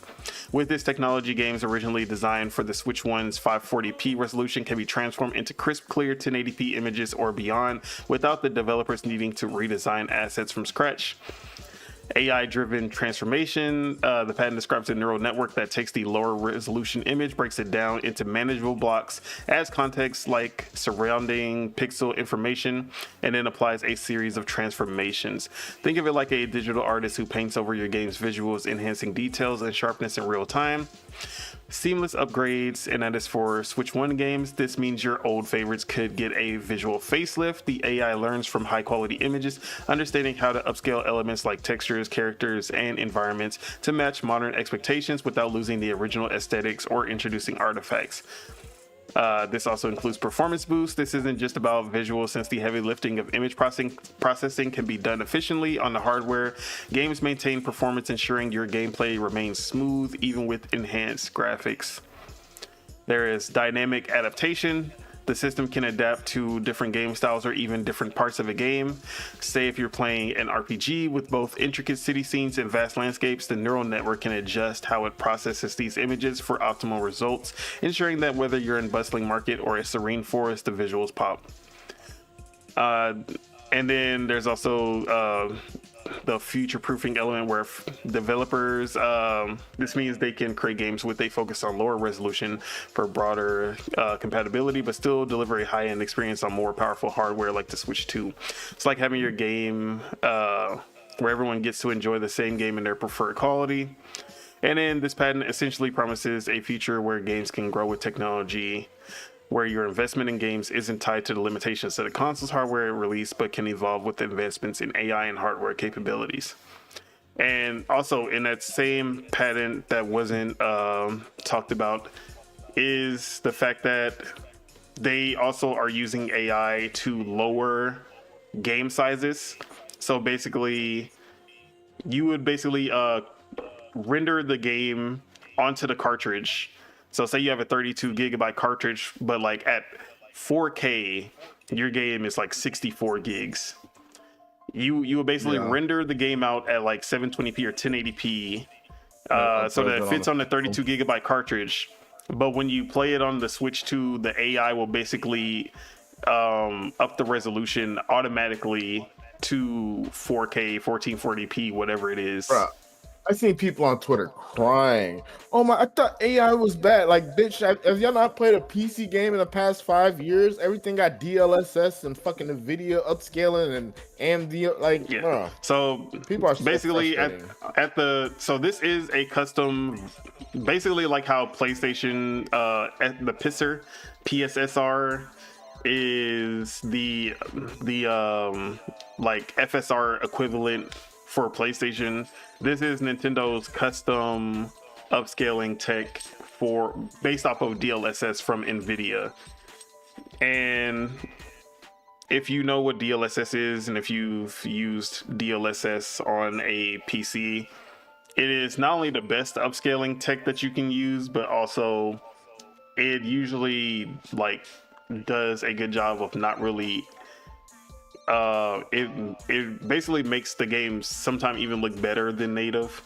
With this technology, games originally designed for the Switch 1's 540p resolution can be transformed into crisp, clear 1080p images or beyond without the developers needing to redesign assets from scratch. AI-driven transformation. The patent describes a neural network that takes the lower resolution image, breaks it down into manageable blocks, adds context like surrounding pixel information, and then applies a series of transformations. Think of it like a digital artist who paints over your game's visuals, enhancing details and sharpness in real time. Seamless upgrades, and that is for Switch 1 games. This means your old favorites could get a visual facelift. The AI learns from high quality images, understanding how to upscale elements like textures, characters, and environments to match modern expectations without losing the original aesthetics or introducing artifacts. This also includes performance boost. This isn't just about visual, since the heavy lifting of image processing can be done efficiently on the hardware. Games maintain performance, ensuring your gameplay remains smooth even with enhanced graphics. There is dynamic adaptation. The system can adapt to different game styles or even different parts of a game. Say if you're playing an RPG with both intricate city scenes and vast landscapes, the neural network can adjust how it processes these images for optimal results, ensuring that whether you're in a bustling market or a serene forest, the visuals pop. And then there's also the future-proofing element where developers, this means they can create games with a focus on lower resolution for broader compatibility, but still deliver a high-end experience on more powerful hardware like the Switch 2. It's like having your game where everyone gets to enjoy the same game in their preferred quality. And then this patent essentially promises a future where games can grow with technology, where your investment in games isn't tied to the limitations of the console's hardware release, but can evolve with advancements in AI and hardware capabilities. And also in that same patent that wasn't talked about is the fact that they also are using AI to lower game sizes. So basically, you would render the game onto the cartridge. So say you have a 32 gigabyte cartridge, but like at 4K, your game is like 64 gigs. You would basically render the game out at like 720p or 1080p, so that it fits on the 32 gigabyte cartridge. But when you play it on the Switch 2, the AI will basically up the resolution automatically to 4K, 1440p, whatever it is. Bruh. I seen people on Twitter crying. Oh my! I thought AI was bad. Like, bitch, have y'all not played a PC game in the past 5 years? Everything got DLSS and fucking NVIDIA upscaling and AMD. Like, yeah. Bruh. So people are basically so this is a custom, basically like how PlayStation at the PSSR is the like FSR equivalent for PlayStation. This is Nintendo's custom upscaling tech based off of DLSS from NVIDIA. And if you know what DLSS is, and if you've used DLSS on a PC, it is not only the best upscaling tech that you can use, but also it usually like does a good job of not really it basically makes the games sometimes even look better than native.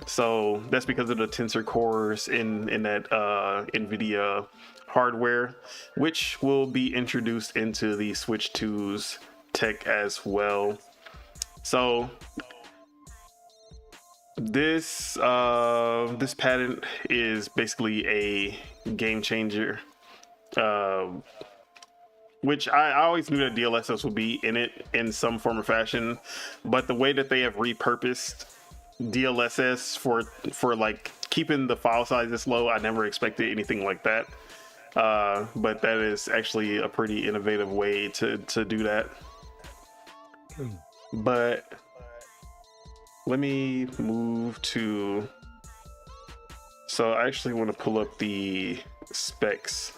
So that's because of the tensor cores in that NVIDIA hardware, which will be introduced into the Switch 2's tech as well. So this patent is basically a game changer. which I always knew that DLSS would be in it in some form or fashion, but the way that they have repurposed DLSS for like keeping the file sizes low, I never expected anything like that. But that is actually a pretty innovative way to do that. But let me move to. So I actually want to pull up the specs.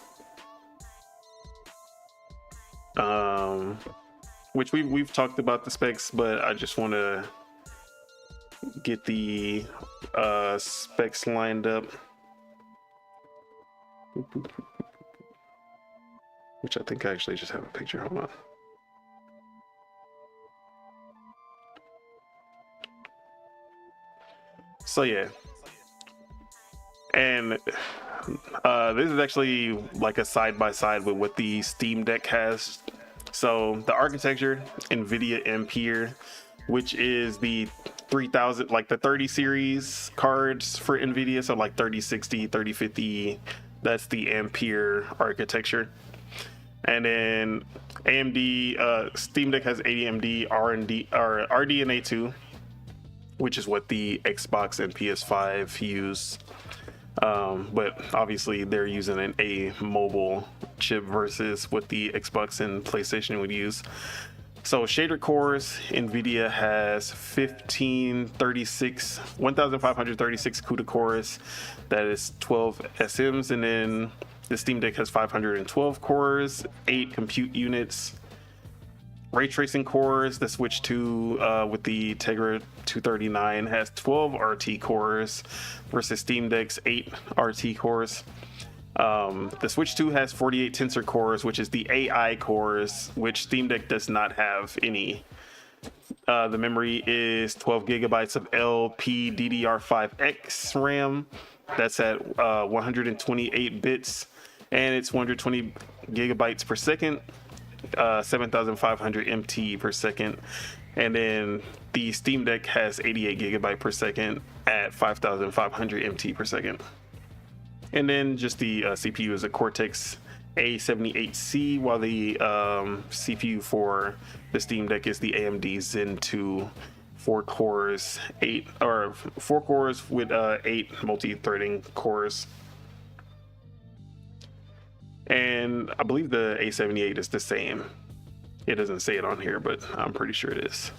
Which we've talked about the specs, but I just want to get the specs lined up. Which I think I actually just have a picture. Hold on. So yeah. And this is actually like a side-by-side with what the Steam Deck has. So the architecture, NVIDIA Ampere, which is the 3000, like the 30 series cards for NVIDIA. So like 3060, 3050, that's the Ampere architecture. And then AMD, Steam Deck has AMD RDNA 2, which is what the Xbox and PS5 use. But obviously they're using a mobile chip versus what the Xbox and PlayStation would use. So shader cores, NVIDIA has 1536 CUDA cores. That is 12 SMs. And then the Steam Deck has 512 cores, 8 compute units. Ray tracing cores, the Switch 2 with the Tegra 239 has 12 RT cores versus Steam Deck's 8 RT cores. The Switch 2 has 48 tensor cores, which is the AI cores, which Steam Deck does not have any. The memory is 12 gigabytes of LPDDR5X RAM. That's at 128 bits, and it's 120 gigabytes per second. 7,500 MT per second, and then the Steam Deck has 88 gigabyte per second at 5,500 MT per second. And then just the CPU is a Cortex A78C, while the CPU for the Steam Deck is the AMD Zen 2, 4 cores with 8 multi-threading cores. And I believe the A78 is the same. It doesn't say it on here, but I'm pretty sure it is.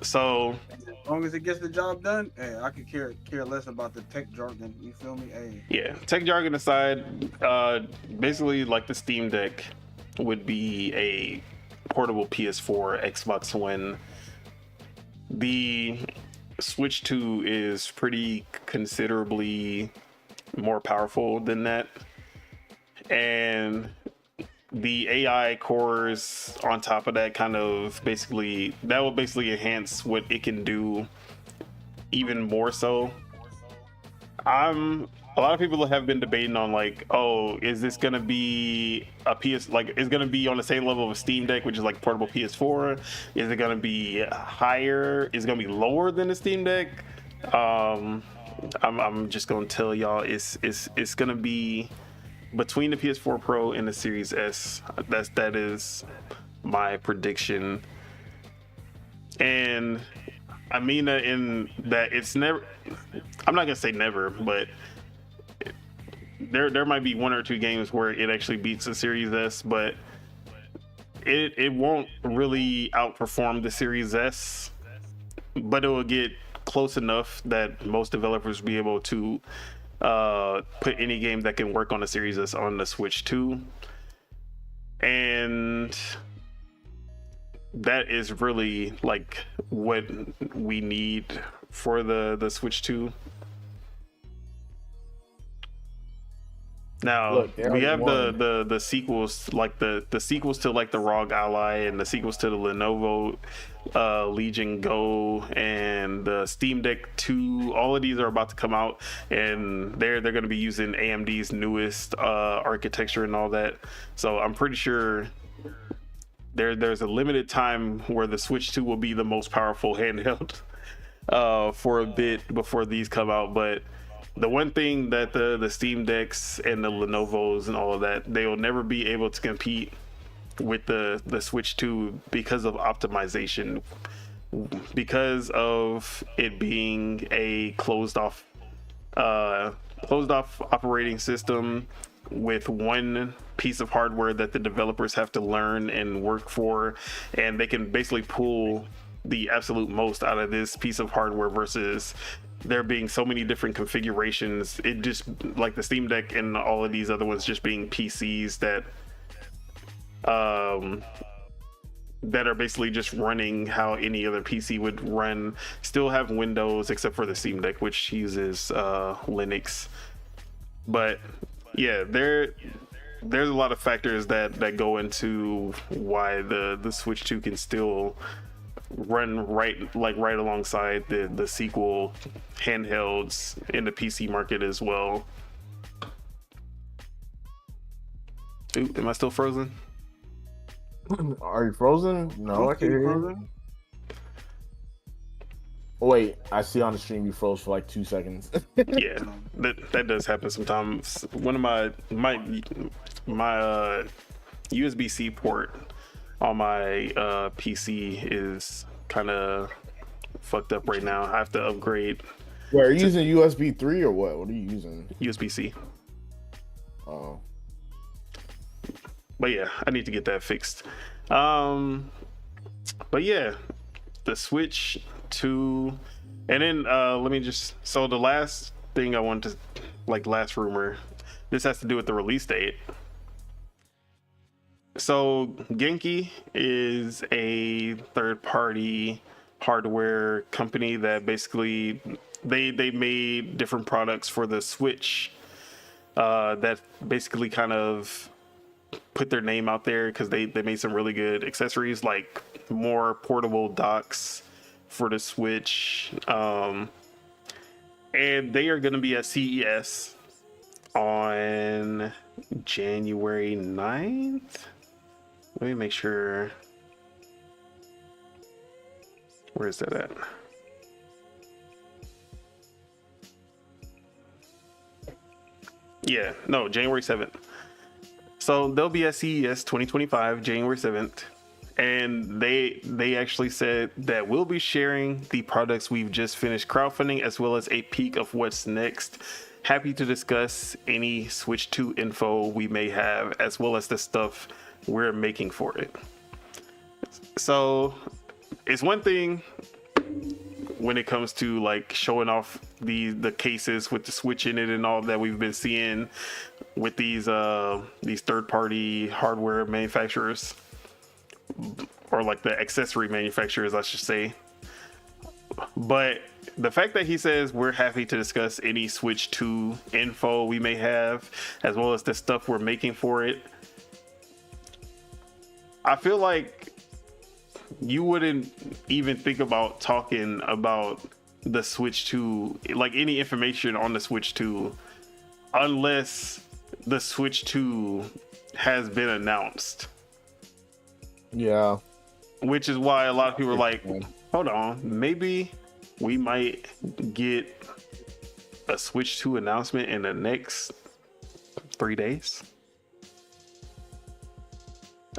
So as long as it gets the job done, hey, I could care less about the tech jargon. You feel me? Hey. Yeah, tech jargon aside, basically like the Steam Deck would be a portable PS4, Xbox One. The Switch 2 is pretty considerably more powerful than that, and the AI cores on top of that will basically enhance what it can do even more so. A lot of people have been debating on like, oh, is this gonna be is gonna be on the same level of a Steam Deck, which is like portable PS4? Is it gonna be higher? Is it gonna be lower than the Steam Deck? I'm just gonna tell y'all it's gonna be between the PS4 Pro and the Series S. That is my prediction, and I mean that in that it's never. I'm not gonna say never, but there might be one or two games where it actually beats the Series S, but it won't really outperform the Series S, but it will get close enough that most developers will be able to put any game that can work on the Series S on the Switch 2. And that is really like what we need for the Switch 2. Now look, we have the sequels, like the sequels to like the ROG Ally and the sequels to the Lenovo Legion Go and the Steam Deck 2. All of these are about to come out, and they're going to be using AMD's newest architecture and all that. So I'm pretty sure there's a limited time where the Switch 2 will be the most powerful handheld for a bit before these come out. But the one thing that the Steam Decks and the Lenovo's and all of that, they will never be able to compete with the Switch 2 because of optimization, because of it being a closed off operating system with one piece of hardware that the developers have to learn and work for, and they can basically pull the absolute most out of this piece of hardware versus there being so many different configurations. It just, like the Steam Deck and all of these other ones, just being PCs that that are basically just running how any other PC would run, still have Windows except for the Steam Deck, which uses Linux. But yeah, there's a lot of factors that go into why the Switch 2 can still run right alongside the sequel handhelds in the PC market as well. Ooh, am I still frozen? Are you frozen? No, I can hear you. Oh, wait, I see on the stream you froze for like 2 seconds. Yeah, that does happen sometimes. One of my USB-C port on my PC is kind of fucked up right now. I have to upgrade. Wait, are you using USB 3 or what? What are you using? USB-C. Oh. But yeah, I need to get that fixed. But yeah, the Switch 2, and then so the last thing I wanted to, last rumor, this has to do with the release date. So Genki is a third-party hardware company that basically they made different products for the Switch that basically kind of put their name out there because they made some really good accessories, like more portable docks for the Switch, and they are going to be at CES on January 9th. Let me make sure. Where is that at? Yeah, no, January 7th. So they'll be at CES 2025, January 7th. And they actually said that we'll be sharing the products we've just finished crowdfunding, as well as a peek of what's next. Happy to discuss any Switch 2 info we may have, as well as the stuff we're making for it. So it's one thing when it comes to like showing off the cases with the Switch in it and all that we've been seeing with these third-party hardware manufacturers, or like the accessory manufacturers, I should say. But the fact that he says we're happy to discuss any Switch 2 info we may have, as well as the stuff we're making for it, I feel like you wouldn't even think about talking about the Switch 2, like any information on the Switch 2, unless the Switch 2 has been announced. Yeah. Which is why a lot of people are like, hold on, maybe we might get a Switch 2 announcement in the next 3 days.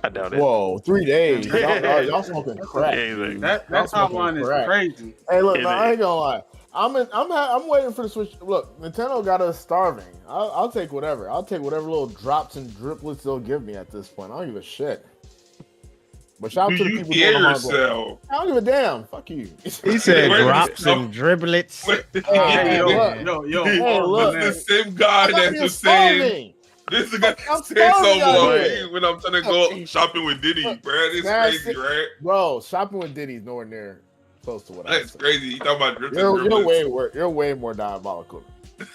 I doubt it. Whoa, 3 days. Y'all smoking crack. That timeline is crazy. Hey, look, no, I ain't gonna lie. I'm waiting for the Switch. Look, Nintendo got us starving. I'll take whatever. I'll take whatever little drops and driplets they'll give me at this point. I don't give a shit. But shout out to the people doing the hardware. I don't give a damn. Fuck you. He said drops and driblets. Hey, look, the same guy that's just saying. This is gonna say so when I'm trying to go shopping with Diddy, bro. It's crazy, right? Bro, shopping with Diddy's nowhere near close to what I That's crazy. You talking about drips? You're way more diabolical. But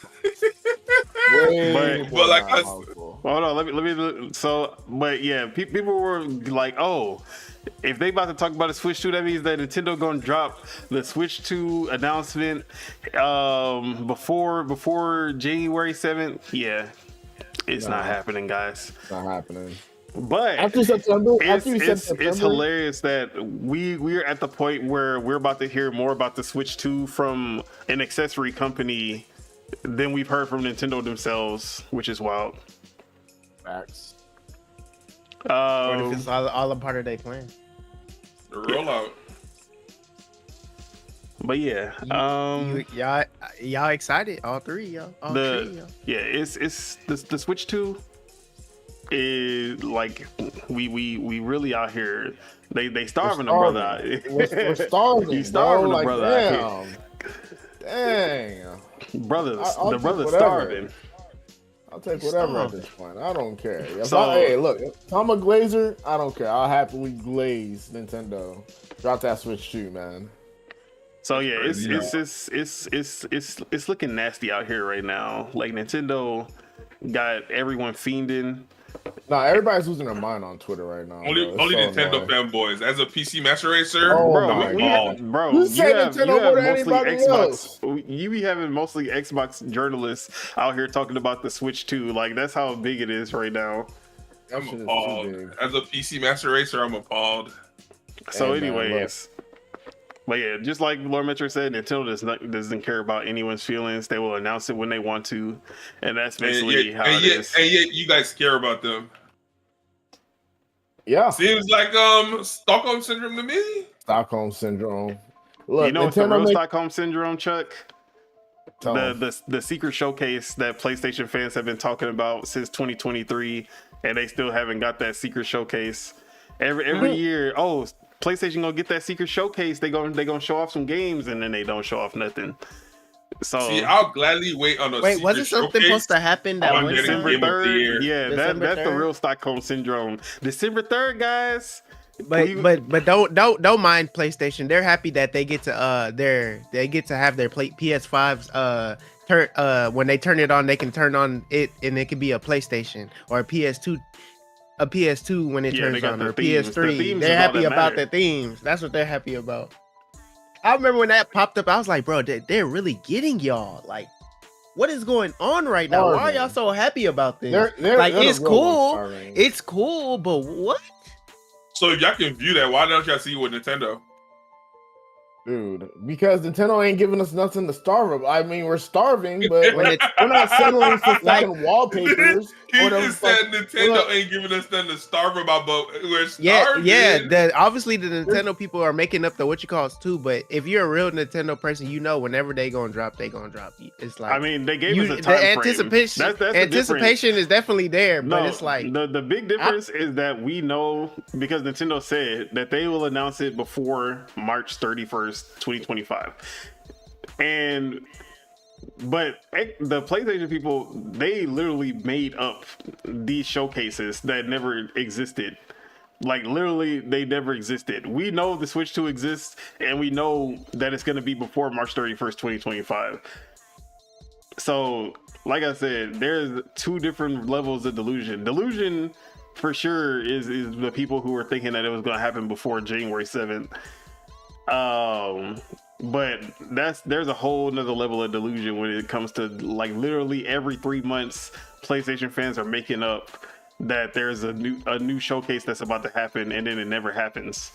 like, hold on, let me. So, but yeah, people were like, oh, if they about to talk about a Switch 2, that means that Nintendo gonna drop the Switch 2 announcement before January 7th. Yeah. It's not happening, guys. It's not happening. But after September, it's hilarious that we're at the point where we're about to hear more about the Switch 2 from an accessory company than we've heard from Nintendo themselves, which is wild. Facts. What if it's all a part of their plan? The rollout. But yeah, y'all excited? All three, y'all. Yeah, it's the Switch 2 is like we really out here. They starving the brother out. We're starving. He's starving the brother out here. Damn. The brother's starving. I'll take whatever at this point. I don't care. Hey, look, if I'm a glazer, I don't care. I'll happily glaze Nintendo. Drop that Switch 2, man. So yeah, it's looking nasty out here right now. Like Nintendo got everyone fiending. No, everybody's losing their mind on Twitter right now. Only Nintendo fanboys. As a PC Master Racer, bro, you say Nintendo more than anybody else. You be having mostly Xbox journalists out here talking about the Switch 2. Like that's how big it is right now. I'm appalled. As a PC Master Racer, I'm appalled. So, anyways. But yeah, just like Lord Metro said, Nintendo doesn't care about anyone's feelings. They will announce it when they want to, and that's basically how it is. And yet, you guys care about them. Yeah, seems like Stockholm syndrome to me. Stockholm syndrome. Look, you know what's the real Stockholm syndrome, Chuck? The secret showcase that PlayStation fans have been talking about since 2023, and they still haven't got that secret showcase. Every year, PlayStation gonna get that secret showcase. They gonna show off some games, and then they don't show off nothing. So see, I'll gladly wait on a wait. Wasn't something supposed to happen that one December 3rd? Yeah, that's the real Stockholm syndrome. December 3rd, guys. But don't mind PlayStation. They're happy that they get to have their PS5s when they turn it on, they can turn on it and it can be a PlayStation or a PS2 when it turns on, or PS3. They're happy about the themes. That's what they're happy about. I remember when that popped up, I was like, bro, they're really getting y'all. Like, what is going on right now? Why are y'all so happy about this? It's cool. It's cool, but what? So if y'all can view that, why don't y'all see with Nintendo? Dude, because Nintendo ain't giving us nothing to starve. I mean, we're starving, but we're not settling for fucking wallpapers. He just said Nintendo ain't giving us nothing to starve about, but we're starving. Yeah. Obviously, the Nintendo people are making up the too. But if you're a real Nintendo person, you know whenever they gonna drop. It's like, I mean, they gave us a time frame. Anticipation is definitely there, but it's like the big difference is that we know, because Nintendo said that they will announce it before March 31st, 2025, but the PlayStation people, they literally made up these showcases that never existed. Like literally, they never existed. We know the Switch 2 exists, and we know that it's going to be before March 31st, 2025. So, like I said, there's two different levels of delusion. Delusion, for sure, is the people who were thinking that it was going to happen before January 7th. But there's a whole nother level of delusion when it comes to, like, literally every 3 months, PlayStation fans are making up that there's a new showcase that's about to happen, and then it never happens.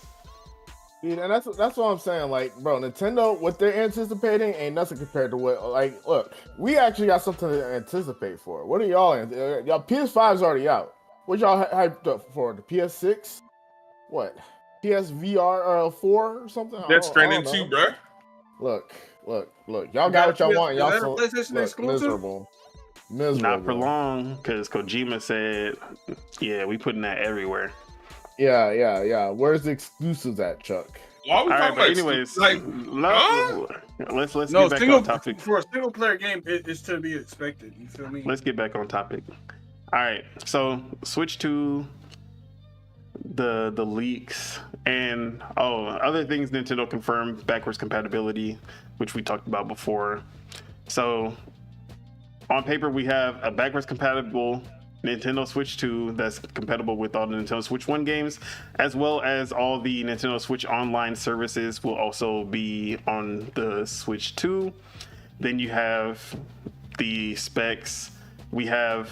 Dude, and that's what I'm saying. Like, bro, Nintendo, what they're anticipating ain't nothing compared to what, like, look, we actually got something to anticipate for. What are y'all? Y'all PS5's already out. What y'all hyped up for? The PS6? What? PSVR 4 or something? That's Stranding 2, bro. Look. Y'all got what y'all want. Y'all so miserable. Not for long, because Kojima said, yeah, we putting that everywhere. Yeah. Where's the exclusives at, Chuck? Why are we talking about anyways, let's get back on topic. For a single player game, it's to be expected. You feel me? Let's get back on topic. All right, so Switch 2, the leaks, and other things. Nintendo confirmed backwards compatibility, which we talked about before. So on paper, we have a backwards compatible Nintendo Switch 2 that's compatible with all the Nintendo Switch 1 games, as well as all the Nintendo Switch Online services will also be on the Switch 2. Then you have the specs. We know,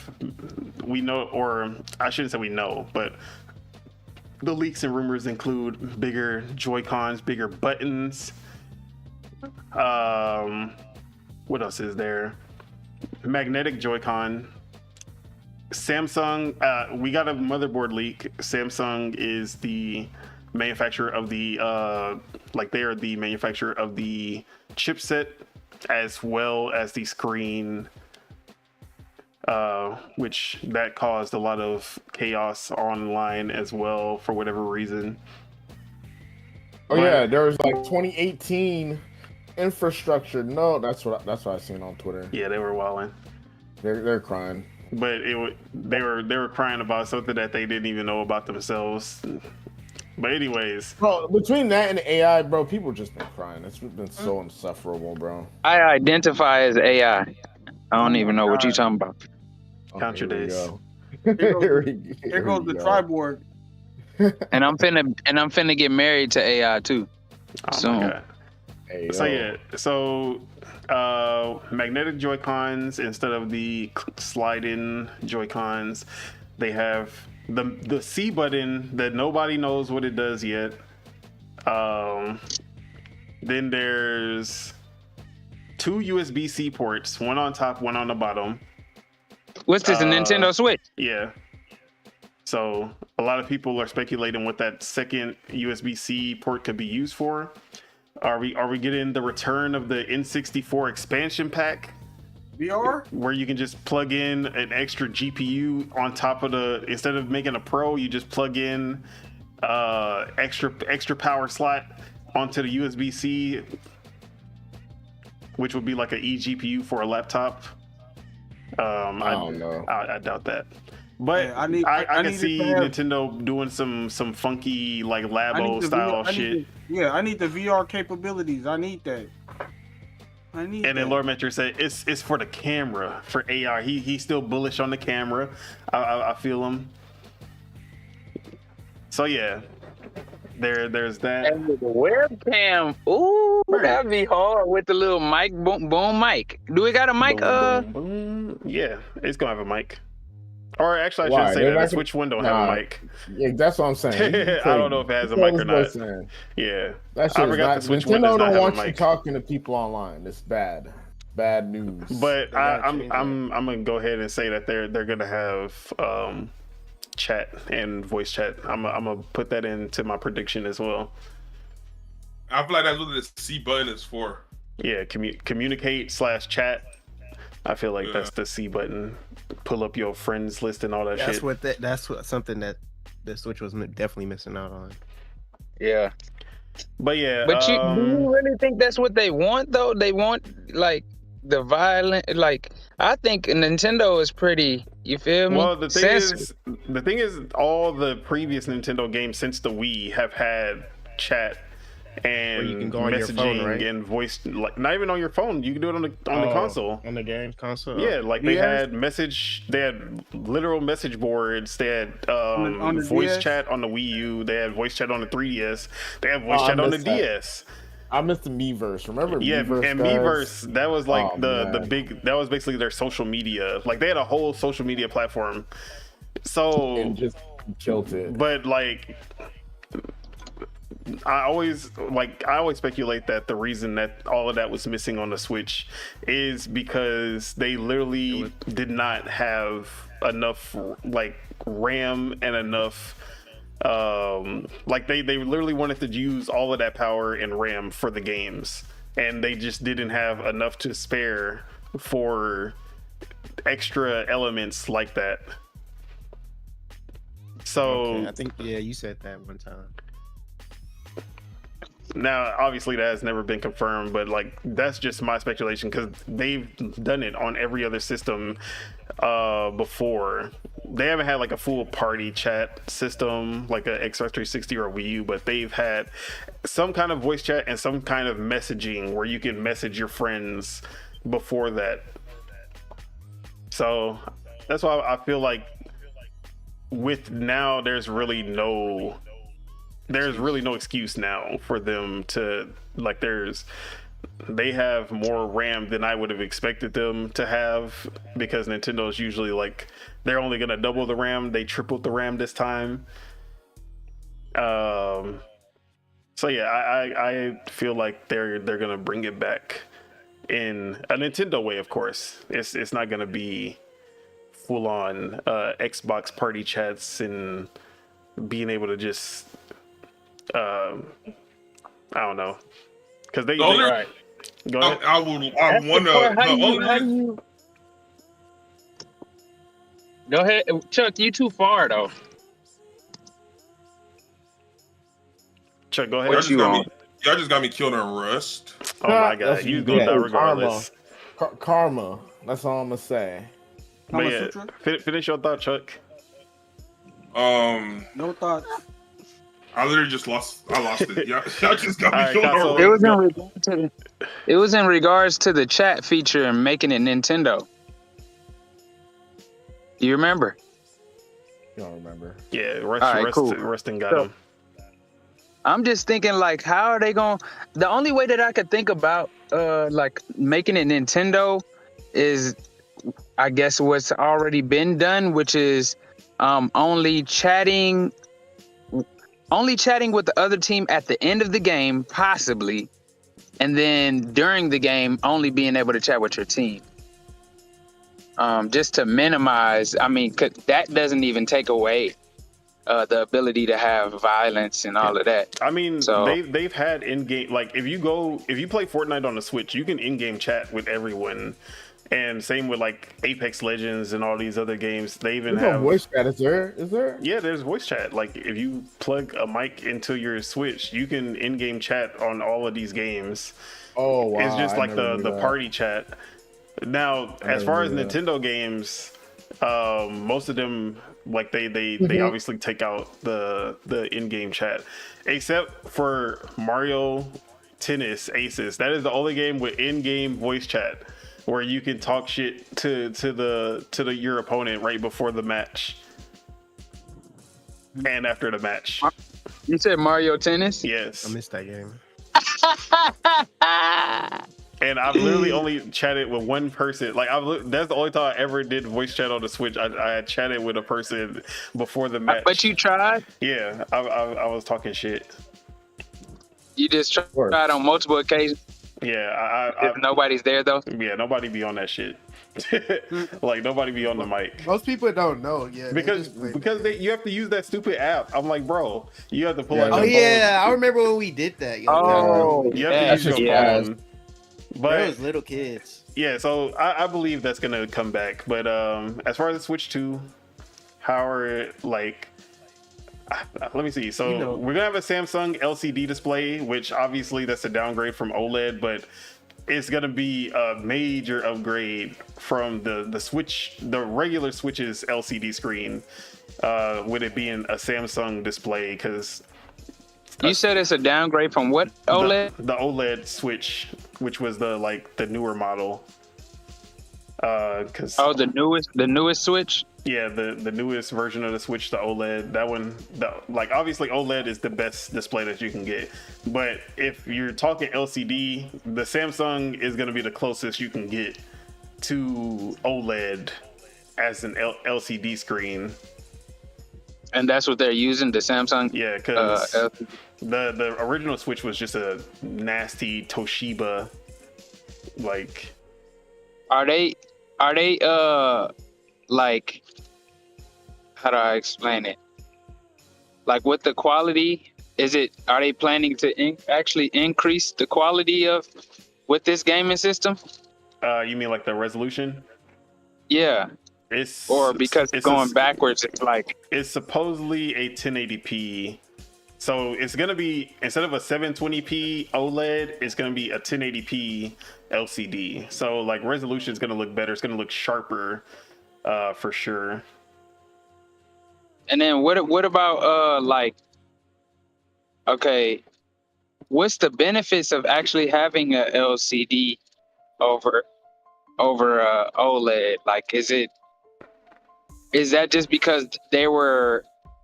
or I shouldn't say we know, but the leaks and rumors include bigger Joy-Cons, bigger buttons. What else is there? magnetic Joy-Con. Samsung, we got a motherboard leak. Samsung is the manufacturer of the they are the manufacturer of the chipset as well as the screen, which that caused a lot of chaos online as well for whatever reason. Yeah, there was like 2018 infrastructure. No, that's what I seen on Twitter. Yeah, they were wilding. They're crying. But they were crying about something that they didn't even know about themselves. But anyways, bro, between that and AI, bro, people just been crying. It's been so insufferable, bro. I identify as AI. I don't even know what you're talking about. Count your days. Here goes the Triborg. And I'm finna get married to AI too. Oh so magnetic Joy-Cons instead of the slide-in Joy-Cons. They have the C button that nobody knows what it does yet. Then there's 2 USB-C ports, one on top, one on the bottom. What's this, a Nintendo Switch? Yeah. So a lot of people are speculating what that second USB-C port could be used for. Are we getting the return of the N64 expansion pack? VR? Where you can just plug in an extra GPU on top of instead of making a Pro, you just plug in extra power slot onto the USB-C, which would be like an eGPU for a laptop. I don't know. I doubt that. But yeah, I can see Nintendo doing some funky like Labo style shit. I need the VR capabilities. I need that. And then Lord Metro said it's for the camera, for AR. He's still bullish on the camera. I feel him. So yeah, there's that. And with the webcam, ooh, that'd be hard with the little mic, boom mic. Do we got a mic? Boom, boom. Yeah, it's gonna have a mic. Or actually, I should say that the Switch one don't have a mic. Yeah, that's what I'm saying. I don't know if it has a mic or not. Yeah, that shit the Switch one does not have a mic. You talking to people online. It's bad news. But I'm gonna go ahead and say that they're gonna have chat and voice chat. I'm gonna put that into my prediction as well. I feel like that's what the C button is for. Yeah, communicate/chat. I feel like that's the C button. Pull up your friends list and all that shit. That's something that the Switch was definitely missing out on. Yeah. But yeah. But do you really think that's what they want though? They want like the violent, like I think Nintendo is pretty, you feel me? Well, the thing is all the previous Nintendo games since the Wii have had chat and you can go on messaging your phone, right? And voice, like not even on your phone. You can do it on the console. On the game console. Yeah, like they had literal message boards. They had on the voice DS? chat on the Wii U. They had voice chat on the 3DS. They had voice chat on the DS. I missed the Miiverse. Remember? Yeah, Miiverse, and guys? Miiverse, that was like the big. That was basically their social media. Like they had a whole social media platform. So and just killed it. But like. I always speculate that the reason that all of that was missing on the Switch is because they literally did not have enough like RAM and enough like they literally wanted to use all of that power and RAM for the games, and they just didn't have enough to spare for extra elements like that. So I think you said that one time. Now, obviously, that has never been confirmed, but like that's just my speculation because they've done it on every other system before. They haven't had like a full party chat system like a Xbox 360 or a Wii U, but they've had some kind of voice chat and some kind of messaging where you can message your friends before that. So that's why I feel like with now there's really no excuse now for them to like they have more RAM than I would have expected them to have, because Nintendo's usually like they're only gonna double the RAM. They tripled the RAM this time. So yeah, I feel like they're gonna bring it back in a Nintendo way, of course. It's not gonna be full on Xbox party chats and being able to just I don't know, because they right. Go ahead. I want to. Go ahead, Chuck. You too far though. Chuck, go ahead. Y'all just got me killed on Rust. Oh my god, you going down regardless. Karma. That's all I'm gonna say. But yeah, finish your thought, Chuck. No thoughts. I literally just lost. I lost it. Y'all just got me killed on Rust. It was in regards to the chat feature and making it Nintendo. You remember? You don't remember? Yeah, cool. Rustin got him. I'm just thinking, like, how are they going? The only way that I could think about, like, making it Nintendo is, I guess, what's already been done, which is only chatting with the other team at the end of the game, possibly, and then during the game, only being able to chat with your team. Just to minimize, I mean, that doesn't even take away the ability to have violence and all of that. I mean, they've had in-game, like if you play Fortnite on the Switch, you can in-game chat with everyone, and same with like Apex Legends and all these other games. They even have voice chat. Is there? Yeah, there's voice chat. Like if you plug a mic into your Switch, you can in-game chat on all of these games. Oh wow! It's just like the party chat. Now, as far as Nintendo games, most of them, like they obviously take out the in-game chat, except for Mario Tennis Aces. That is the only game with in-game voice chat where you can talk shit to your opponent right before the match and after the match. You said Mario Tennis? Yes. I missed that game. And I've literally only chatted with one person. Like that's the only time I ever did voice chat on the Switch. I chatted with a person before the match. But you tried? Yeah, I was talking shit. You just tried on multiple occasions? Yeah, if nobody's there though? Yeah, nobody be on that shit. Like nobody be on the mic. Most people don't know. Yeah, because you have to use that stupid app. I'm like, bro, you have to pull out. Oh yeah, I remember when we did that. You have to use your phone. But it was little kids. Yeah, so I believe that's gonna come back. But as far as the Switch 2, how are like? Let me see. So we're gonna have a Samsung LCD display, which obviously that's a downgrade from OLED, but it's gonna be a major upgrade from the Switch, the regular Switch's LCD screen, with it being a Samsung display. Because you said it's a downgrade from what OLED? The OLED Switch, which was the newer model. The newest Switch. Yeah, the newest version of the Switch, the OLED. That one, obviously OLED is the best display that you can get. But if you're talking LCD, the Samsung is going to be the closest you can get to OLED as an LCD screen. And that's what they're using, the Samsung. Yeah, because the original Switch was just a nasty Toshiba. Like, are they like, how do I explain it? Like with the quality, are they planning to actually increase the quality with this gaming system? You mean like the resolution? Yeah. It's going backwards, it's like it's supposedly a 1080p. So it's gonna be, instead of a 720p OLED, it's gonna be a 1080p LCD. So like resolution is gonna look better. It's gonna look sharper, for sure. And then what about like, okay, what's the benefits of actually having a LCD over OLED? Like, is that just because they were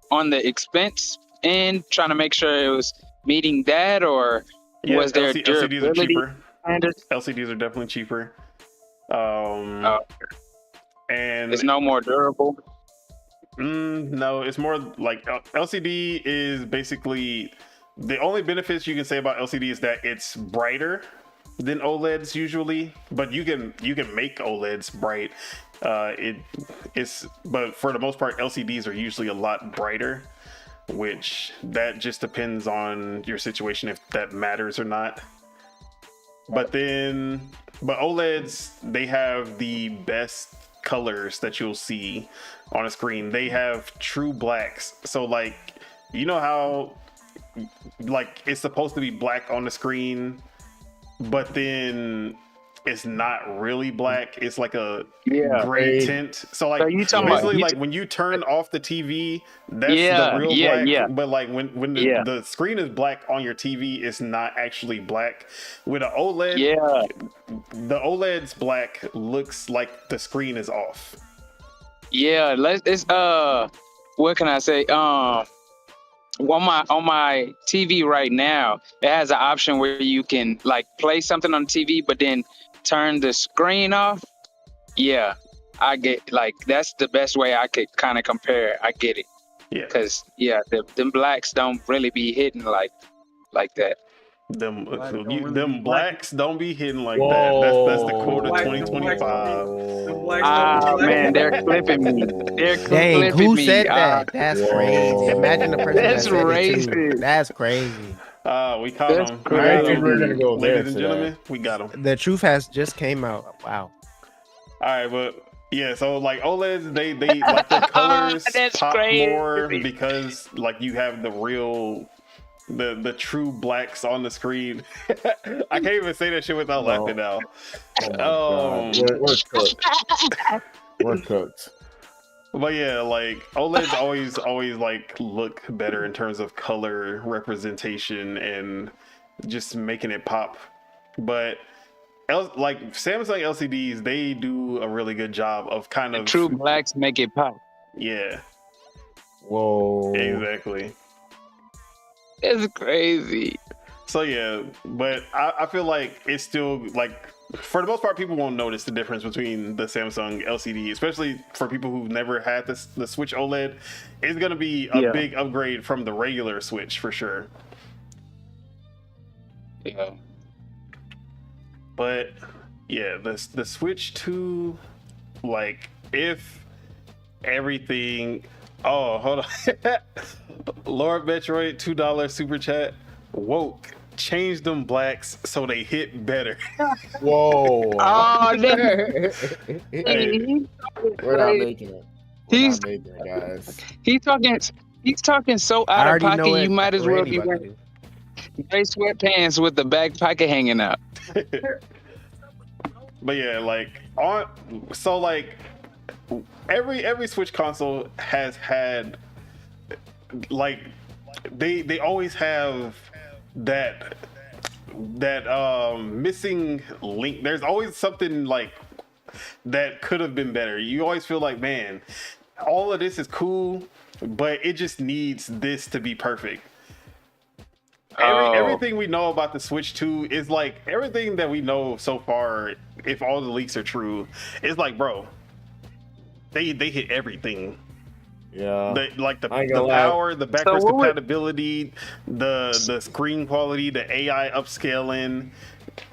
on the expense end trying to make sure it was meeting that, or was there LCDs are cheaper? Standards? LCDs are definitely cheaper. And it's no more durable. No, it's more like LCD is basically the only benefits you can say about LCD is that it's brighter. than OLEDs usually, but you can make OLEDs bright. But for the most part, LCDs are usually a lot brighter, which that just depends on your situation if that matters or not. But OLEDs, they have the best colors that you'll see on a screen. They have true blacks. So like, you know how like it's supposed to be black on the screen, but then it's not really black. It's like a gray tint. So like basically like when you turn off the TV, that's the real black. Yeah. But like when the screen is black on your TV, it's not actually black. With an OLED, the OLED's black looks like the screen is off. Yeah, it's what can I say? On my TV right now, it has an option where you can like play something on the TV, but then turn the screen off. Yeah, I get like that's the best way I could kind of compare. I get it. Yeah, because them blacks don't really be hitting like that. Them blacks don't be hitting like that. That's the quote of 2025. Man, they're clipping me. Dang, who said that? That's crazy. Imagine the person that's racist. That's crazy. We caught him. We're gonna go there, ladies and gentlemen. We got him. The truth has just came out. Wow. All right, but yeah, so like OLEDs, they like the colors pop more because like you have the real. The true blacks on the screen. I can't even say that shit without laughing now. We're cooked. We're cooked. But yeah, like OLEDs always like look better in terms of color representation and just making it pop. But like Samsung LCDs, they do a really good job of kind of true blacks make it pop. Yeah. Whoa. Exactly. It's crazy. So yeah, but I feel like it's still like for the most part people won't notice the difference between the Samsung LCD, especially for people who've never had the Switch OLED. It's gonna be a big upgrade from the regular Switch for sure. Yeah. But yeah, the Switch 2, like if everything. Oh, hold on. Lord Metroid, $2 super chat. Woke. Change them blacks so they hit better. Whoa. Oh, We're not making it. He's not making it, guys. He's talking so out of pocket. You might as well be wearing gray sweatpants with the back pocket hanging out. But yeah, like every Switch console has had like they always have that missing link. There's always something like that could have been better. You always feel like, man, all of this is cool, but it just needs this to be perfect. Everything we know about the Switch 2 is like everything that we know so far. If all the leaks are true, it's like, bro, they hit everything. Yeah, the power, the backwards compatibility, the screen quality, the AI upscaling,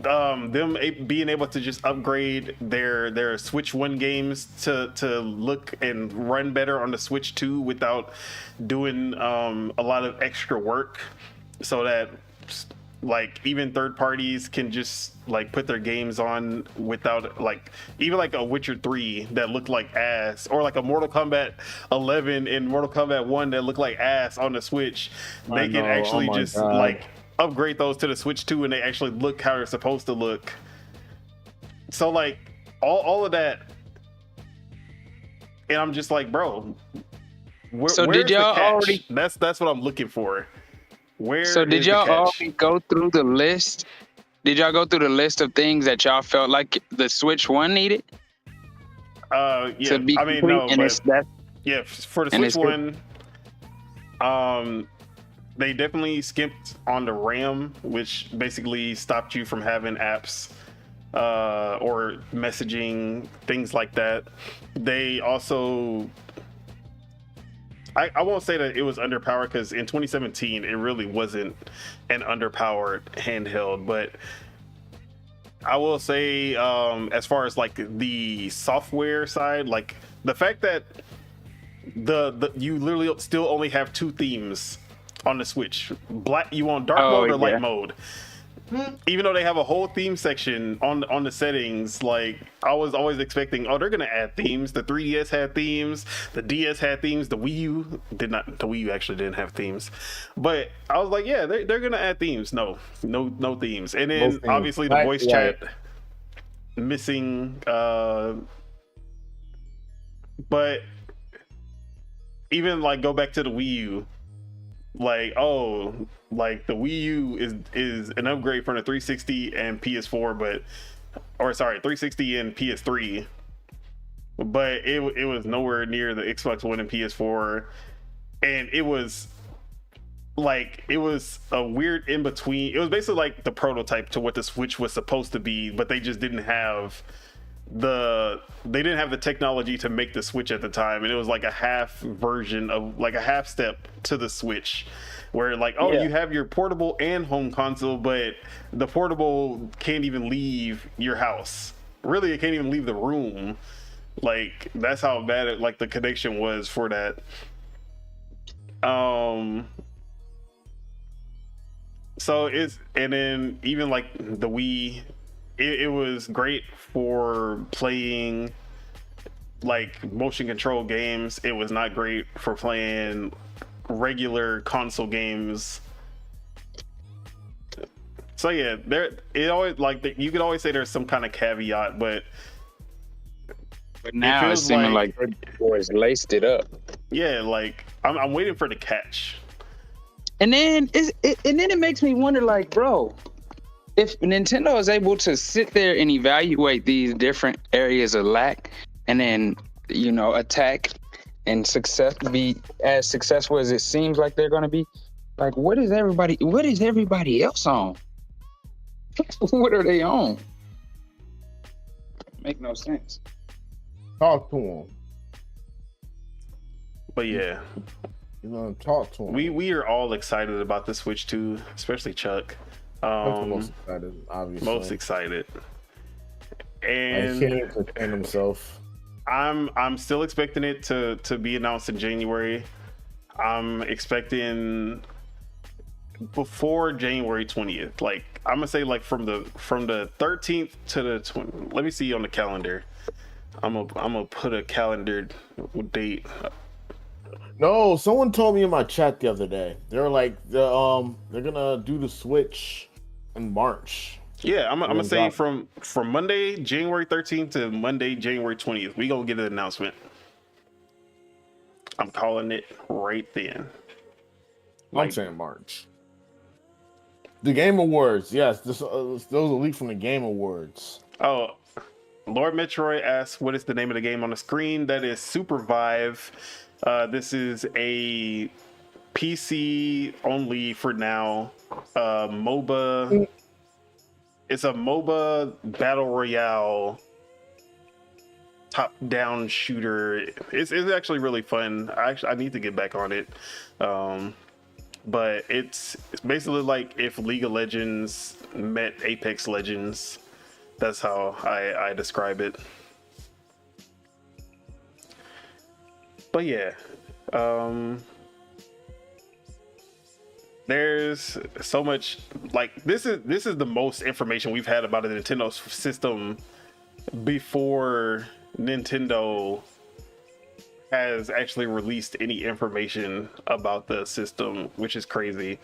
them being able to just upgrade their Switch 1 games to look and run better on the Switch 2 without doing a lot of extra work, so that like even third parties can just like put their games on without like even like a Witcher 3 that looked like ass, or like a Mortal Kombat 11 and Mortal Kombat 1 that look like ass on the Switch. They can actually just like upgrade those to the Switch 2 and they actually look how they're supposed to look. So like all of that, and I'm just like, bro, where's did y'all the catch? already? That's what I'm looking for. So did y'all already go through the list? Did y'all go through the list of things that y'all felt like the Switch 1 needed? Yeah. To be I mean, complete? no, but yeah, for the Switch 1, they definitely skipped on the RAM, which basically stopped you from having apps or messaging, things like that. They also, I won't say that it was underpowered, because in 2017 it really wasn't an underpowered handheld, but I will say, as far as like the software side, like the fact that the you literally still only have 2 themes on the Switch. You want dark mode or light mode? Even though they have a whole theme section on the settings, like I was always expecting, oh, they're gonna add themes. The 3DS had themes, the DS had themes, the Wii U did not. The Wii U actually didn't have themes, but I was like, yeah, they're gonna add themes. No themes. And then obviously the voice chat missing. But even like go back to the Wii U. Like, oh, like the Wii U is an upgrade from the 360 and PS4, 360 and PS3, but it was nowhere near the Xbox One and PS4, and it was a weird in between. It was basically like the prototype to what the Switch was supposed to be, but they just didn't have the technology to make the Switch at the time, and it was like a half version of like a half step to the Switch, where like, oh, you have your portable and home console, but the portable can't even leave your house. Really, it can't even leave the room. Like, that's how bad like the connection was for that. So and then even like the Wii, it was great for playing like motion control games. It was not great for playing regular console games. So yeah, it always like you could always say there's some kind of caveat, but now it's seeming like the boys laced it up. Yeah, like I'm waiting for the catch. And then it makes me wonder, like, bro, if Nintendo is able to sit there and evaluate these different areas of lack and then, attack and be as successful as it seems like they're going to be, like, what is everybody else on? What are they on? Make no sense. Talk to them. But yeah. You're going to talk to them. We are all excited about the Switch 2, especially Chuck. Most excited, obviously. Most excited. And he can't contain himself. I'm still expecting it to be announced in January. I'm expecting before January 20th. Like, I'm gonna say like from the 13th to the 20th. Let me see on the calendar. I'm gonna put a calendar date. No, someone told me in my chat the other day. They're like they're gonna do the Switch in March. Yeah, I'm gonna say from Monday, January 13th to Monday, January 20th. We gonna get an announcement. I'm calling it right then. I'm saying March. The Game Awards, yes. Those are leaked from the Game Awards. Oh, Lord Metroid asks, what is the name of the game on the screen? That is Supervive. This is a PC only for now. MOBA. It's a MOBA battle royale top-down shooter. It's actually really fun. I need to get back on it. But it's basically like if League of Legends met Apex Legends. That's how I describe it. But yeah, there's so much. Like, this is the most information we've had about a Nintendo system before Nintendo has actually released any information about the system, which is crazy.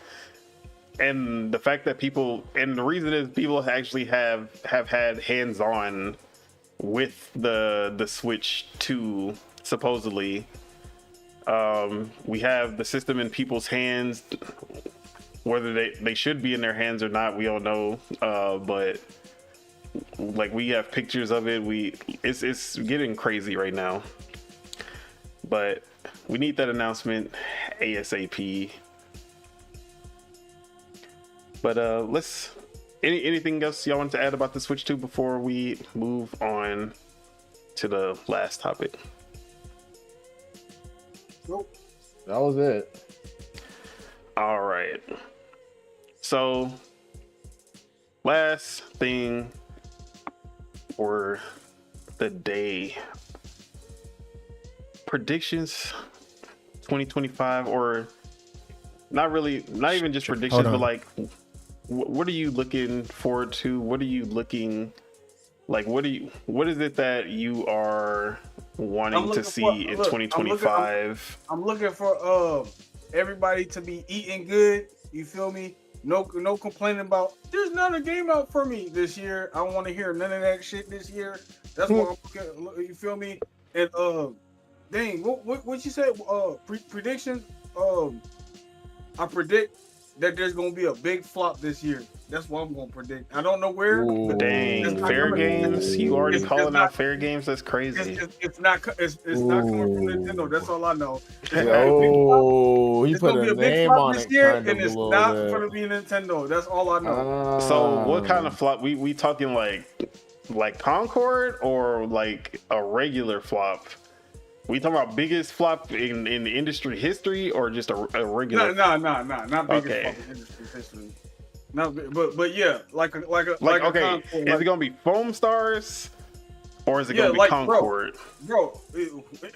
And the fact that the reason is people actually have had hands-on with the Switch 2, supposedly. We have the system in people's hands. Whether they should be in their hands or not, we don't know. But like, we have pictures of it. It's getting crazy right now. But we need that announcement ASAP. But anything else y'all want to add about the Switch 2 before we move on to the last topic? Nope. That was it. All right. So, last thing for the day. Predictions 2025, or not really, not even just predictions, but like, what are you looking forward to? What are you looking like? What is it that you are wanting to see in 2025? I'm looking for everybody to be eating good. You feel me? No complaining about there's not a game out for me this year. I don't want to hear none of that shit this year. That's what I'm looking. You feel me? And dang, what you said? Predictions. I predict that there's gonna be a big flop this year. That's what I'm gonna predict. I don't know where. Dang, Fair Games. You already calling out Fair Games? That's crazy. It's not coming from Nintendo. That's all I know. He put a name on this it. Year, and it's not gonna be Nintendo. That's all I know. So what kind of flop? We talking like Concord or like a regular flop? We talking about biggest flop in the industry history, or just a regular? No, not biggest flop in industry history. No, but yeah, like okay. Concord, is it gonna be Foam Stars, or is it gonna be Concord? Bro,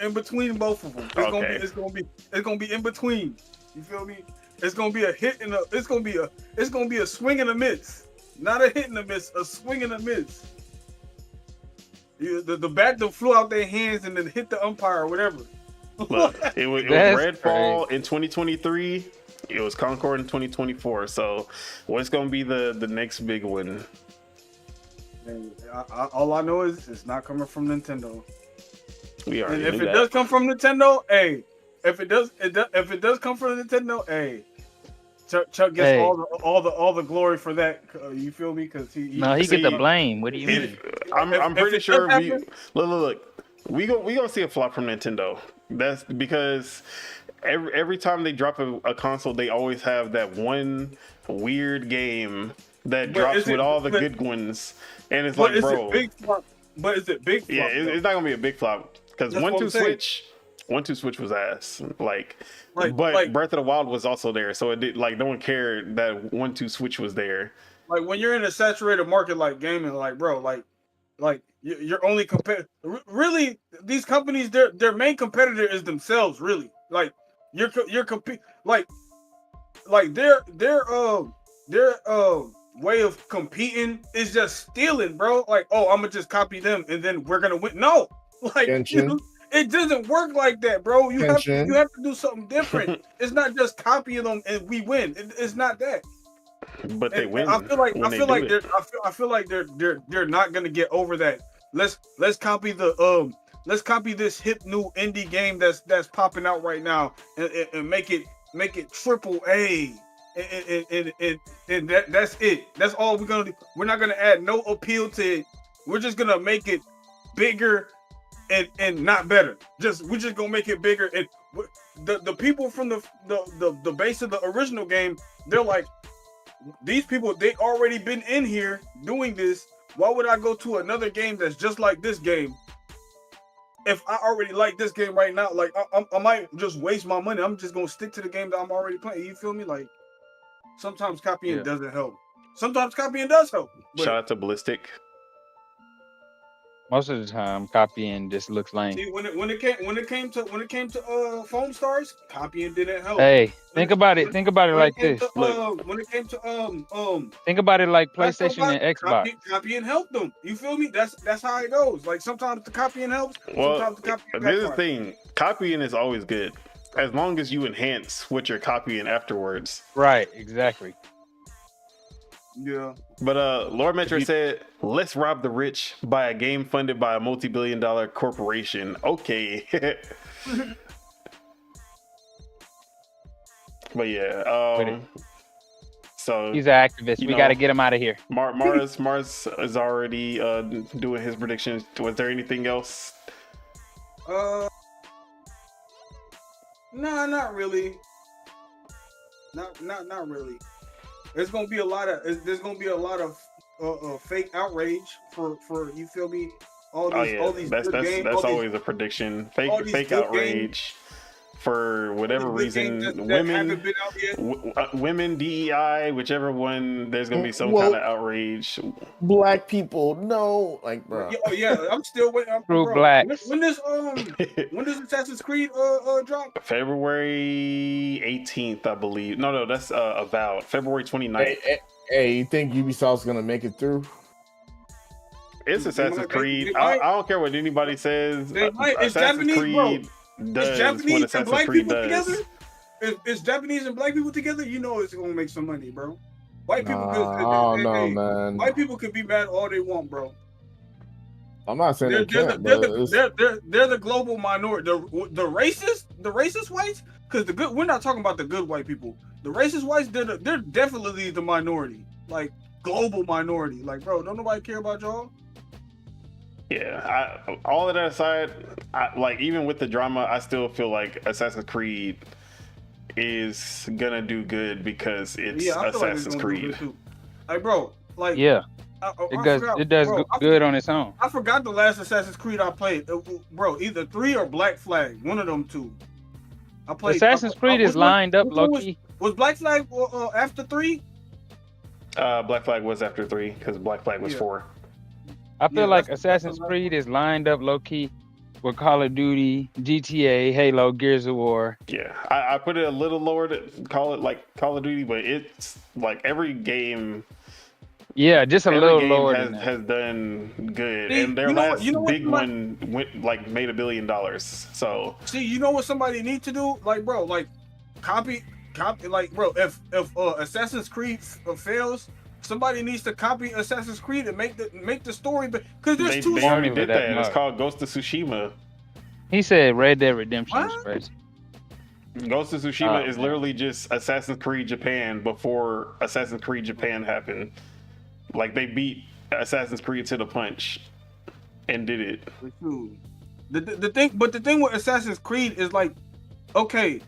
in between both of them. It's gonna be in between. You feel me? It's gonna be a hit and it's gonna be a swing and a miss. Not a hit and a miss, a swing and a miss. The bat that flew out their hands and then hit the umpire or whatever. Look, it was Redfall in 2023. It was Concord in 2024. So, what's going to be the next big one? And all I know is it's not coming from Nintendo. We already and if knew it that. does come from Nintendo, hey, if it does come from Nintendo, hey, Chuck gets all the glory for that. You feel me? Because he get the blame. What do you mean? I'm pretty sure we gonna see a flop from Nintendo. That's because every time they drop a console, they always have that one weird game that drops with all the good ones, and it's like, bro. But is it big flop? Yeah, it's not gonna be a big flop because 1-2 Switch. 1-2 Switch was ass. But Breath of the Wild was also there, so it did no one cared that 1-2 Switch was there. Like when you're in a saturated market like gaming, like bro, like you're only really these companies, their main competitor is themselves. Really, like you're compete like their way of competing is just stealing, bro. Like, oh, I'm gonna just copy them and then we're gonna win. No, like it doesn't work like that, bro. You have to do something different. It's not just copying them and we win. It's not that. But they win. I feel like they're not gonna get over that. Let's copy this hip new indie game that's popping out right now and make it triple A. And that's it. That's all we're gonna do. We're not gonna add no appeal to it. We're just gonna make it bigger and not better. We're just gonna make it bigger. And the people from the base of the original game, they're like, these people, they already been in here doing this. Why would I go to another game that's just like this game if I already like this game right now? Like I might just waste my money. I'm just gonna stick to the game that I'm already playing. You feel me? Like sometimes copying doesn't help. Sometimes copying does help. Shout out to Ballistic. Most of the time, copying just looks lame. See, when it came to Foam Stars, copying didn't help. Hey, think about it like this. When it came to think about it like PlayStation and Xbox. Copying helped them. You feel me? That's how it goes. Like sometimes the copying helps. Well, sometimes the copying here's the thing: copying is always good, as long as you enhance what you're copying afterwards. Right. Exactly. Yeah. But Lord Metro said, let's rob the rich by a game funded by a multi-billion-dollar corporation. Okay. But yeah, so he's an activist. We got to get him out of here. Mars is already doing his predictions. Was there anything else? No, not really. Not really. There's gonna be a lot of fake outrage for you feel me? All these that's good games. That's always a prediction. Fake outrage. for whatever reason, women, DEI, whichever one, there's gonna be some kind of outrage. Black people, no, like, bro. Oh yeah, I'm still waiting. True black. When does Assassin's Creed drop? February 18th, I believe. No, that's Avowed. February 29th. Hey, you think Ubisoft's gonna make it through? It's Assassin's Creed. I don't care what anybody says. It's Assassin's Japanese, Creed does Japanese what and black Assassin's Creed people does. together. It's Japanese and black people together. You know it's gonna make some money, bro. White people, man. White people can be mad all they want, bro. I'm not saying they're the global minority. The racist whites, because we're not talking about the good white people. The racist whites, they're definitely the minority, like global minority. Like, bro, don't nobody care about y'all. Yeah, all of that aside, like even with the drama, I still feel like Assassin's Creed is gonna do good because it's Assassin's Creed. Like, bro, like it does good on its own. I forgot the last Assassin's Creed I played, bro. Either 3 or Black Flag, one of them two. I played Assassin's Creed is lined up low key. Was Black Flag after 3? Black Flag was after 3 because Black Flag was 4. I feel like Assassin's Creed is lined up low key with Call of Duty, GTA, Halo, Gears of War. Yeah, I put it a little lower to call it like Call of Duty, but it's like every game. Yeah, just a little lower has done good, and their last big one went made $1 billion. So see, you know what somebody need to do, like, bro, like copy, like, bro, if Assassin's Creed fails. Somebody needs to copy Assassin's Creed and make the story, because there's two. They already did that. It's called Ghost of Tsushima. He said Red Dead Redemption is crazy. Ghost of Tsushima is literally just Assassin's Creed Japan before Assassin's Creed Japan happened. Like, they beat Assassin's Creed to the punch and did it. The thing with Assassin's Creed is like, okay,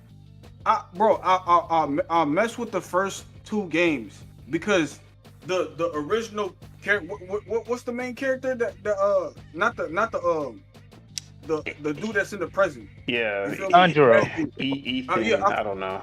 I mess with the first 2 games because the original character, what's the main character not the dude that's in the present? Yeah, Andro. I don't know.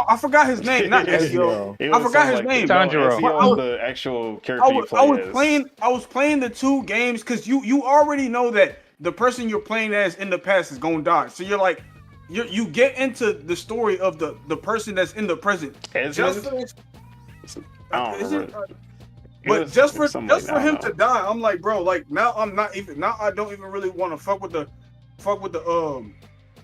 I forgot his name. Not Ezio. I forgot his name. Andro. The actual character you play I was playing the 2 games because you already know that the person you're playing as in the past is gonna die. So you're like, you get into the story of the person that's in the present. But just for him to die, I'm like, bro, like now I don't even really want to fuck with the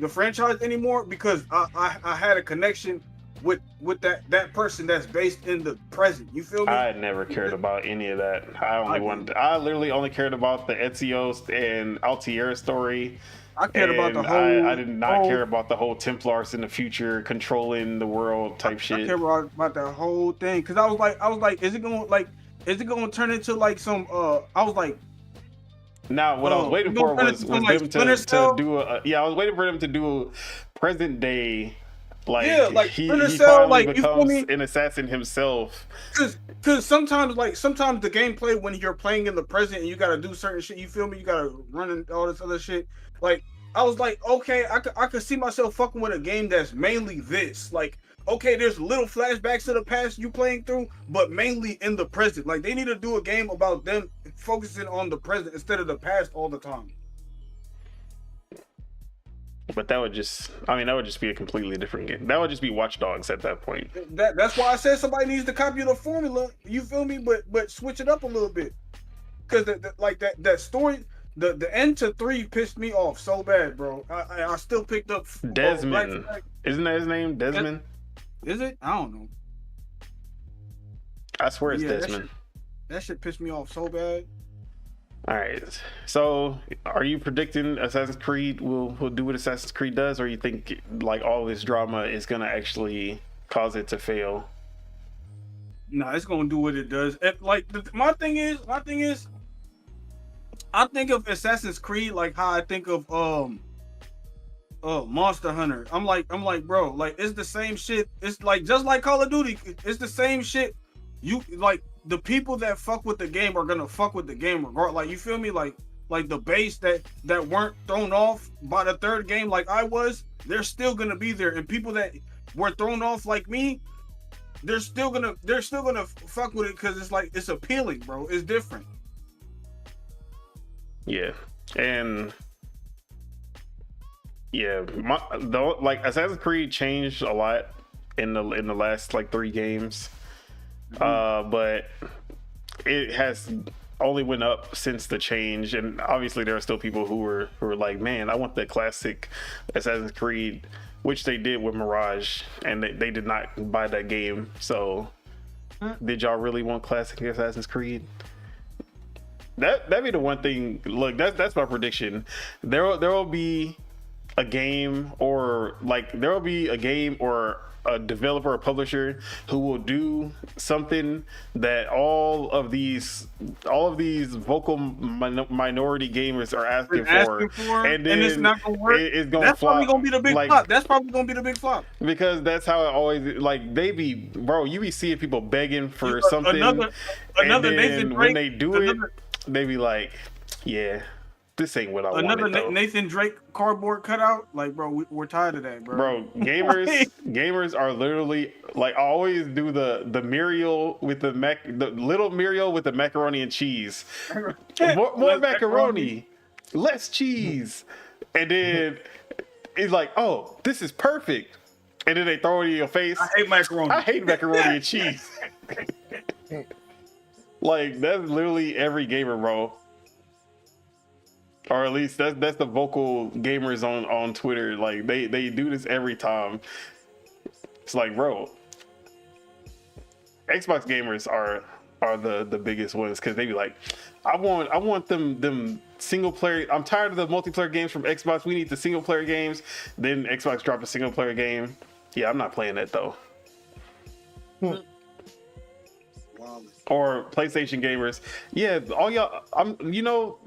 franchise anymore because I had a connection with that person that's based in the present. You feel me? I never cared about any of that. I literally only cared about the Ezio and Altair story. I cared about the whole. I did not care about the whole Templars in the future controlling the world type shit. I care about that whole thing because I was like, is it gonna turn into like some? I was like. Now, what I was waiting for was them to do a. Yeah, I was waiting for them to do a present day. Like he finally becomes an assassin himself. Because sometimes the gameplay when you're playing in the present and you gotta do certain shit, you feel me? You gotta run and all this other shit. Like I was like, okay, I could see myself fucking with a game that's mainly this. Like, okay, there's little flashbacks to the past you playing through, but mainly in the present. Like they need to do a game about them focusing on the present instead of the past all the time. But that would just be a completely different game. That would just be Watch Dogs at that point. That's why I said somebody needs to copy the formula. You feel me? But switch it up a little bit. Because that story, the end to 3 pissed me off so bad, bro. I still picked up Desmond. Isn't that his name? Desmond? Is it? I don't know. I swear it's Desmond. That shit pissed me off so bad. All right. So, are you predicting Assassin's Creed will do what Assassin's Creed does, or you think like all this drama is gonna actually cause it to fail? No, it's gonna do what it does. My thing is, I think of Assassin's Creed like how I think of Monster Hunter. I'm like, bro, like it's the same shit. It's like just like Call of Duty. It's the same shit. You like. The people that fuck with the game are gonna fuck with the game regardless. Like, you feel me? Like like the base that weren't thrown off by the third game like I was, they're still gonna be there. And people that were thrown off like me, they're still gonna fuck with it because it's like it's appealing, bro. It's different. Yeah, and yeah, like Assassin's Creed changed a lot in the last like 3 games, but it has only went up since the change. And obviously there are still people who were like, man, I want the classic Assassin's Creed, which they did with Mirage, and they did not buy that game. So did y'all really want classic Assassin's Creed? That'd be the one thing. Look, that's my prediction. There will be a game, or a developer or publisher who will do something that all of these vocal minority gamers are asking for, and it's not gonna work. It's gonna that's flop. Probably gonna be the big flop. That's probably gonna be the big flop, because that's how it always, like, you be seeing people begging for something, another Nathan Drake, when they do it, they be like, yeah, this ain't what I wanted. Another Nathan Drake cardboard cutout. Like, bro, we're tired of that, bro. Bro, gamers are literally like, I always do the Muriel with the little Muriel with the macaroni and cheese. More macaroni, less cheese, and then it's like, oh, this is perfect, and then they throw it in your face. I hate macaroni. I hate macaroni and cheese. Like, that's literally every gamer, bro. Or at least that's the vocal gamers on Twitter. Like, they do this every time. It's like, bro, Xbox gamers are the biggest ones, because they be like, I want them single player. I'm tired of the multiplayer games from Xbox. We need the single player games. Then Xbox dropped a single player game. Yeah, I'm not playing that though. Or PlayStation gamers, yeah, all y'all, y'all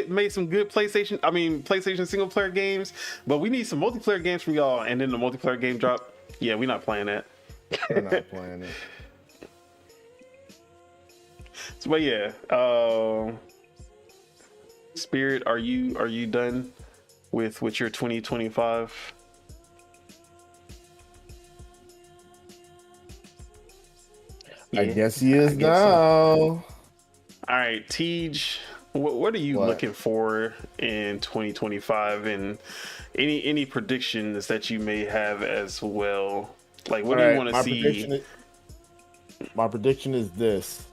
made some good PlayStation single player games, but we need some multiplayer games from y'all. And then the multiplayer game drop. Yeah, we're not playing that. We're not playing it. So, but yeah, Spirit, are you done with your 2025? I guess he is now. So. All right, Tej, what are you looking for in 2025, and any predictions that you may have as well? Like, what do you want to see? My prediction is this: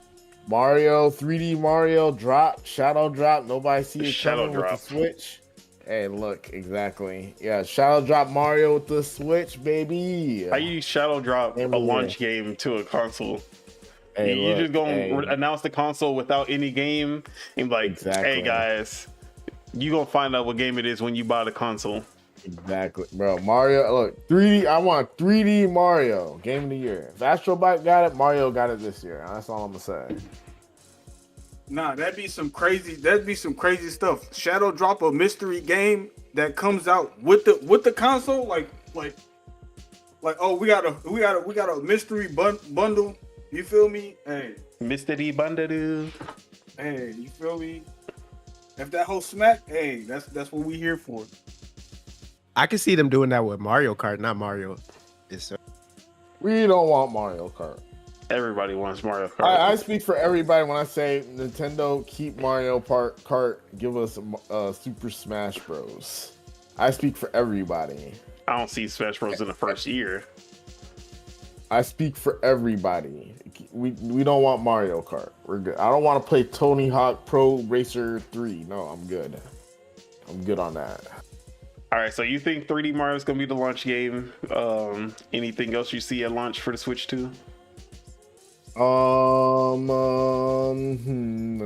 3D Mario drop, shadow drop. Nobody see it coming with the Switch. Hey, look, exactly. Yeah, shadow drop Mario with the Switch, baby. How you shadow drop a launch game to a console? Hey, you just gonna announce the console without any game and be like, hey guys, you gonna find out what game it is when you buy the console. Exactly, bro. Mario, look, 3D. I want 3D Mario game of the year. If Astrobot got it, Mario got it this year. That's all I'm gonna say. Nah, that'd be some crazy stuff. Shadow drop a mystery game that comes out with the console, like oh, we got a mystery bundle. You feel me? Hey, mystery bundle. Hey, you feel me? If that whole smack, hey, that's what we here for. I can see them doing that with Mario Kart, not Mario. We don't want Mario Kart. Everybody wants Mario Kart. I speak for everybody when I say Nintendo, keep Mario Kart, give us Super Smash Bros. I speak for everybody. I don't see Smash Bros in the first year. I speak for everybody. We don't want Mario Kart. We're good. I don't want to play Tony Hawk Pro Racer 3. No, I'm good. I'm good on that. All right, so you think 3D Mario is going to be the launch game? Anything else you see at launch for the Switch 2? Let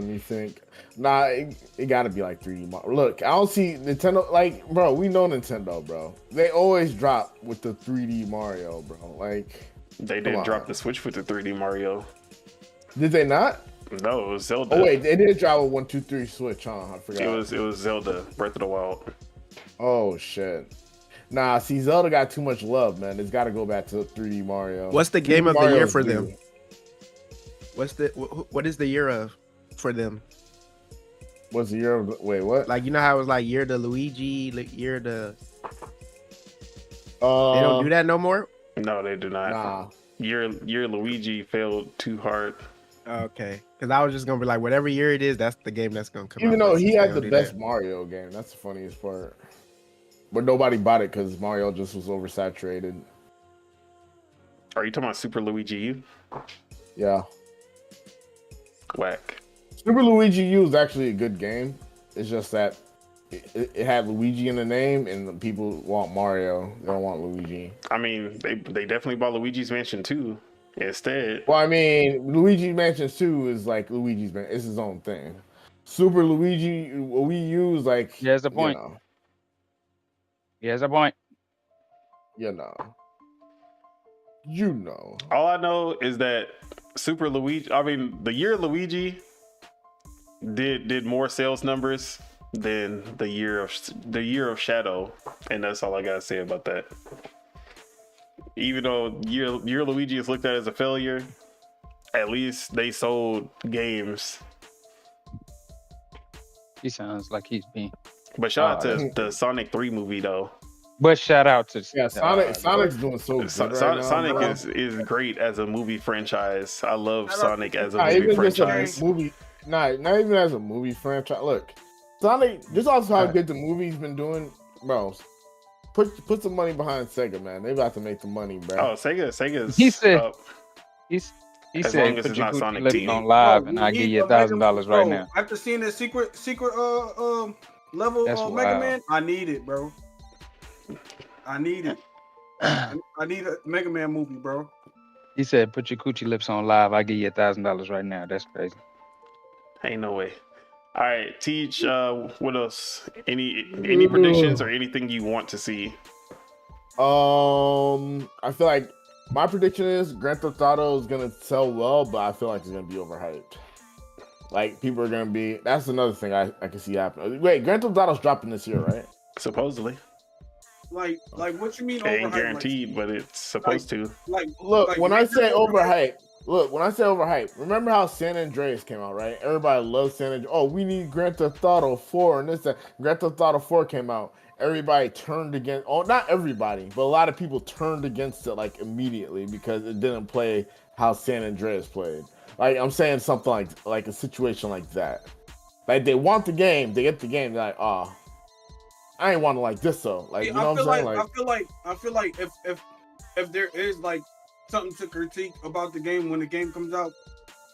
me think. Nah, it got to be like 3D Mario. Look, I don't see Nintendo, like, bro, we know Nintendo, bro. They always drop with the 3D Mario, bro. Like, they did drop the Switch with the 3D Mario. Did they not? No, it was Zelda. Oh wait, they did drop a 1, 2, 3 Switch, huh? I forgot. It was Zelda Breath of the Wild. Oh shit. Nah, see, Zelda got too much love, man. It's got to go back to 3D Mario. What's the game of the year for them? What is the year of for them? What's the year of? Wait, what? Like you know how it was like year to Luigi, year to. They don't do that no more. No, they do not. Nah. Year Luigi failed too hard. Okay, because I was just gonna be like, whatever year it is, that's the game that's gonna come out. Even though he had the best that. Mario game, that's the funniest part. But nobody bought it because Mario just was oversaturated. Are you talking about Super Luigi U? Yeah. Whack. Super Luigi U is actually a good game. It's just that it had Luigi in the name, and people want Mario. They don't want Luigi. I mean, they definitely bought Luigi's Mansion 2 instead. Well, I mean, Luigi's Mansion 2 is like Luigi's Mansion. It's his own thing. Super Luigi, what we use, like... He has a point. He has a point. You know. All I know is that Super Luigi, I mean, the year Luigi did more sales numbers than the year of Shadow, and that's all I gotta say about that. Even though year Luigi is looked at as a failure, at least they sold games. He sounds like he's being. But shout out to the Sonic 3 movie though. But shout out to Sonic's doing so good right Sonic now, is great as a movie franchise. I love Sonic as a movie franchise. Not even as a movie franchise. Look, Sonic. This is also how good the movie's been doing, bro. Put some money behind Sega, man. They about to make the money, bro. Oh, Sega's. He said. Up. He As said, long as it's not Sonic Team on live, and I give you $1,000 right now. After seeing the secret level of Mega Man, I need it, bro. I need it. I need a Mega Man movie, bro. He said, "Put your coochie lips on live. I give you $1,000 right now." That's crazy. Ain't no way. All right, Teach. What else? Any predictions or anything you want to see? I feel like my prediction is Grand Theft Auto is gonna sell well, but I feel like it's gonna be overhyped. Like people are gonna be. That's another thing I can see happen. Wait, Grand Theft Auto's dropping this year, right? Supposedly. Like what you mean? It ain't guaranteed, but it's supposed to. When I say overhyped, remember how San Andreas came out, right? Everybody loves San Andreas. Oh, we need Grand Theft Auto 4 and this. Grand Theft Auto 4 came out. Everybody turned against. Oh, not everybody, but a lot of people turned against it like immediately because it didn't play how San Andreas played. Like I'm saying something like a situation like that. Like they want the game, they get the game. They're like, oh. I ain't want to like this though. Like, you know what I'm saying? I feel like if there is like something to critique about the game when the game comes out,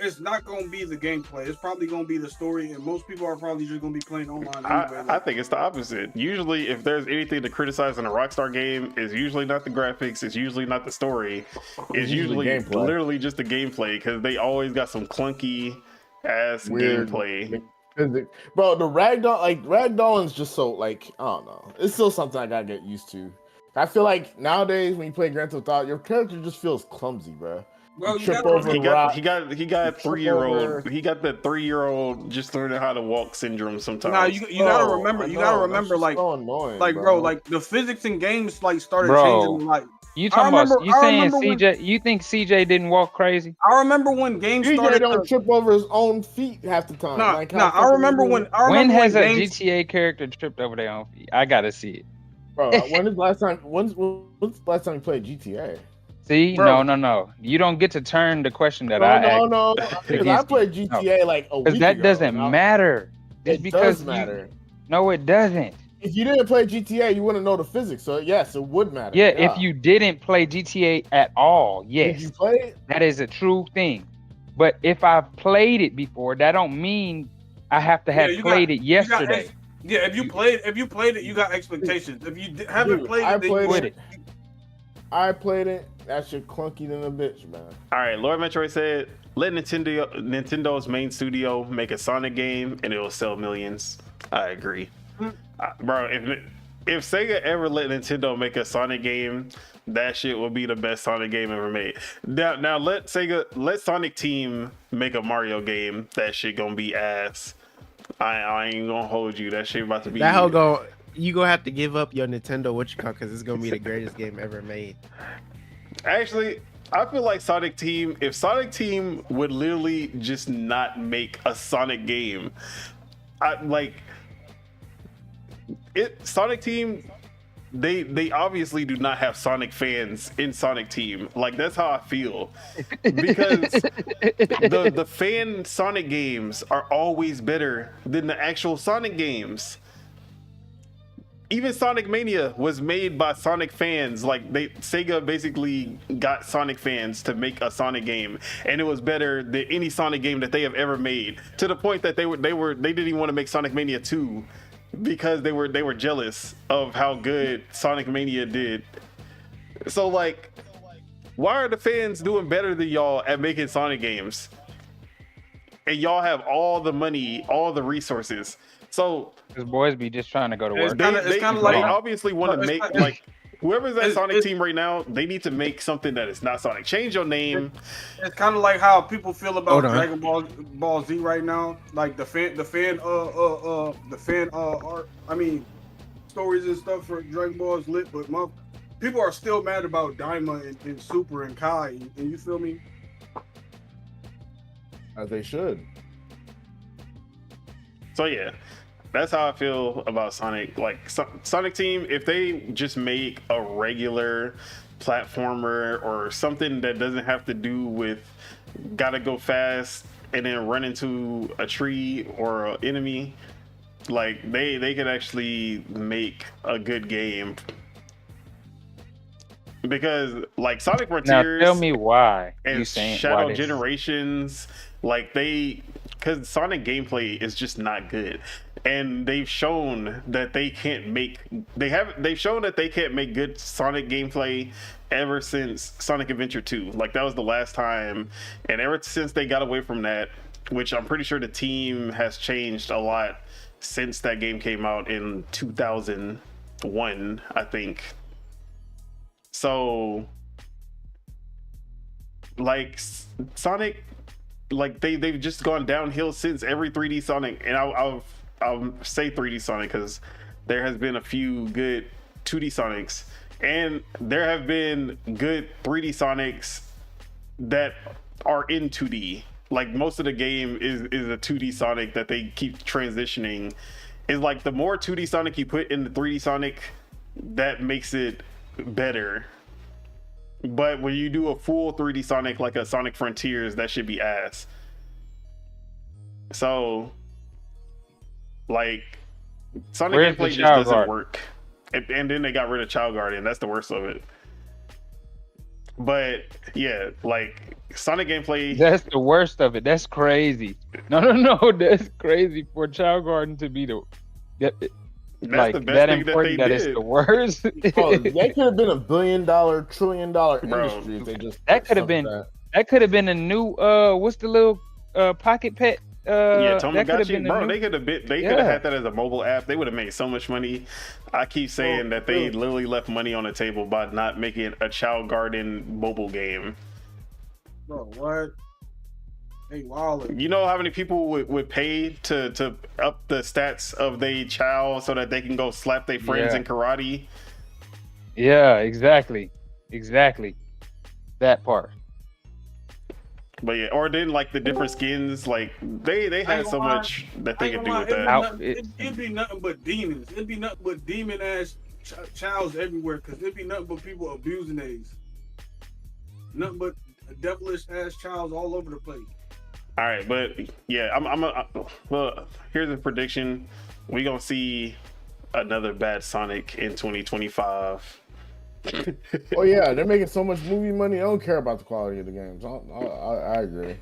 it's not gonna be the gameplay. It's probably gonna be the story, and most people are probably just gonna be playing online anyway. I think it's the opposite. Usually, if there's anything to criticize in a Rockstar game, it's usually not the graphics. It's usually not the story. It's usually literally just the gameplay because they always got some clunky ass gameplay. Bro, the ragdolling is just so like I don't know. It's still something I gotta get used to. I feel like nowadays when you play Grand Theft Auto, your character just feels clumsy, bro. Well, he got 3-year-old. He got that 3-year-old just learning how to walk syndrome sometimes. Nah, you gotta remember. You gotta remember, like, so annoying, bro, like the physics in games like started changing. Like you talking about? You saying CJ? You think CJ didn't walk crazy? I remember when games started. CJ don't trip over his own feet half the time. I remember when. When has a GTA character tripped over their own feet? I gotta see it. Bro, when's the last time you played GTA? See, bro. No. You don't get to turn the question that I asked. No. Because I played GTA like a week ago. That doesn't matter. It does matter. No, it doesn't. If you didn't play GTA, you wouldn't know the physics. So yes, it would matter. Yeah, if you didn't play GTA at all, yes. Did you play it? That is a true thing. But if I've played it before, that don't mean I have to have played it yesterday. If you played it, you got expectations. If you haven't played it, I played it. That shit clunky than a bitch, man. All right, Lord Metroid said, let Nintendo's main studio make a Sonic game and it'll sell millions. I agree. Bro, if Sega ever let Nintendo make a Sonic game, that shit will be the best Sonic game ever made. Now let Sonic Team make a Mario game. That shit gonna be ass. I ain't gonna hold you. That shit about to be. You gonna have to give up your Nintendo because it's gonna be the greatest game ever made. Actually, I feel like Sonic Team. If Sonic Team would literally just not make a Sonic game, Sonic Team, they obviously do not have Sonic fans in Sonic Team. Like, that's how I feel, because the fan Sonic games are always better than the actual Sonic games. Even Sonic Mania was made by Sonic fans. Like, Sega basically got Sonic fans to make a Sonic game, and it was better than any Sonic game that they have ever made. To the point that they didn't even want to make Sonic Mania 2 because they were jealous of how good Sonic Mania did. So, like, why are the fans doing better than y'all at making Sonic games? And y'all have all the money, all the resources. So These boys be just trying to go to work. They obviously want to make, like, whoever's at Sonic Team right now, they need to make something that is not Sonic. Change your name. It's kind of like how people feel about Dragon Ball Z right now. Like the fan art. I mean, stories and stuff for Dragon Ball is lit, but people are still mad about Daima and Super and Kai. And you feel me? As they should. So yeah, that's how I feel about Sonic. Like, Sonic Team, if they just make a regular platformer or something that doesn't have to do with gotta go fast and then run into a tree or an enemy, like, they could actually make a good game. Because, like, Sonic Frontiers, now tell me why and you saying Shadow Generations, like, because Sonic gameplay is just not good, and they've shown that they can't make good Sonic gameplay ever since Sonic Adventure 2. Like, that was the last time, and ever since they got away from that, which I'm pretty sure the team has changed a lot since that game came out in 2001, I think. So, like, Sonic, like, they've just gone downhill since. Every 3D Sonic, and I'll say 3D Sonic because there has been a few good 2D Sonics, and there have been good 3D Sonics that are in 2D. Like, most of the game is a 2D Sonic that they keep transitioning. It's like, the more 2D Sonic you put in the 3D Sonic, that makes it better. But when you do a full 3D Sonic, like a Sonic Frontiers, that should be ass. So, like, Sonic gameplay just doesn't work. And then they got rid of Child Guardian. That's the worst of it. But yeah, like, Sonic gameplay. That's the worst of it. That's crazy. No. That's crazy for Child Guardian to be that's like, the best thing important that it's the worst. That could have been $1 billion, $1 trillion industry if they just. That could have been. That could have been a new. What's the little pocket pet? Tamagotchi, bro. They could have had that as a mobile app. They would have made so much money. I keep saying that they literally left money on the table by not making a Child Guardian mobile game. Bro, what? Hey, Waller. You know how many people would pay to up the stats of their child so that they can go slap their friends in karate? Yeah, exactly. That part. But yeah, or then, like, the different skins, like, they had so much that they could do with that. It'd be nothing but demons. It'd be nothing but demon ass childs everywhere, because it'd be nothing but people abusing these. Nothing but devilish ass childs all over the place. All right, but yeah, well, here's a prediction: we gonna see another bad Sonic in 2025. Oh yeah, they're making so much movie money. I don't care about the quality of the games. I agree.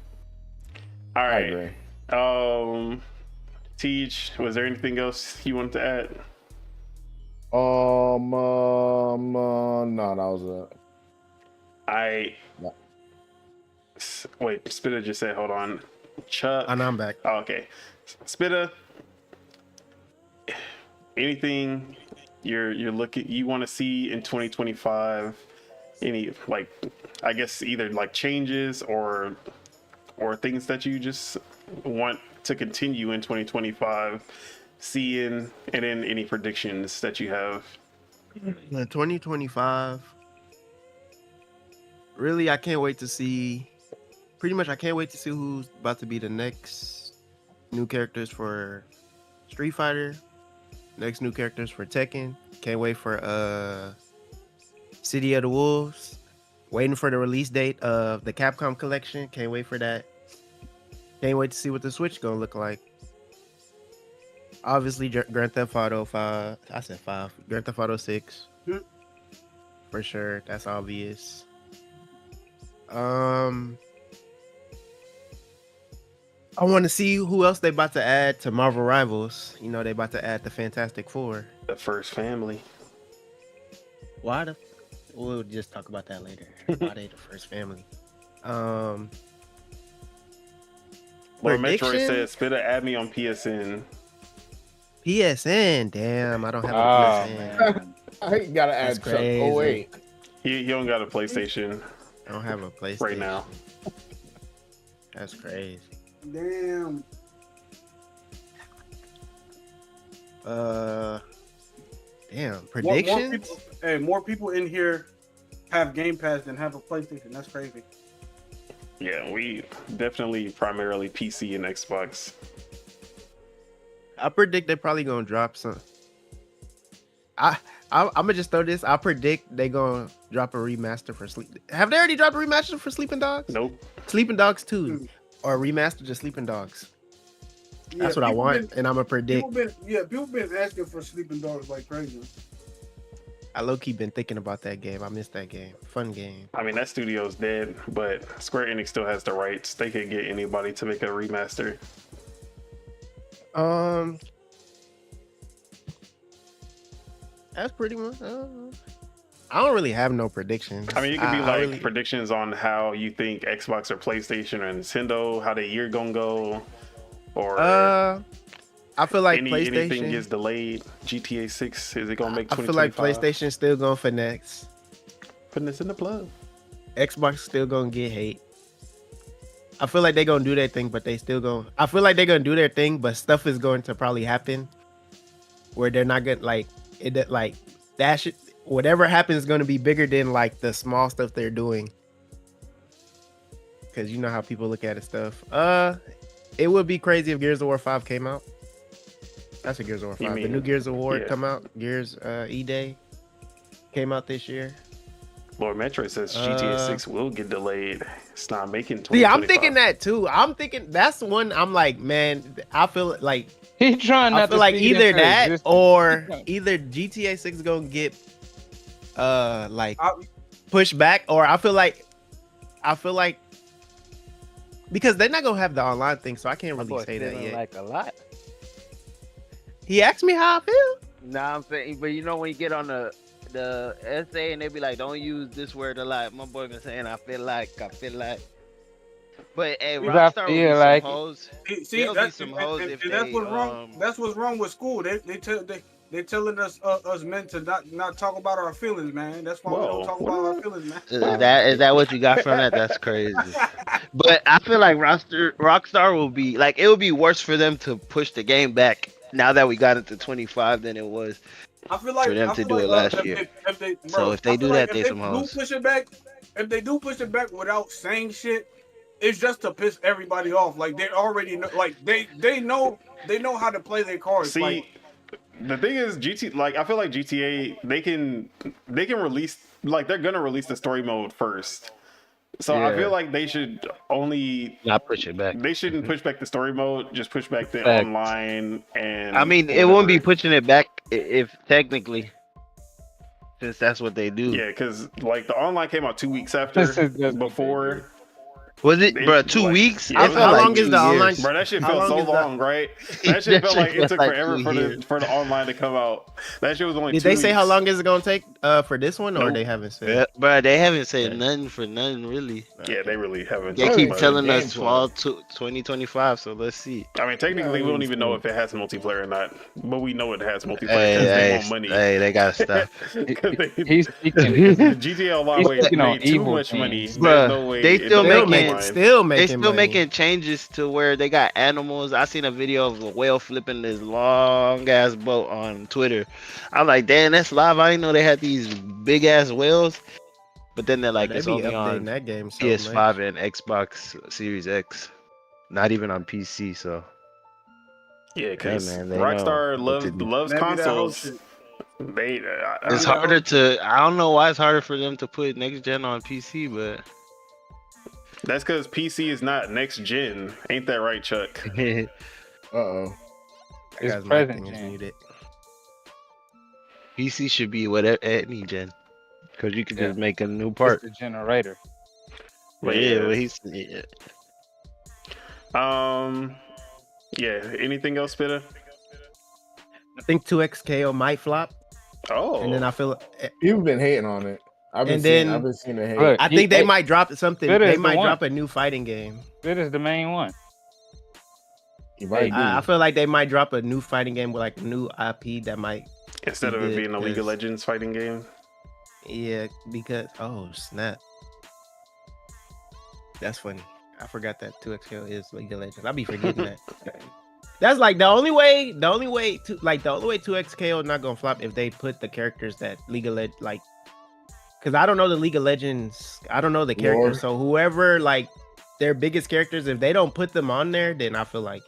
All right. I agree. Teach, was there anything else you wanted to add? No, that was it. Wait, Spitta just said, hold on. Chuck. And I'm back. Oh, okay. Spitta, anything you want to see in 2025? Any, like, I guess either like changes or things that you just want to continue in 2025 seeing, and then any predictions that you have? In 2025, really, I can't wait to see. Pretty much, I can't wait to see who's about to be the next new characters for Street Fighter. Next new characters for Tekken. Can't wait for City of the Wolves. Waiting for the release date of the Capcom collection. Can't wait for that. Can't wait to see what the Switch gonna look like. Obviously, Grand Theft Auto 5. I said 5. Grand Theft Auto 6. For sure. That's obvious. I want to see who else they about to add to Marvel Rivals. You know, they about to add the Fantastic Four. The first family. Why the... We'll just talk about that later. Why they the first family? Lord Metroid says, "Spitter, add me on PSN." PSN? Damn, I don't have a PSN. Man. I ain't gotta add Chuck. Oh wait, he don't got a PlayStation. I don't have a PlayStation right now. That's crazy. Damn. Damn. Predictions? More people in here have Game Pass than have a PlayStation. That's crazy. Yeah, we definitely primarily PC and Xbox. I predict they're probably gonna drop some. I'm gonna just throw this. I predict they gonna drop a remaster for Sleep. Have they already dropped a remaster for Sleeping Dogs? Nope. Sleeping Dogs 2 or remastered to Sleeping Dogs. That's what I want, and I'm gonna predict. People been asking for Sleeping Dogs like crazy. I low-key been thinking about that game. I missed that game. Fun game. I mean, that studio's dead, but Square Enix still has the rights. They could get anybody to make a remaster. That's pretty much. I don't really have no predictions. I mean, it could be predictions on how you think Xbox or PlayStation or Nintendo, how the year gonna go, or I feel like anything gets delayed. GTA 6, is it gonna make 2025? I feel like PlayStation still gonna finesse. Putting this in the plug. Xbox still gonna get hate. I feel like they're gonna do their thing, but they still gonna. I feel like they're gonna do their thing, but stuff is going to probably happen where they're not gonna like it. Like that shit. Whatever happens is gonna be bigger than like the small stuff they're doing. Because you know how people look at it stuff. It would be crazy if Gears of War 5 came out. That's a Gears of War 5. The new Gears of War come out. Gears E-Day came out this year. Lord Metroid says GTA 6 will get delayed. It's not making 2025. See, I'm thinking that too. I'm thinking that's one. I'm like, man, I feel like he's trying not I feel to like see either them that exist. or either GTA 6 gonna get like pushed back, or I feel like because they're not gonna have the online thing, so I can't really say that yet. Like a lot. He asked me how I feel. Nah, I'm saying, but you know when you get on the essay and they be like, don't use this word a lot. My boy been saying, I feel like. But hey, Rockstar will be like some hoes. See, that's some hoes if that's they, what's wrong. That's what's wrong with school. They telling us men to not talk about our feelings, man. That's why we don't talk about our feelings, man. Is that what you got from that? That's crazy. But I feel like Rockstar will be like, it would be worse for them to push the game back now that we got into 25 than it was. I feel like for them to do it last year. If they do that, they some hoes. If they do push it back without saying shit, it's just to piss everybody off. Like they already know, like they know how to play their cards. See, like, the thing is, I feel like GTA, they can release, like they're gonna release the story mode first. So I feel like they should only not push it back. They shouldn't push back the story mode, just push back the online. And I mean, it won't be pushing it back if technically, since that's what they do. Yeah, because like the online came out 2 weeks after before. Was it, bro? 2 weeks? Yeah, how long is the online? Bro, that shit felt so long, right? That shit felt like it took forever for the online to come out. That shit was only. Did they say how long is it gonna take for this one, or they haven't said? Yeah, bro, they haven't said nothing for nothing really. Yeah, they really haven't. They keep telling us fall 2025, so let's see. I mean, technically, we don't even know if it has multiplayer or not, but we know it has multiplayer because they want money. Hey, they got stuff. He's speaking. GTA Online made too much money. Bro, no way they still still making changes to where they got animals. I seen a video of a whale flipping this long ass boat on Twitter. I'm like, damn, that's live. I didn't know they had these big ass whales. But then they're like, it's only on that game so PS5 and Xbox Series X, not even on PC. So Yeah, because Hey, man, they Rockstar know what to do. loves Maybe that whole consoles. shit. They, It's harder to. I don't know why it's harder for them to put next gen on PC, but that's because PC is not next gen. Ain't that right, Chuck? Uh-oh. It's present is gen. muted. PC should be whatever any gen, because you could just make a new It's part. the generator. But yeah, well, he's Yeah. Anything else, Spitter? I think 2XKO might flop, Oh, and then I feel. You've been hating on it. I've been seeing it hate. Look, I think they might drop something. Spitter They is the might one. drop a new fighting game. It is the main one. You might do. I feel like they might drop a new fighting game with like a new IP that might. instead of it good, being a League of 'cause- Legends fighting game. Yeah, because snap. That's funny. I forgot that 2XKO is League of Legends. I'll be forgetting that. That's like the only way 2XKO is not gonna flop if they put the characters that League of Legends like. Because I don't know the League of Legends. I don't know the characters. So whoever like their biggest characters, if they don't put them on there, then I feel like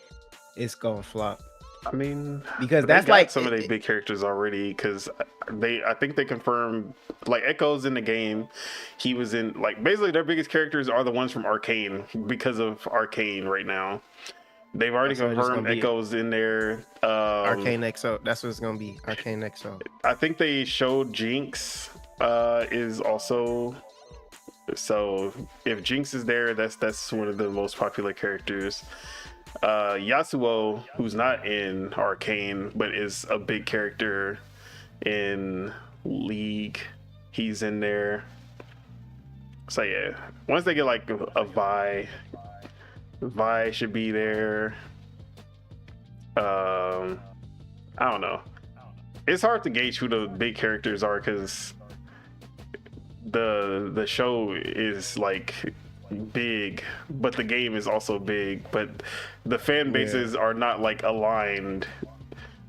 it's gonna flop. I mean, Because they that's got like some of their big characters already. Because I think they confirmed like Echo's in the game. He was in like basically their biggest characters are the ones from Arcane because of Arcane right now. They've already So it's confirmed gonna be Echo's in there. Arcane XO. That's what it's gonna be. Arcane XO. I think they showed Jinx is also. So if Jinx is there, that's one of the most popular characters. Yasuo, who's not in Arcane but is a big character in League, he's in there. So yeah, once they get like a Vi should be there. I don't know. It's hard to gauge who the big characters are because the show is like big, but the game is also big, but the fan bases are not like aligned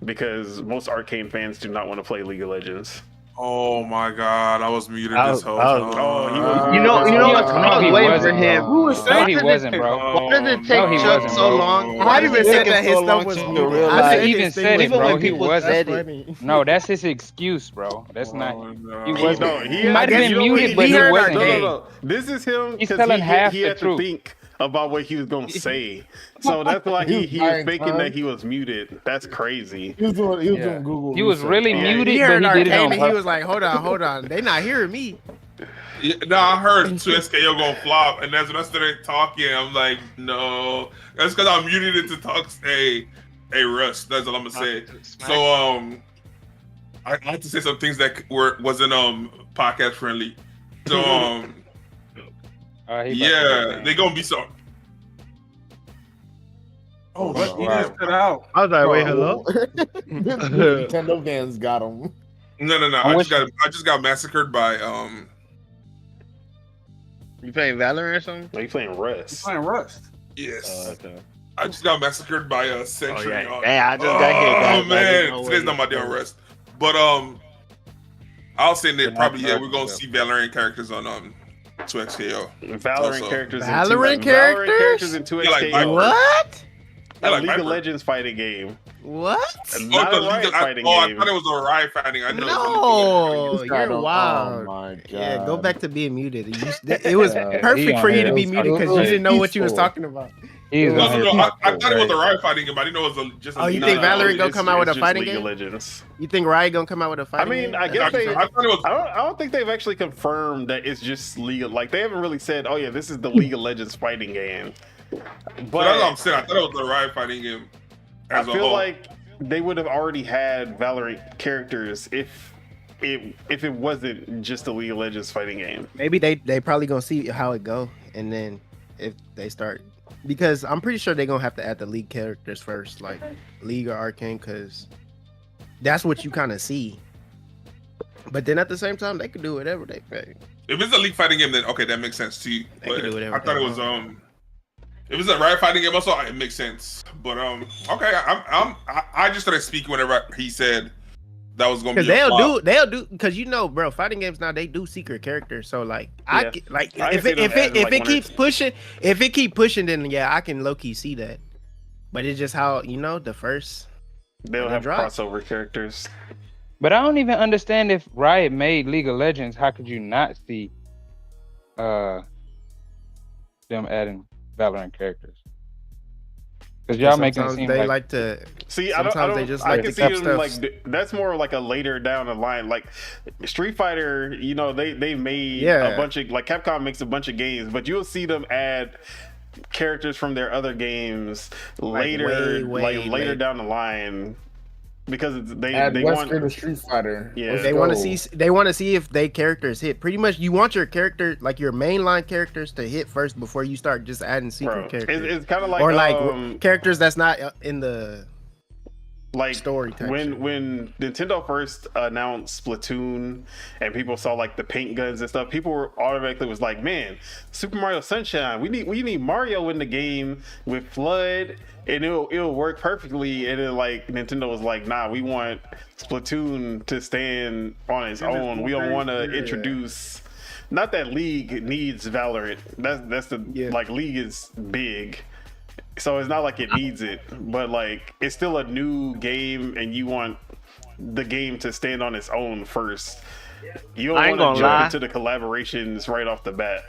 because most Arcane fans do not want to play League of Legends. Oh my god, I was muted I this was- whole I time. was- Oh, he was. You know what's No, I he was waiting for wasn't, him. bro. Who was No, saying he that? wasn't, bro. Why does it take No, he Chuck wasn't, so bro. long? I Why does even it said take him that his so stuff long was to muted. realize? I said Even his thing said was it, bro. muted. He wasn't. That's Said funny. No, that's his excuse, bro. That's not. no. He wasn't. No, He might have been you know what, muted, but he heard wasn't. Arcane. No. This is him He's because telling half he the had truth. to think about what he was gonna say. So that's why he was buying thinking time. that he was muted. That's crazy. He was doing Yeah. Google. He was research. really Yeah. muted, He but heard he did it Arcane on and he purpose. was like, hold on. They not hearing me. Yeah, no, I heard 2SKO gonna flop, and that's when I started talking. I'm like, no, that's because I muted it to talk. Hey, Russ, that's all I'm gonna say. So, I had to say some things that wasn't podcast friendly. So, yeah, they gonna be so. Oh, Wow. he just cut out. I was like, wait, hello? Nintendo fans got him. No. I I just got massacred by You playing Valorant or something? Like, you playing He's Rust. playing Rust. yes. Okay. I just got massacred by a Sentry. yeah. on- Hey, I just got hit, guys. Oh I didn't man, know today's where not my you day on were. rest. But I'll say that probably Yeah, we're gonna see Valorant characters on 2XKO. Valorant Also- characters. Valorant in characters? in 2XKO. Yeah, like Viper. What? Yeah, A like League of Viper. Legends fighting game. What? Not the a Riot fighting I game. thought it was a Riot fighting. I know. No, This guy you're don't- wild. Oh my god. Yeah, go back to being muted. It was Yeah. perfect He for on you here. to be It was- muted because it you was didn't know what you was peaceful. talking about. He's No, on here. I thought it was a Riot fighting game. I didn't know it was just. Oh, you a think Valorant gonna it's- come out with it's a just fighting League game? of Legends. You think Riot gonna come out with a fighting game? I guess they. I thought it was. I don't think they've actually confirmed that it's just League. Like they haven't really said, "Oh yeah, this is the League of Legends fighting game." But that's But what I'm saying. I thought it was a Riot fighting game. I As a feel whole. like they would have already had Valorant characters if it wasn't just a League of Legends fighting game. Maybe they probably gonna see how it go, and then if they start, because I'm pretty sure they're gonna have to add the League characters first, like League or Arcane, because that's what you kind of see. But then at the same time, they could do whatever they pay. If it's a League fighting game, then okay, that makes sense too. They But can do whatever I thought they it was want. If it's a Riot fighting game, also it makes sense. But okay, I just started speaking whenever he said that was gonna be. Because a flop. they'll do, because bro, fighting games now they do secret characters. So like, Yeah. I if can see them adding, like, it one or keeps pushing, then yeah, I can low key see that. But it's just how the first. They'll have crossover characters. But I don't even understand if Riot made League of Legends. How could you not see them adding Valorant characters? Because y'all making it seem like to see. I don't. They just I can see them like that's more like a later down the line. Like Street Fighter, they made a bunch of like Capcom makes a bunch of games, but you'll see them add characters from their other games later, later down the line. Because they want the Street Fighter. Yeah, they want to see if they characters hit. Pretty much, you want your character, like your mainline characters, to hit first before you start just adding secret characters. It's kind of like characters that's not in the story. When Nintendo first announced Splatoon and people saw like the paint guns and stuff, people were automatically was like, "Man, Super Mario Sunshine, we need Mario in the game with Flood." And it'll work perfectly, and then like Nintendo was like, "Nah, we want Splatoon to stand on its own. We don't want to introduce." Not that League needs Valorant. That's the like League is big, so it's not like it needs it, but like it's still a new game, and you want the game to stand on its own first. You don't want to jump into the collaborations right off the bat.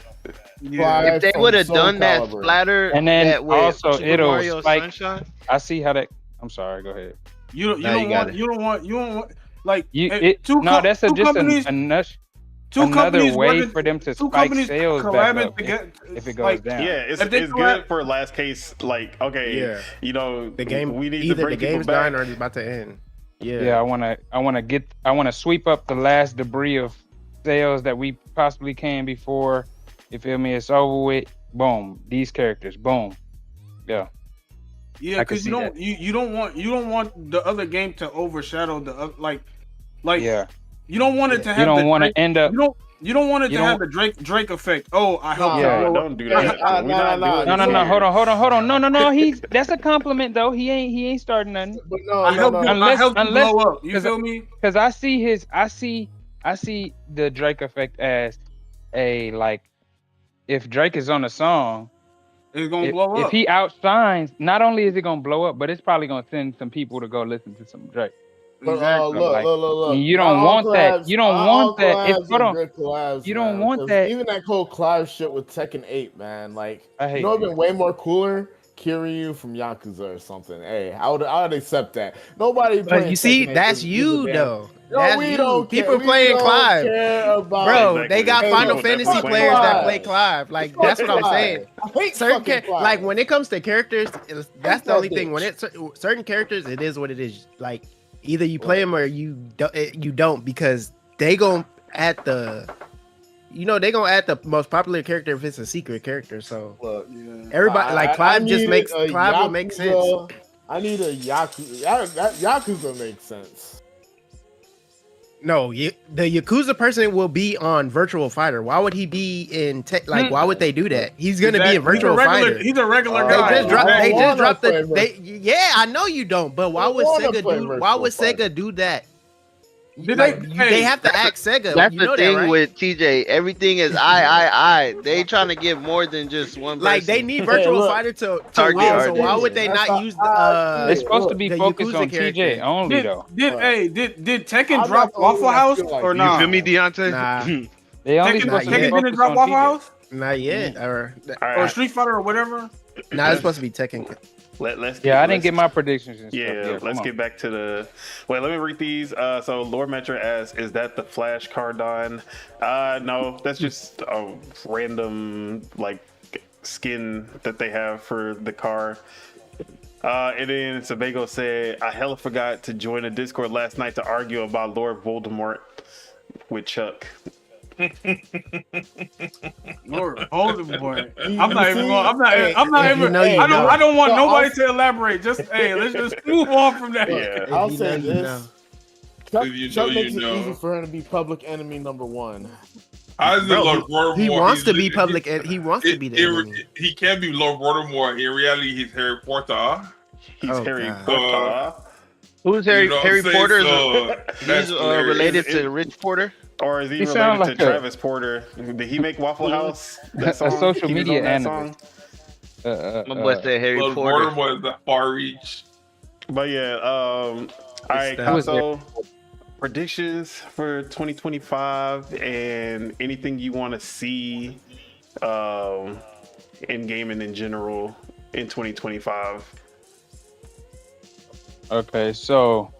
Yeah. If they would have done that splatter, and then also it'll Mario spike. Sunshine. I see how that. I'm sorry. Go ahead. You don't want like that's just another way for them to spike sales back up if it goes down. Yeah, it's good for last case. Like the game. We need either to bring the game's people back. done or it's about to end. Yeah. I want to sweep up the last debris of sales that we possibly can before. You feel me? It's over with. Boom. These characters. Boom. Yeah. Yeah, because you don't want the other game to overshadow the like. Yeah. You don't want it to have. You don't want to end up. You don't want it to have the Drake effect. Oh, I hope. Don't do that. No. Hold on. No. That's a compliment though. He ain't starting nothing. But I help blow up. You feel me? Because I see the Drake effect as a like. If Drake is on a song, it's gonna blow up. If he outshines, not only is it gonna blow up, but it's probably gonna send some people to go listen to some Drake. But look. You don't want that. You don't want that. You don't want that. Even that whole collab shit with Tekken 8, man. Like, it'd been way more cooler. Kiryu from Yakuza or something. Hey, I would accept that. Nobody. But you see, that's you though. No, we don't. People playing Clive, bro. They got Final Fantasy players that play Clive. Like that's what I'm saying. Like when it comes to characters, that's the only thing. When it's certain characters, it is what it is. Like either you play them or you don't because they gonna add the. They gonna add the most popular character if it's a secret character. So everybody Clive just makes Clive will make sense. I need a Yakuza. Yakuza makes sense. No, the Yakuza person will be on Virtual Fighter. Why would he be in why would they do that? He's gonna be in Virtual Fighter. He's a regular guy. They just dropped the. I know you don't, but why would Sega do that? They have to act Sega. That's the thing with TJ. Everything is I. They trying to get more than just one. Like they need Virtual Fighter to target. So why would they not use? It's supposed to be focused on TJ only though. Did Tekken drop Waffle House or not? You feel me, Deontay? Nah. They only Tekken didn't drop Waffle House. Not yet, or Street Fighter or whatever. Nah, it's supposed to be Tekken. I didn't get my predictions and stuff. Let's get back to the. Wait, let me read these. So Lord Metra asks, "Is that the Flash Cardon?" No, that's just a random skin that they have for the car. And then Sebago said, "I hella forgot to join a Discord last night to argue about Lord Voldemort with Chuck." Lord Voldemort. I don't want nobody to elaborate. Let's just move on from that. Yeah. I'll say this. Chuck makes it easy for him to be public enemy number one. He wants to be public. He wants to be the enemy. He can't be Lord Voldemort. In reality, he's Harry Potter. Harry Potter. Who's Harry Porter? He's related to Rich Porter. Or is he related to Travis Porter? Did he make Waffle House? A social media animal. My boy said Harry Potter. Bloodborne was the far reach. But yeah, all right, Caso, predictions for 2025 and anything you want to see in gaming in general in 2025. Okay, so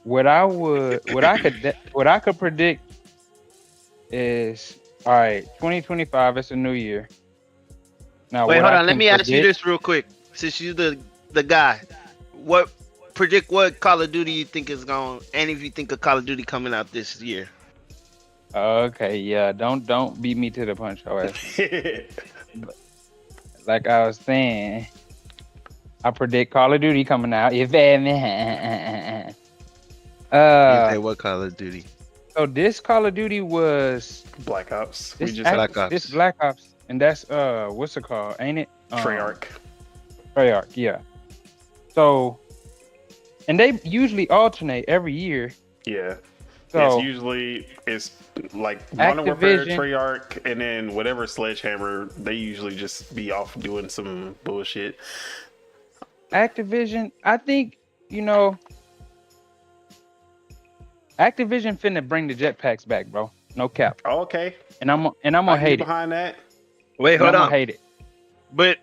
what I could predict is, all right, 2025 is a new year. Now, wait, hold on. Let me ask you this real quick. Since you're the guy, what Call of Duty you think is going, and if you think of Call of Duty coming out this year? Okay, yeah, don't beat me to the punch, however. Like I was saying, I predict Call of Duty coming out. You feel me? You say what Call of Duty? So this Call of Duty was Black Ops. Black Ops. This Black Ops, and that's what's it called? Ain't it? Treyarch. Treyarch, yeah. So, and they usually alternate every year. Yeah. So it's like Modern Warfare, Activision, Treyarch, and then whatever Sledgehammer. They usually just be off doing some bullshit. Activision, I think, Activision finna bring the jetpacks back, bro. No cap. Oh, okay. And I'm gonna hate it. Behind that. Wait, hold on. I'm gonna hate it. But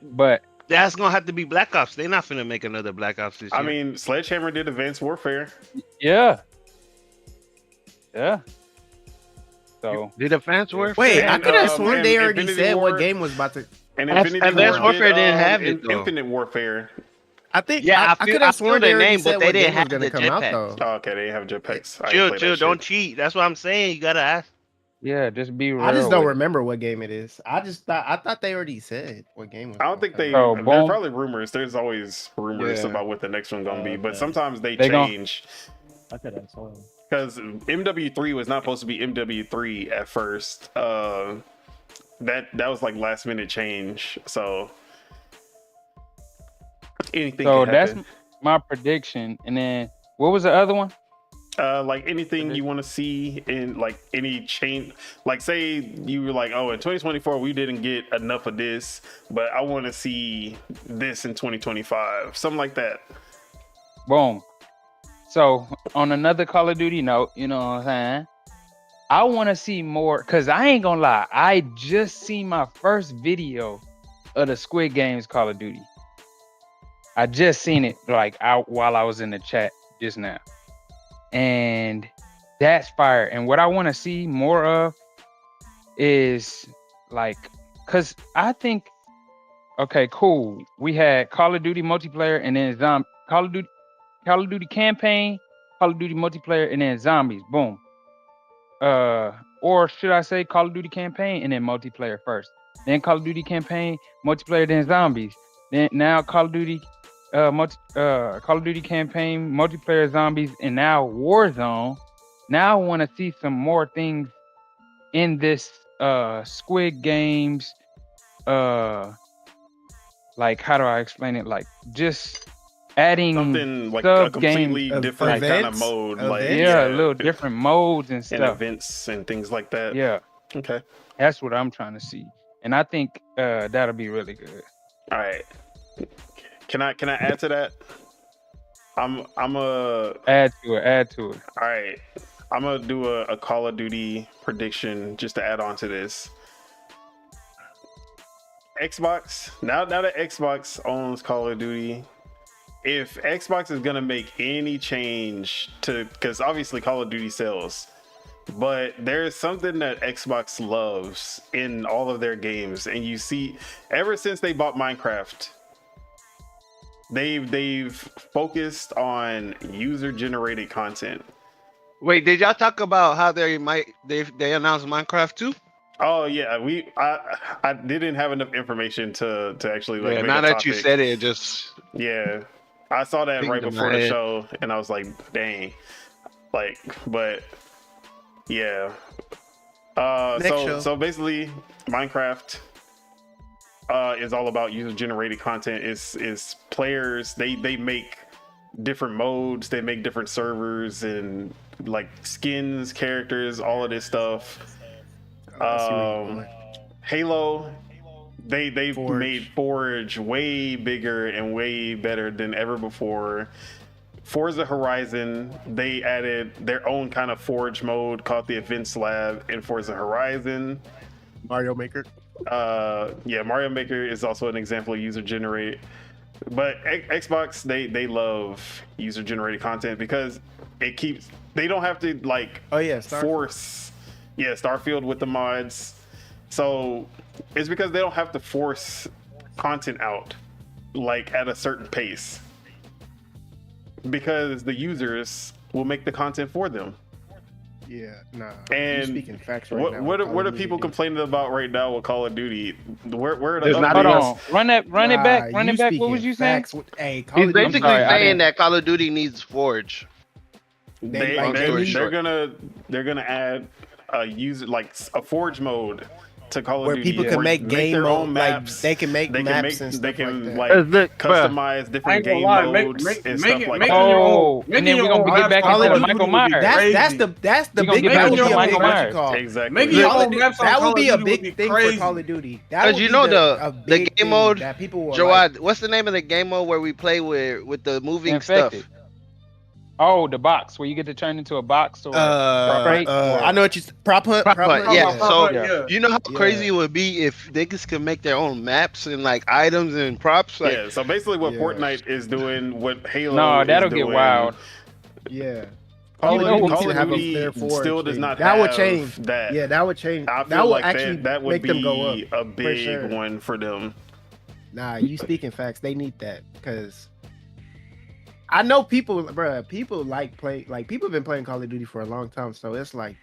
that's gonna have to be Black Ops. They're not finna make another Black Ops this year. I mean, Sledgehammer did Advanced Warfare. Yeah. So did Advanced Warfare? Wait, I could have sworn they already Infinity said War, what game was about to. And Infinity Advanced Warfare didn't have it. Infinite Warfare. I think. Yeah, I could have sworn their they name, but they didn't have the jetpack. Oh, okay, they didn't have jetpacks. Chill, don't cheat. That's what I'm saying. You gotta ask. Yeah, just be real. I just don't remember what game it is. I thought they already said what game it was. I don't think they. Oh, there's boom. probably rumors. There's always rumors about what the next one's gonna be, but sometimes they gon- change. Because MW3 was not supposed to be MW3 at first. That was like last minute change. So anything. So can that's happen. my prediction. And then what was the other one? Like anything you want to see in like any change, like say you were like, oh, in 2024 we didn't get enough of this, but I want to see this in 2025, something like that. Boom. So on another Call of Duty note, you know what I'm saying? I want to see more, because I ain't gonna lie, I just seen my first video of the Squid Games Call of Duty. I just seen it like out while I was in the chat just now. And that's fire. And what I want to see more of is like, because I think, okay, cool. We had Call of Duty multiplayer and then Call of Duty campaign, Call of Duty multiplayer, and then zombies. Boom. Or should I say Call of Duty campaign and then multiplayer first? Then Call of Duty campaign, multiplayer, then zombies. Then now Call of Duty Call of Duty campaign, multiplayer, zombies, and now Warzone. Now I want to see some more things in this Squid Games. Like, how do I explain it? Like, just adding something like a completely different kind of mode, like a little different modes and stuff, and events and things like that. Yeah. Okay. That's what I'm trying to see, and I think that'll be really good. All right. Can I add to that? I'm a add to it. All right. I'm gonna do a Call of Duty prediction just to add on to this. Xbox, now that Xbox owns Call of Duty, if Xbox is gonna make any change to, because obviously Call of Duty sells, but there's something that Xbox loves in all of their games, and you see ever since they bought Minecraft, they've focused on user generated content. Wait, did y'all talk about how they announced Minecraft too? Oh yeah, I didn't have enough information to actually like. Yeah, make now a that topic. you said it, just I saw that right before the head. show, and I was like, dang, like, but yeah. So basically, Minecraft is all about user generated content. Is players they make different modes, they make different servers and like skins, characters, all of this stuff. Halo, they've Forge. made Forge way bigger and way better than ever before. Forza Horizon, they added their own kind of Forge mode called the Events Lab in Forza Horizon. Mario Maker. Mario Maker is also an example of user generated. But Xbox, they love user generated content because it keeps. They don't have to force. Yeah, Starfield with the mods. So it's because they don't have to force content out like at a certain pace. Because the users will make the content for them. Yeah, nah. And you're speaking facts right now. What are people complaining about right now with Call of Duty? Where are the There's not hold on. Run it back. Run it back. What was you saying? Hey, he's basically saying that Call of Duty needs Forge. They're gonna add a user like a Forge mode to Call of where Duty people can make their own maps. Like, they can make maps and stuff they can like customize different game modes and stuff like that. Oh, and then we're gonna get back into Michael Myers. That's the big thing for Michael Myers. Exactly. That would be a big thing for Call of Duty. Because you know the game mode that people will Jawad, what's the name of the game mode where we play with the moving stuff? Oh, the box where you get to turn into a box or I know what you prop hunt. Yeah. So you know how crazy it would be if niggas could make their own maps and like items and props. Like, yeah. So basically, what Fortnite is doing, what Halo. No, that'll get wild. Yeah. Call of Duty still does not. That have would change. That. Yeah, that would change. I feel that would like actually that would make be them go up. a big one for them. Nah, you speaking facts. They need that because I know people, bro. People people have been playing Call of Duty for a long time, so it's like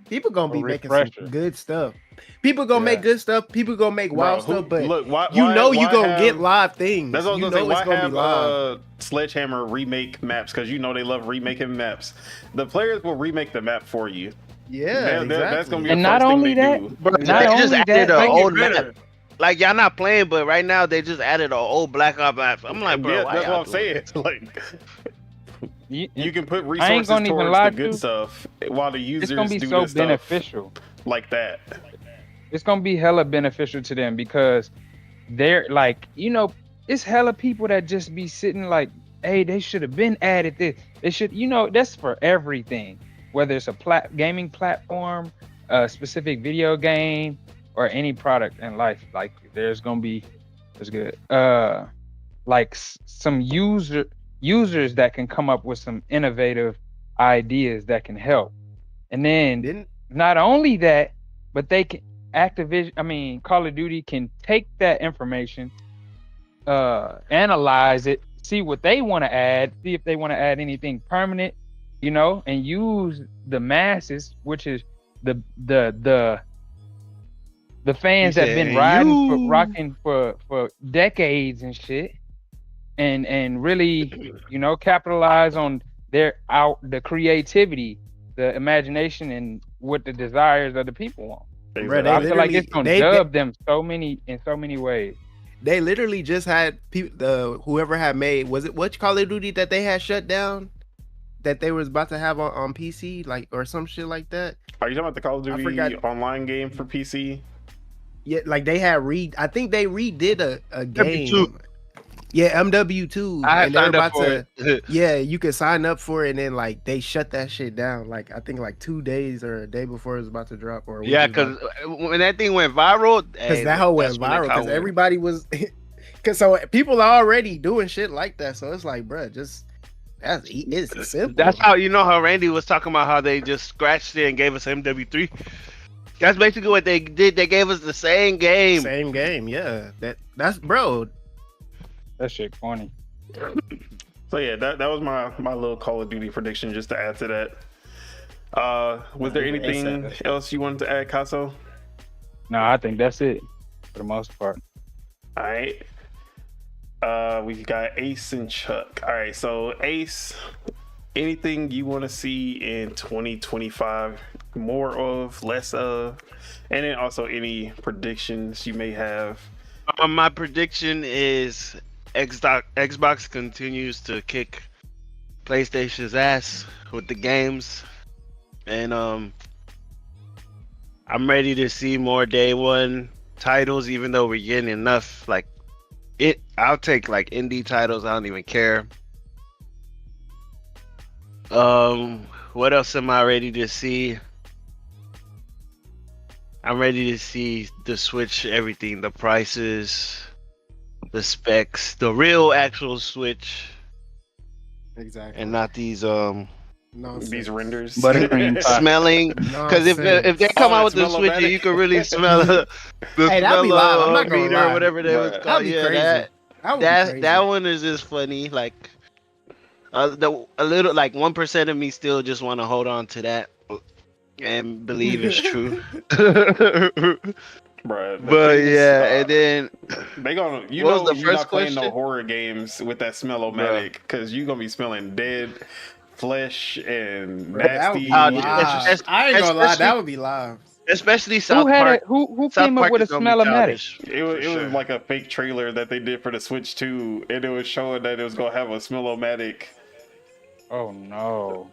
people gonna be making some good stuff. People gonna make good stuff. People gonna make wild stuff, but look, you gonna get live things. That's what I was gonna say. It's gonna be live. Sledgehammer remake maps because you know they love remaking maps. The players will remake the map for you. Yeah, exactly. That's gonna be and the not first only thing that, they do. but not they only just that, added an old map. map. Like y'all not playing, but right now they just added an old Black Ops map. I'm like, bro, why that's what y'all I'm saying. Like, you can put I ain't resources gonna even towards lie the good to stuff while the users it's gonna be do so the stuff beneficial like that. It's gonna be hella beneficial to them because they're like, it's hella people that just be sitting like, hey, they should have been added this. They should, that's for everything, whether it's a gaming platform, a specific video game, or any product in life. Like there's good. Like some users that can come up with some innovative ideas that can help. And then not only that, but they can Call of Duty can take that information, analyze it, see what they want to add, see if they want to add anything permanent, and use the masses, which is the fans that have been rocking for decades and shit, and really, capitalize on the creativity, the imagination, and what the desires of the people want. Exactly. I feel like it's gonna dub them in so many ways. They literally just had whoever had made, was it which Call of Duty that they had shut down that they was about to have on PC, like, or some shit like that? Are you talking about the Call of Duty online game for PC? Yeah, like they had I think they redid a game. MW2. Yeah, MW2. I had signed up for it. Yeah, you could sign up for it, and then like they shut that shit down. Like I think like 2 days or a day before it was about to drop. Or because when that thing went viral, because that whole went viral because everybody was, because so people are already doing shit like that. So it's like, bro, it's simple. That's how how Randy was talking about how they just scratched it and gave us MW3. That's basically what they did. They gave us the same game. Same game, yeah. That's bro. That shit funny. So yeah, that was my little Call of Duty prediction. Just to add to that, was there anything else you wanted to add, Casso? No, I think that's it for the most part. All right. We've got Ace and Chuck. All right, so Ace, anything you want to see in 2025? More of, less of, and then also any predictions you may have. My prediction is Xbox continues to kick PlayStation's ass with the games, and I'm ready to see more day one titles, even though we're getting enough. Like I'll take like indie titles. I don't even care. What else am I ready to see? I'm ready to see the Switch, everything, the prices, the specs, the real actual Switch. Exactly. And not these these renders. Buttercream pie. smelling. Because if they come out with the Switch, you can really smell the Hey, that'd be live. I'm not gonna meter lie. or whatever they was That'd called. be Yeah, crazy. that one is just funny. Like a little like 1% of me still just want to hold on to that and believe it's true. Bruh, But yeah, and then they gonna you're What was the not first playing no question? horror games with that smell-o-matic because you're gonna be smelling dead flesh and That would nasty. be Uh, live. I ain't gonna lie, that would be live. especially South Who had Park. it? Who South came up Park with a is gonna be smell-o-matic? childish, It was, for it sure. was like a fake trailer that they did for the Switch 2, and it was showing that it was gonna have a smell-o-matic. Oh no,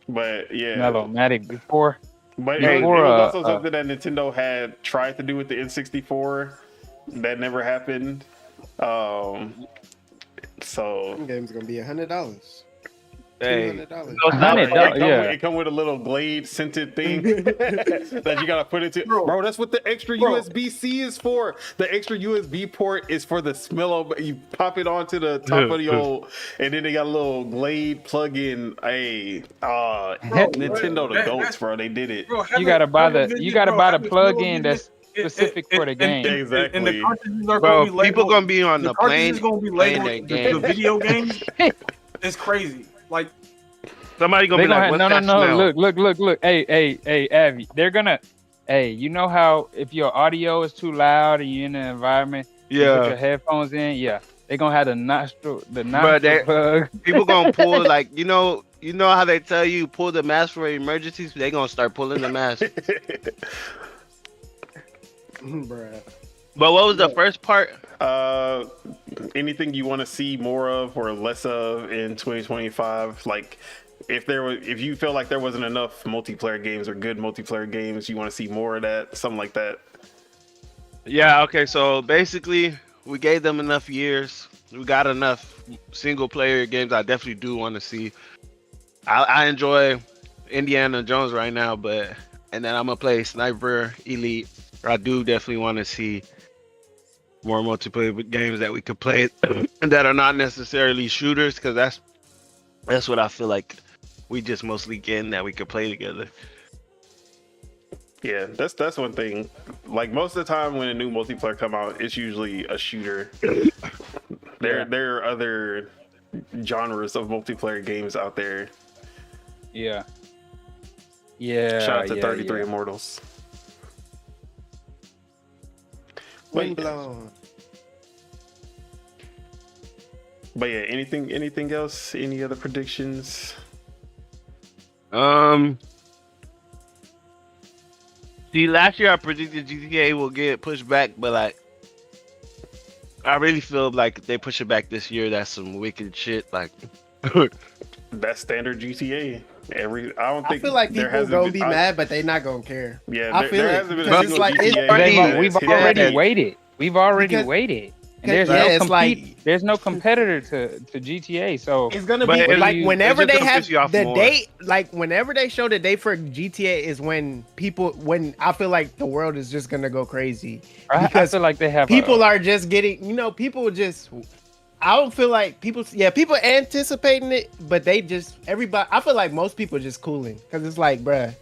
But yeah, smell-o-matic before. but Hey, it was before, also something that Nintendo had tried to do with the N64 that never happened. So Some game's gonna be $100. Hey, $200. $100, yeah. It come with a little Glade scented thing that you gotta put into. Bro, that's what the extra USB-C is for. The extra USB port is for the smell. You pop it onto the top of your, and then they got a little Glade plug-in. Hey, Nintendo the goats, bro. They did it. Bro, You gotta buy the plug-in that's specific for the game. Exactly. And the cartridges are bro, gonna be labeled, people gonna be on the plane cartridges gonna be playing labeled that the game. video games. It's crazy. Like Somebody gonna They be gonna like, have, "What's no. that smell?" Look. Hey, Avi. They're gonna. Hey, you know how if your audio is too loud and you're in an environment, you put your headphones in. Yeah, they gonna have the nostril plug. People gonna pull like you know how they tell you pull the mask for emergencies. They gonna start pulling the mask. Bruh. But what was the first part? Anything you want to see more of or less of in 2025? Like, if you feel like there wasn't enough multiplayer games or good multiplayer games, you want to see more of that, something like that. Yeah. Okay. So basically, we gave them enough years. We got enough single player games. I definitely do want to see. I enjoy Indiana Jones right now, and then I'm gonna play Sniper Elite. I do definitely want to see more multiplayer games that we could play that are not necessarily shooters, because that's what I feel like we just mostly getting that we could play together. Yeah, that's one thing. Like most of the time when a new multiplayer come out, it's usually a shooter. There are other genres of multiplayer games out there. Yeah. Shout out to 33 Immortals. Wind blown. But yeah, anything else? Any other predictions? See, last year I predicted GTA will get pushed back, but like, I really feel like they push it back this year. That's some wicked shit. Like, That's standard GTA. I feel like people gonna be mad, but they not gonna care. Yeah, I feel there it. hasn't been a Because single it's like GTA. We've already waited. We've already waited. And there's no competitor to GTA, so it's gonna be like whenever they have the more. date, like whenever they show the date for GTA is when I feel like the world is just gonna go crazy. I feel like they have people are just getting, I don't feel like people anticipating it, but everybody, I feel like most people just cooling because it's like, bruh,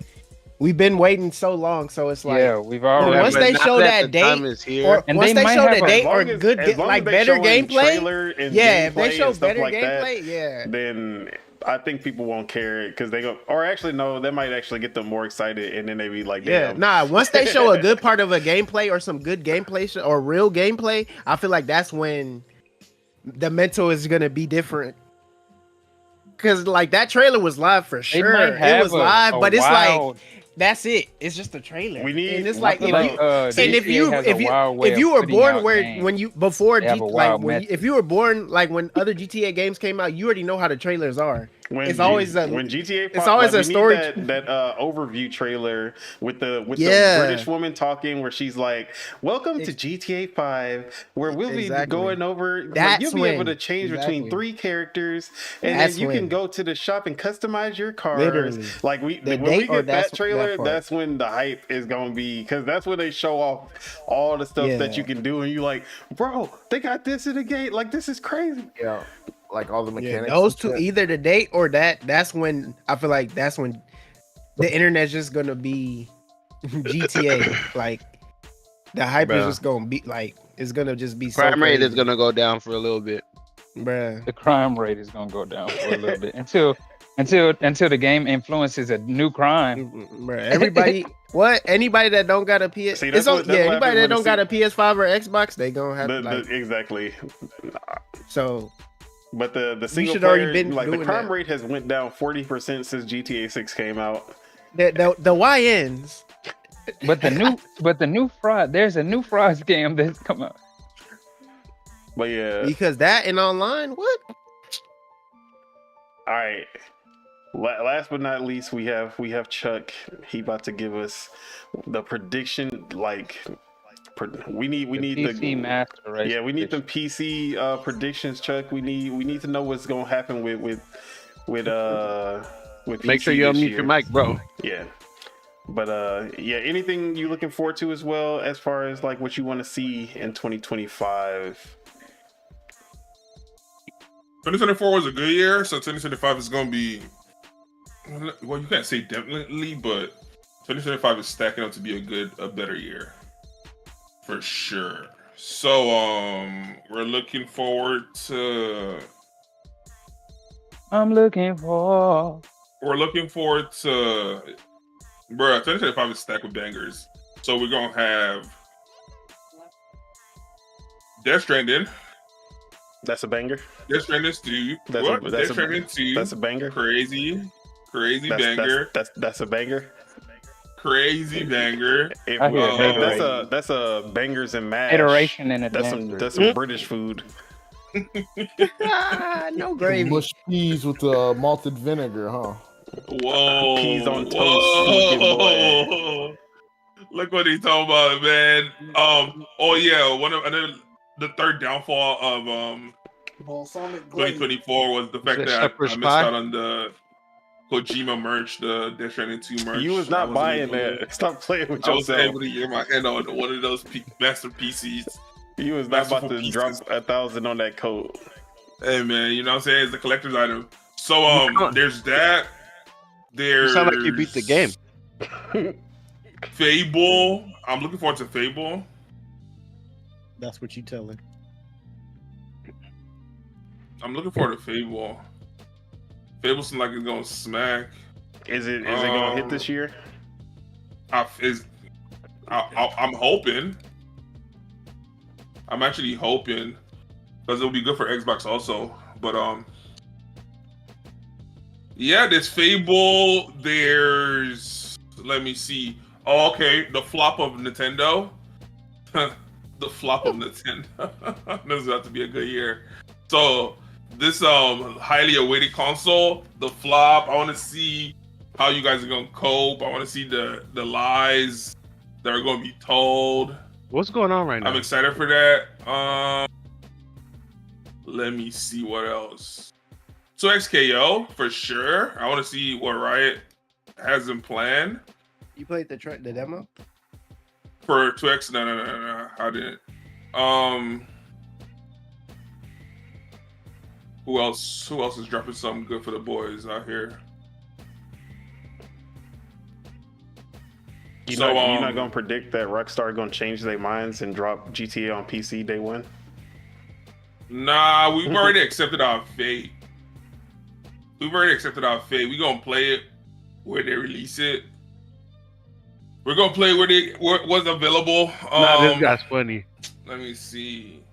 we've been waiting so long, so it's like, we've already. Once they show that date, or once they show the date or good, like better gameplay, if they show better gameplay, then I think people won't care because they go, or actually no, that might actually get them more excited, and then they be like, damn. Once they show a good part of a gameplay or some good gameplay or real gameplay, I feel like that's when the mental is gonna be different. Because like that trailer was live for sure, it was live, but it's like. That's it. It's just a trailer. We need. And it's like if you were born when you were born like when other GTA games came out, you already know how the trailers are. it's always when GTA 5, it's always a story. That overview trailer with the British woman talking where she's like, "Welcome to GTA 5, where we'll be going over. You'll be able to change between 3 characters, and then you can go to the shop and customize your cars." Literally. Like when we get that trailer, that's when the hype is gonna be, because that's when they show off all the stuff that you can do, and you like, bro, they got this in the game. Like, this is crazy. Yeah. Like all the mechanics. Those two, either the date or that's when I feel like that's when the internet's just gonna be GTA. Like the hype is just gonna be like, it's gonna just be crime rate is gonna go down for a little bit. Bruh. The crime rate is gonna go down for a little bit until the game influences a new crime. Bruh, everybody anybody that don't got a PS anybody that don't got a PS5 or Xbox, they gonna have exactly. So but the single player, like the crime rate has went down 40% since GTA 6 came out. The YNs. But the new fraud, there's a new fraud scam that's come out. But yeah, because that and online, what? All right. Last but not least, we have Chuck. He about to give us the prediction. Like, we need the PC master race. Yeah, we need the PC predictions, Chuck. We need to know what's gonna happen with Make sure you unmute your mic, bro. Yeah. But anything you looking forward to as well, as far as like what you want to see in 2025? 2024 was a good year, so 2025 is going to be, well, you can't say definitely, but 2025 is stacking up to be a better year for sure. So we're looking forward to. We're looking forward to. Bro, 2025 is stacked with bangers. So we're gonna have Death Stranding. That's a banger. Death Stranding 2. Death Stranding 2. That's a banger. Crazy banger. That's a banger. Crazy banger. That's a bangers and mash. Iteration in a That's some British food. No gravy. Mush peas with malted vinegar, huh? Whoa. Peas on toast. Whoa. Look what he's talking about, man. The third downfall of 2024 was the fact that I missed out on the Kojima merch, the Death Stranding 2 merch. You was not buying that. Stop playing with yourself. I was able to get my hand on one of those master PCs. You was not about to drop 1,000 on that coat. Hey man, you know what I'm saying? It's a collector's item. So there's that. You sound like you beat the game. Fable. I'm looking forward to Fable. That's what you telling. I'm looking forward to Fable. Fable seems like it's gonna smack. Is it gonna hit this year? I'm hoping. I'm actually hoping, because it'll be good for Xbox also. But there's Fable. There's, let me see. Oh, okay, the flop of Nintendo. The flop of Nintendo. This is about to be a good year. So this highly awaited console, the flop. I want to see how you guys are gonna cope. I want to see the lies that are gonna be told. What's going on right now? I'm excited for that. Let me see what else. 2XKO for sure. I want to see what Riot has in plan. You played the demo? For 2X? No. I didn't. Who else is dropping something good for the boys out here? You're not gonna predict that Rockstar gonna change their minds and drop GTA on PC day one? Nah, we've already accepted our fate. We gonna play it where they release it. We're gonna play where what's available. This guy's funny. Let me see.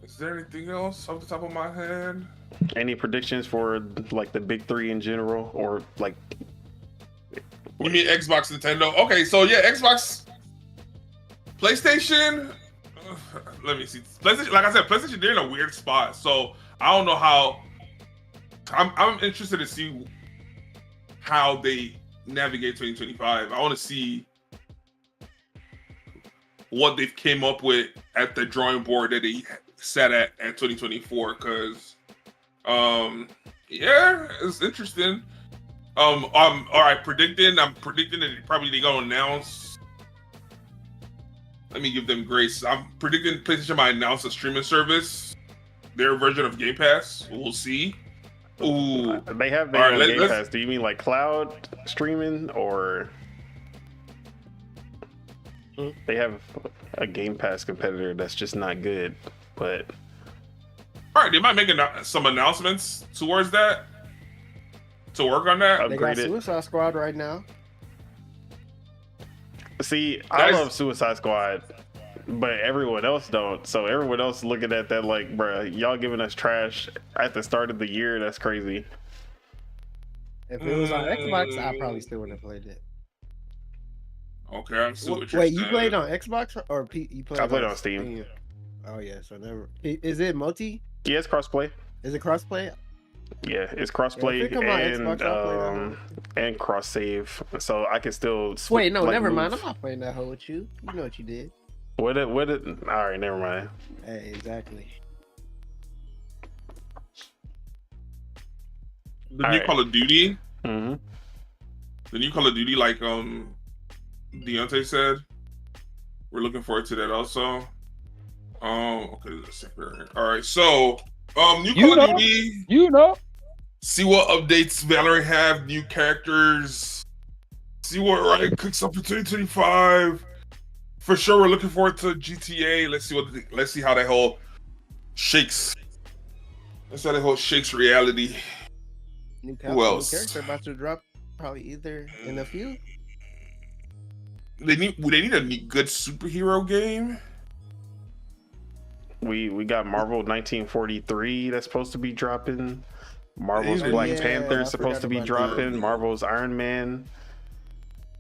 Is there anything else off the top of my head? Any predictions for like the big three in general, or like? You mean Xbox, Nintendo? Okay, so yeah, Xbox, PlayStation. Let me see. PlayStation, like I said, PlayStation, they're in a weird spot. So I don't know how. I'm interested to see how they navigate 2025. I want to see what they've came up with at the drawing board that they sat at 2024. Because, yeah, it's interesting. All right, I'm predicting that they're gonna announce. Let me give them grace. I'm predicting PlayStation might announce a streaming service, their version of Game Pass. We'll see. Ooh, they have their own Game Pass. Do you mean like cloud streaming, or they have a Game Pass competitor that's just not good? But all right, they might make some announcements towards that to work on that. They got Suicide Squad right now. See, I love Suicide Squad, but everyone else don't. So everyone else looking at that like, bruh, y'all giving us trash at the start of the year. That's crazy. If it was on Xbox, I probably still wouldn't have played it. Okay, I'm still what you're Wait, saying. You played on Xbox or you played? I played on Steam. Oh yeah, so never. Is it multi? Yeah, it's crossplay. Is it crossplay? Yeah, it's crossplay and cross save, so I can still. Wait, no, never mind. I'm not playing that hoe with you. You know what you did. What it? All right, never mind. Hey, exactly. The new Call of Duty. Mm-hmm. The new Call of Duty, like Deontay said, we're looking forward to that also. Okay, all right, so new Call of Duty. See what updates Valorant have, new characters. See what Riot cooks up for 2025. For sure, we're looking forward to GTA. Let's see how that whole shakes. Let's see how that whole shakes reality. Who else? New character about to drop probably either in a few. They need a good superhero game. We got Marvel 1943 that's supposed to be dropping. Marvel's Black Panther is supposed to be dropping. Marvel's Iron Man.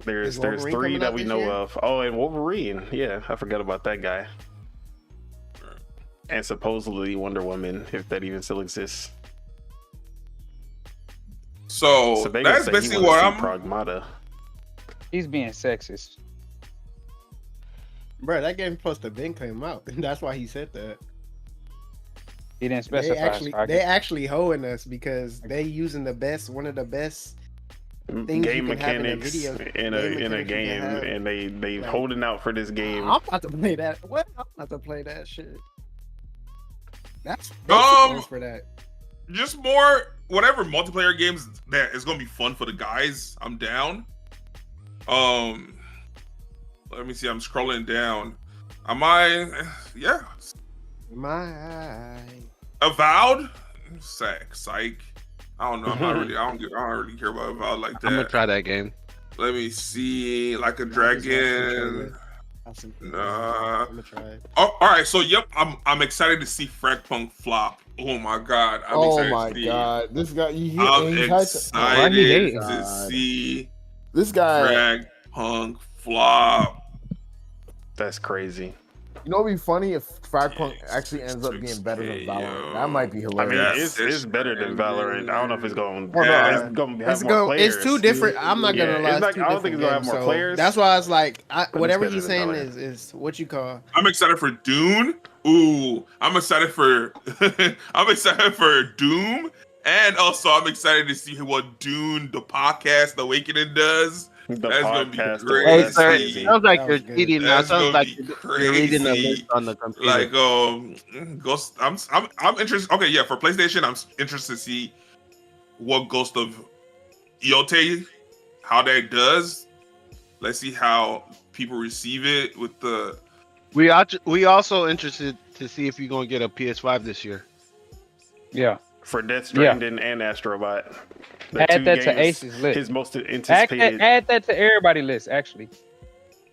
There's 3 that we know of. Oh, and Wolverine. Yeah, I forgot about that guy. And supposedly Wonder Woman, if that even still exists. So that's basically what I'm. Pragmata. He's being sexist. Bro, that game supposed to have came out. That's why he said that. He didn't specify. They actually hoeing us because they using one of the best game mechanics in a game, and they like, holding out for this game. I'm about to play that. What? I'm about to play that shit. That's for that. Just more whatever multiplayer games that is gonna be fun for the guys. I'm down. Let me see. I'm scrolling down. Yeah. Avowed? Psych. I don't know. I don't really care about Avowed like that. I'm gonna try that game. Let me see. Like a Dragon. Nah. I'm gonna try it. Oh, all right. So yep, I'm excited to see Fragpunk flop. Oh my god. God. This guy. I'm excited to see this guy. Fragpunk flop. That's crazy. You know, it'd be funny if Fragpunk actually ends up being better than Valorant. That might be hilarious. I mean, it's better than Valorant. I don't know if it's going. It's going to have more players. It's 2 different. I'm not gonna lie. I don't think it's going to have more players. That's why I was like, whatever he's saying is what you call. I'm excited for Dune. Ooh, I'm excited for Doom, and also I'm excited to see what Dune, the podcast, The Awakening, does. That's gonna be crazy. Hey, sir, it sounds like you're cheating now. Sounds like you're reading the list on the computer. Like, Ghost. I'm interested. Okay, yeah, for PlayStation, I'm interested to see what Ghost of Iote, how that does. Let's see how people receive it with the. We also interested to see if you're gonna get a PS5 this year. Yeah. For Death Stranding and Astrobot. Add that to Ace's list. His most anticipated. Add that to everybody's list, actually.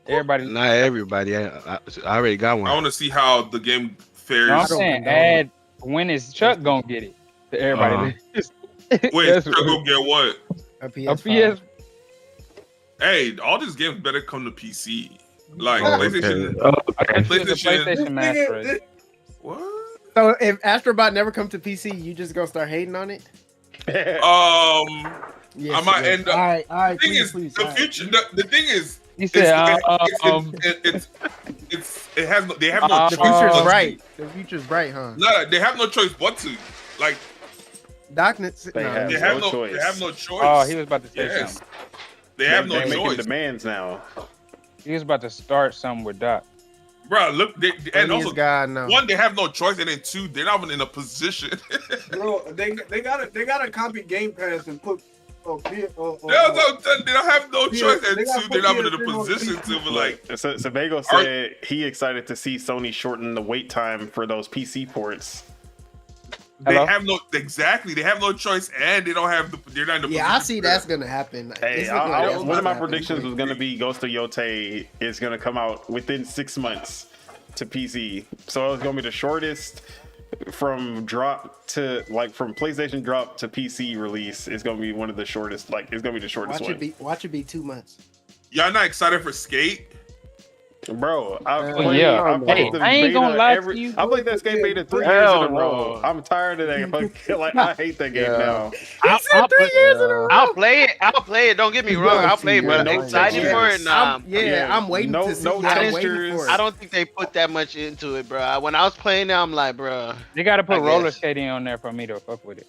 Everybody. Not everybody. I already got one. I want to see how the game fares. No, I'm saying add when is Chuck gonna get it to everybody's list. Wait, Chuck gonna get what? A PS5. Hey, all these games better come to PC. Like PlayStation. PlayStation Master. What? So if Astrobot never comes to PC, you just gonna start hating on it? Yes, I might end up. All right, The thing is, the future. The thing is, He said, it has no. They have no. the choice future's but to. bright. The future's bright, huh? No, they have no choice but to. Like Darkness. They have they have no no. choice. They have no choice. Oh, he was about to say Yes. something. They have no They're making choice, demands now. He was about to start something with Doc. bro. Look, and also God, no. one, they have no choice, and then two, they're not even in a position. Bro, they gotta copy Game Pass and put They don't have no choice, and they gotta two, they're not even in a put position to be like. So Sebago said he excited to see Sony shorten the wait time for those PC ports. They Hello? have no exactly. They have no choice, and they don't have the. They're not in the position. Yeah, I see for that's that. gonna happen. Hey, It's looking like that's one of my gonna happen. predictions was gonna be Ghost of Yotei is gonna come out within 6 months to PC. So it was gonna be the shortest from drop to from PlayStation drop to PC release. It's gonna be one of the shortest. It's gonna be the shortest Watch it be 2 months. Y'all not excited for Skate? Bro, Hey, I ain't gonna lie to you. I played that Skate beta 3 years Hell in a row. no. I'm tired of that. I hate that game now. I'll 3 years in a row. I'll play it. Don't get me wrong. I'll play it, but No excited for it. Nah. I'm waiting to see. No I'm waiting textures. for I it. don't think they put that much into it, bro. When I was playing it, I'm like, bro. You gotta put I roller guess. skating on there for me to fuck with it.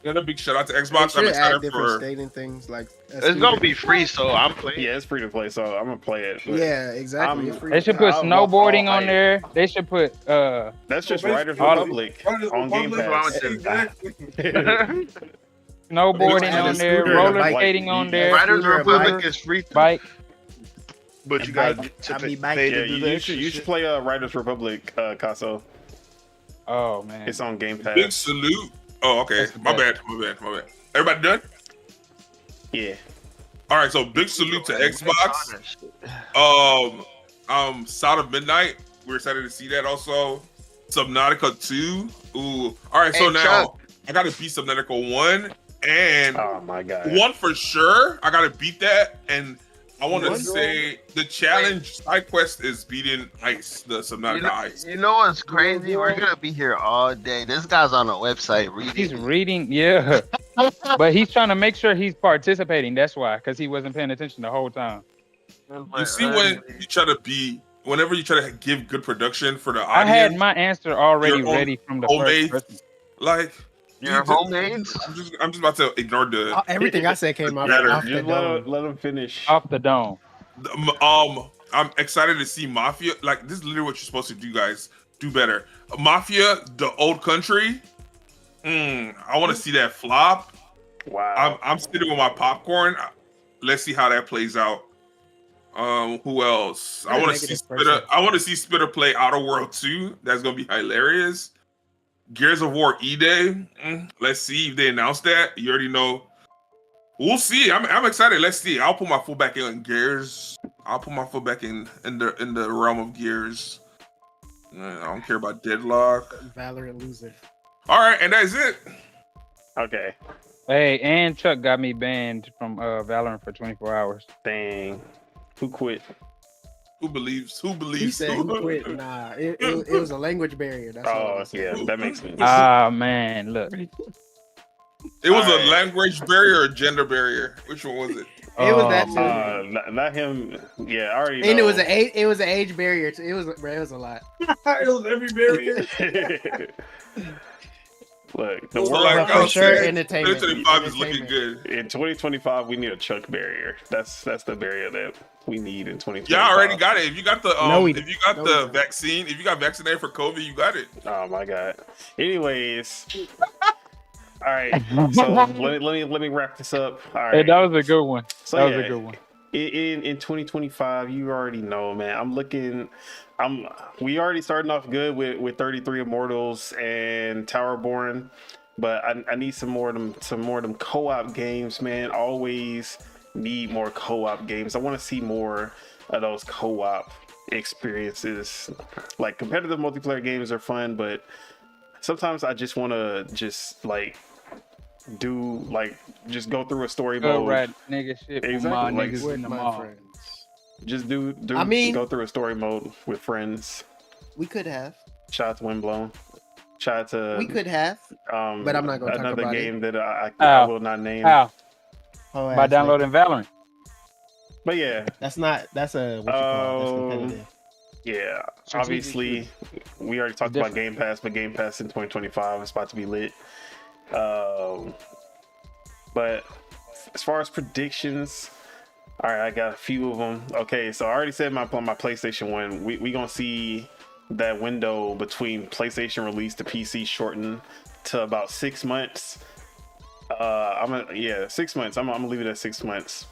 Another big shout out to They Xbox. I'm should add excited different for. skating things like. It's gonna be free, so I'm playing. Yeah, it's free to play, so I'm gonna play it. but Yeah, exactly. It's free They to should play. put I'm snowboarding all on hype. there. They should put That's just Well, Riders all- Republic on Game Pass. Exactly. snowboarding add a on there, scooter, roller bike. skating on Yeah. there, Riders Scooter, Republic bike. is free, bike. but you got to I mean, pay bike. Yeah, to do you that. should play Riders Republic, Caso. Oh man, It's on Game Big Pass. salute. Oh, okay. That's the My best. bad. Everybody done? Yeah. All right. So big salute to Xbox. Sound of Midnight. We're excited to see that also. Subnautica 2. Ooh. All right. So Hey, now Chuck. I gotta beat Subnautica 1 and Oh my god. 1 for sure. I gotta beat that, and I want to One? say the challenge side quest is beating Ice, the Subnautica Ice. You know what's crazy? We're gonna be here all day. This guy's on a website he's reading. reading, yeah, but he's trying to make sure he's participating. That's why, because he wasn't paying attention the whole time. You see, whenever you try to give good production for the I audience, had my answer already Your own ready from the homemade, first person. like Your you just- homemades? I'm just about to ignore the. Everything I said came out Better. off the Just dome. let him finish. Off the dome. I'm excited to see Mafia. Like this is literally what you're supposed to do, guys. Do better. Mafia, the old country. I want to see that flop. Wow. I'm sitting with my popcorn. Let's see how that plays out. Who else? I want to see Spitter. I want to see Spitter play Outer World 2. That's gonna be hilarious. Gears of War E-Day. Let's see if they announce that. You already know. We'll see. I'm excited. Let's see. I'll put my foot back in Gears. I'll put my foot back in the realm of Gears. I don't care about Deadlock. Valorant loser. All right, and that's it. Okay. Hey, and Chuck got me banned from Valorant for 24 hours. Dang. Who quit? Who believes? Who He believes? said he quit. Nah, it was a language barrier. That's all. Oh yeah, that makes sense. Ah man, look. It was All a right. language barrier or gender barrier. Which one was it? It was that too. Not him. Yeah, I already know. And it was an age barrier. Too. It was a lot. It was every barrier. Look, the So, world like, for I was sure, saying, entertainment. 2025 is looking Entertainment. good. in 2025 we need a Chuck barrier. That's the barrier that we need in 2025. Yeah, I already got it. If you got the No, we if you got no, the we don't. vaccine, if you got vaccinated for COVID, you got it. Oh my god. Anyways. All right. So let me wrap this up. All right. Hey, that was a good one. So, That was yeah, a good one. In 2025, you already know, man. We already starting off good with 33 Immortals and Towerborn, but I need some more of them co-op games, man. Always need more co-op games. I want to see more of those co-op experiences. Like competitive multiplayer games are fun, but sometimes I just want to just go through a story Go mode. right nigga shit with my Exactly, like, niggas With in the my mall. friends. Just do I mean- go through a story mode with friends. We could have. Shots windblown. tried to. We could have, but I'm not gonna talk another about game it. that I will not name. How? Oh, By downloading Valorant. But yeah, that's a what you call it. That's competitive. Yeah, obviously, we already talked about Game Pass, but Game Pass in 2025 is about to be lit. But as far as predictions, all right, I got a few of them. Okay, so I already said my PlayStation 1. We gonna see that window between PlayStation release to PC shorten to about 6 months. 6 months. I'm gonna leave it at 6 months.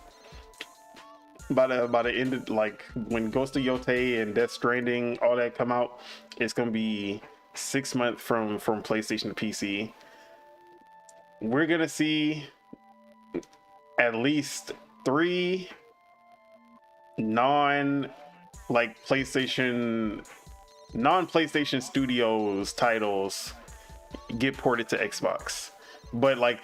By the end of, like, when Ghost of Yotei and Death Stranding, all that come out, it's gonna be 6 months from PlayStation to PC. We're gonna see at least 3 non-PlayStation Studios titles get ported to Xbox, but like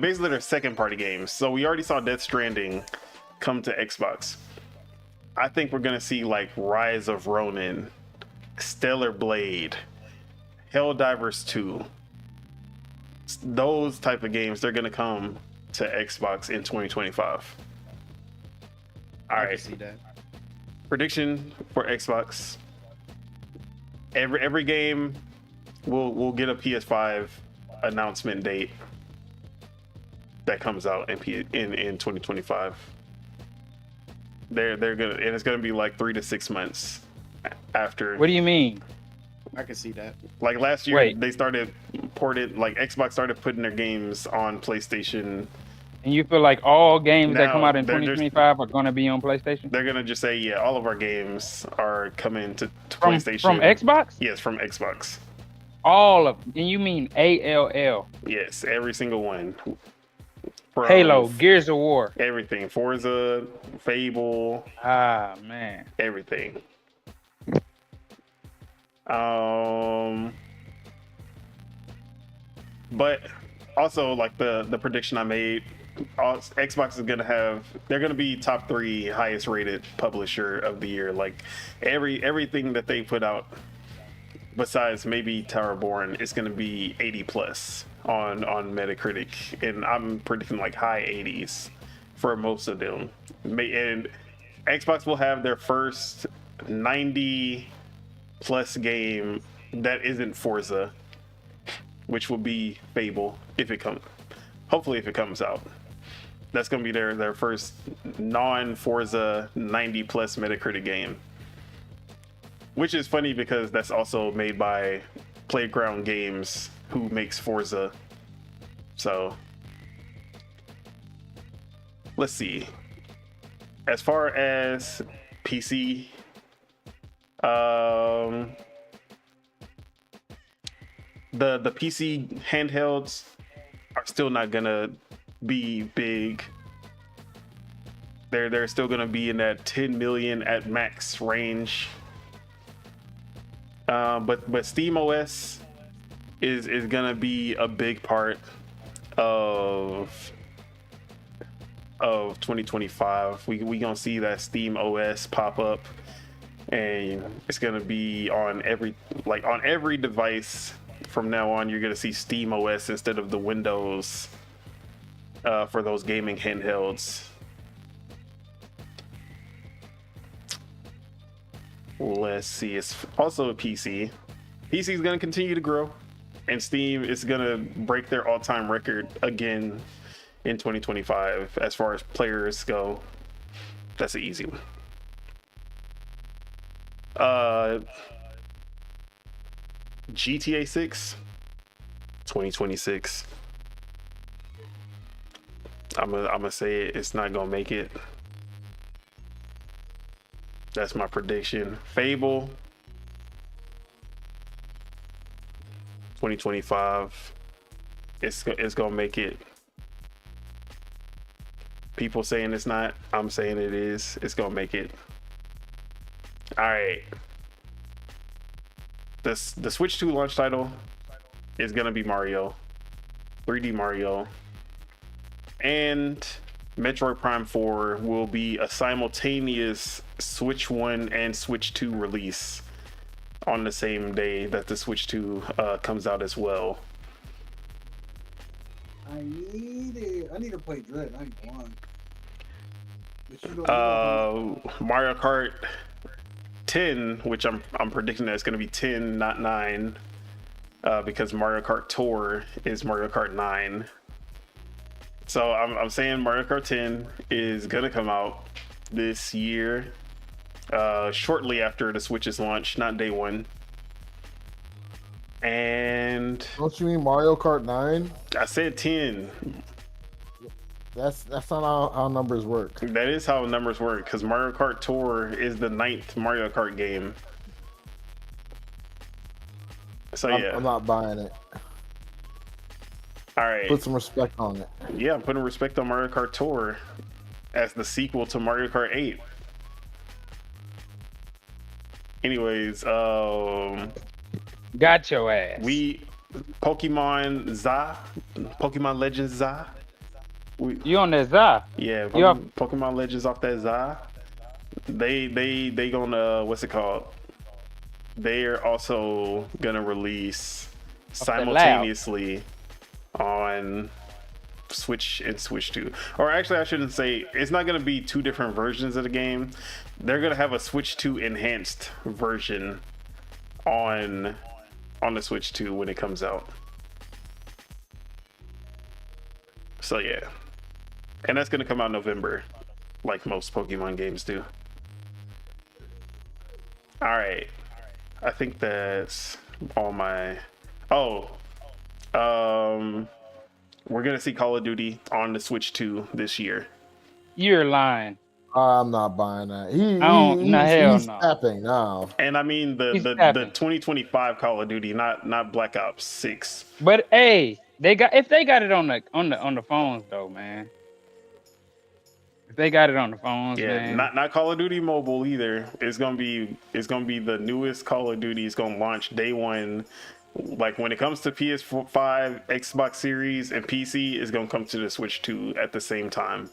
basically they're second party games. So we already saw Death Stranding come to Xbox. I think we're gonna see like Rise of Ronin, Stellar Blade, Helldivers 2. Those type of games, they're gonna come to Xbox in 2025. All right. See that. Prediction for Xbox. Every game will get a PS5 announcement date that comes out in 2025. They're gonna, and it's gonna be like 3 to 6 months after. What do you mean? I can see that. Like last year, they started ported, like Xbox started putting their games on PlayStation. And you feel like all games that Now, come out in 2025 are going to be on PlayStation? They're gonna just say, yeah, all of our games are coming to PlayStation. From Xbox? Yes, from Xbox. All of them. And you mean ALL? Yes, every single one. Halo, Gears of War, everything. Forza, Fable. Ah, man. Everything. But also, like the prediction I made, Xbox is they're gonna be top 3 highest rated publisher of the year. Like everything that they put out, besides maybe Towerborn, is gonna be 80 plus on Metacritic, and I'm predicting like high 80s for most of them. And Xbox will have their first 90 plus game that isn't Forza, which will be Fable if it comes out. That's gonna be their first non-Forza 90 plus Metacritic game, which is funny because that's also made by Playground Games, who makes Forza. So let's see. As far as PC, the PC handhelds are still not gonna be big. They're still gonna be in that 10 million at max range. But Steam OS is gonna be a big part of 2025. We gonna see that Steam OS pop up, and it's gonna be on every device from now on. You're gonna see Steam OS instead of the Windows for those gaming handhelds. Let's see. It's also a PC. PC is gonna continue to grow, and Steam is gonna break their all-time record again in 2025 as far as players go. That's an easy one. GTA 6 2026. I'm gonna say it's not gonna make it. That's my prediction. Fable 2025. It's gonna make it. People saying it's not. I'm saying it is. It's gonna make it. All right. The Switch 2 launch title is gonna be Mario, 3D Mario, and Metroid Prime 4 will be a simultaneous Switch 1 and Switch 2 release on the same day that the Switch 2 comes out as well. I need to play Dread. I ain't gonna lie. Mario Kart 10, which I'm predicting that it's going to be 10, not 9, because Mario Kart Tour is Mario Kart 9. So I'm saying Mario Kart 10 is going to come out this year, shortly after the Switch's launch, not day one. And don't you mean Mario Kart 9? I said 10. That's not how numbers work. That is how numbers work, because Mario Kart Tour is the 9th Mario Kart game. So yeah, I'm not buying it. All right, put some respect on it. Yeah, I'm putting respect on Mario Kart Tour as the sequel to Mario Kart 8. Anyways, got your ass. Pokemon Legends Za. You on that Za? Yeah, Pokemon Legends off that Za. They gonna what's it called? They're also gonna release simultaneously on Switch and Switch 2. Or actually, I shouldn't say, it's not gonna be two different versions of the game. They're gonna have a Switch 2 enhanced version on the Switch 2 when it comes out. So yeah. And that's gonna come out in November, like most Pokemon games do. Alright. I think that's all my we're gonna see Call of Duty on the Switch 2 this year. You're lying. I'm not buying that. He's tapping now. And I mean the 2025 Call of Duty, not Black Ops 6. But hey, if they got it on the phones though, man. If they got it on the phones, man. Not Call of Duty Mobile either. It's gonna be the newest Call of Duty. It's gonna launch day one. Like when it comes to PS5, Xbox Series, and PC, it's gonna come to the Switch 2 at the same time.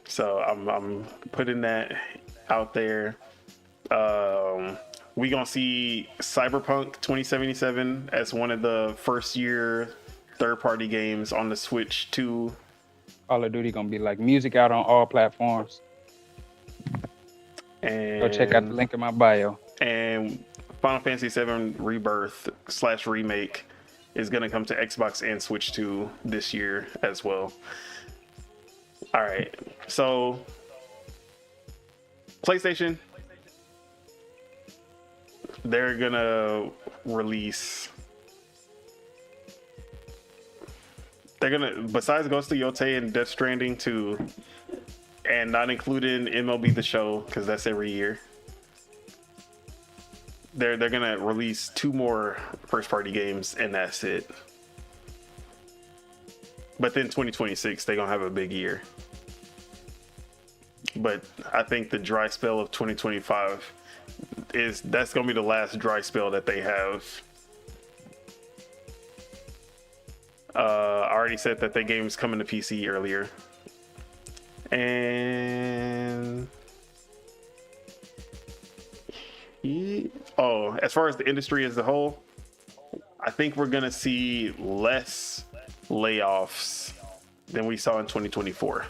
So I'm putting that out there. We gonna see Cyberpunk 2077 as one of the first year third-party games on the Switch 2. Call of Duty gonna be like music out on all platforms. And go check out the link in my bio. And Final Fantasy VII Rebirth / Remake is gonna come to Xbox and Switch 2 this year as well. All right, so PlayStation, they're gonna release. They're gonna, besides Ghost of Yotei and Death Stranding 2, and not including MLB The Show because that's every year. They're gonna release 2 more first-party games, and that's it. But then 2026, they're gonna have a big year. But I think the dry spell of 2025 that's gonna be the last dry spell that they have. I already said that their game's coming to PC earlier. And as far as the industry as a whole, I think we're gonna see less layoffs than we saw in 2024.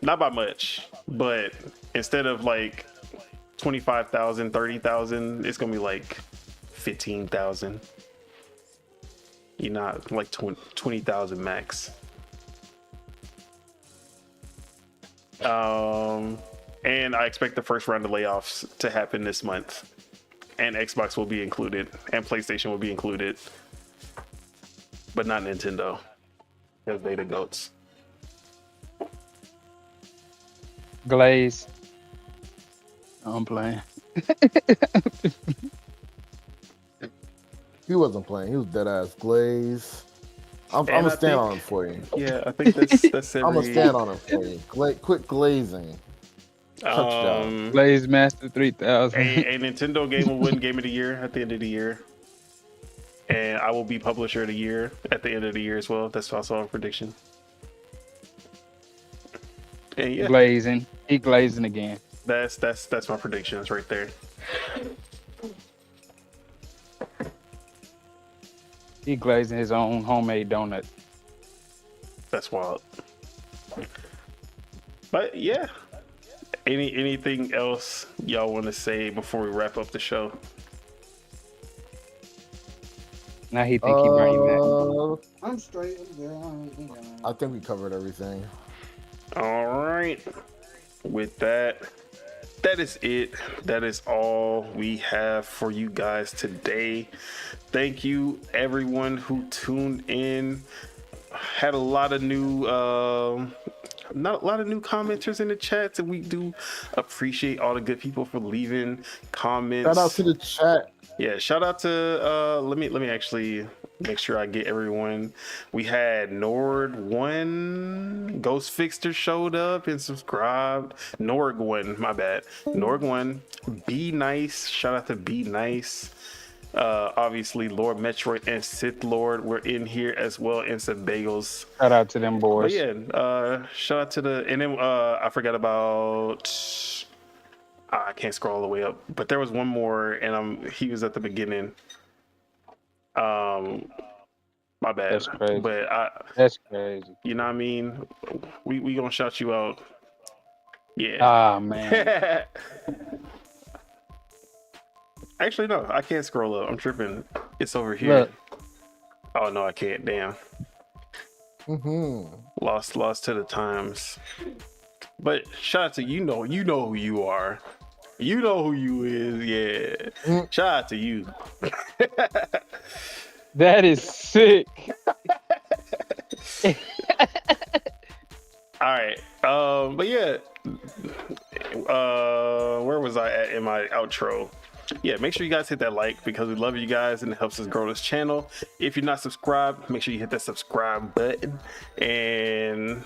Not by much, but instead of like 25,000, 30,000, it's gonna be like 15,000. You know, like 20,000 max. And I expect the first round of layoffs to happen this month. And Xbox will be included, and PlayStation will be included, but not Nintendo, because they the goats. Glaze. I'm playing. He wasn't playing. He was dead ass Glaze. I'm gonna stand on him for you. Yeah, I think that's every... I'm gonna stand on him for you. Quit glazing. Glaze Master 3000. A Nintendo game will win Game of the Year at the end of the year, and I will be Publisher of the Year at the end of the year as well. That's also a prediction. And yeah. Glazing. He glazing again. That's my predictions right there. He glazing his own homemade donut. That's wild. But yeah. Anything else y'all want to say before we wrap up the show? Now he think he Bernie Mac. I'm straight. I think we covered everything. All right. With that is it. That is all we have for you guys today. Thank you, everyone who tuned in. Had a lot of new, not a lot of new commenters in the chats, and we do appreciate all the good people for leaving comments. Shout out to the chat. Yeah, shout out to let me actually make sure I get everyone. We had Nord1, Ghost Fixter showed up and subscribed. Norg1, my bad. Norg1, Be Nice, shout out to Be Nice. Obviously Lord Metroid and Sith Lord were in here as well, and some bagels. Shout out to them boys. But yeah, shout out to and then I forgot about I can't scroll all the way up, but there was one more, and he was at the beginning. My bad. That's crazy. But that's crazy. You know what I mean? We gonna shout you out. Yeah. Ah man. Actually, no, I can't scroll up. I'm tripping. It's over here. Look. Oh no, I can't. Damn. Mm-hmm. Lost to the times. But shout out to you know who you are. You know who you is, yeah. Shout out to you. That is sick. All right. But yeah. Where was I at in my outro? Yeah, make sure you guys hit that like, because we love you guys and it helps us grow this channel. If you're not subscribed, make sure you hit that subscribe button, and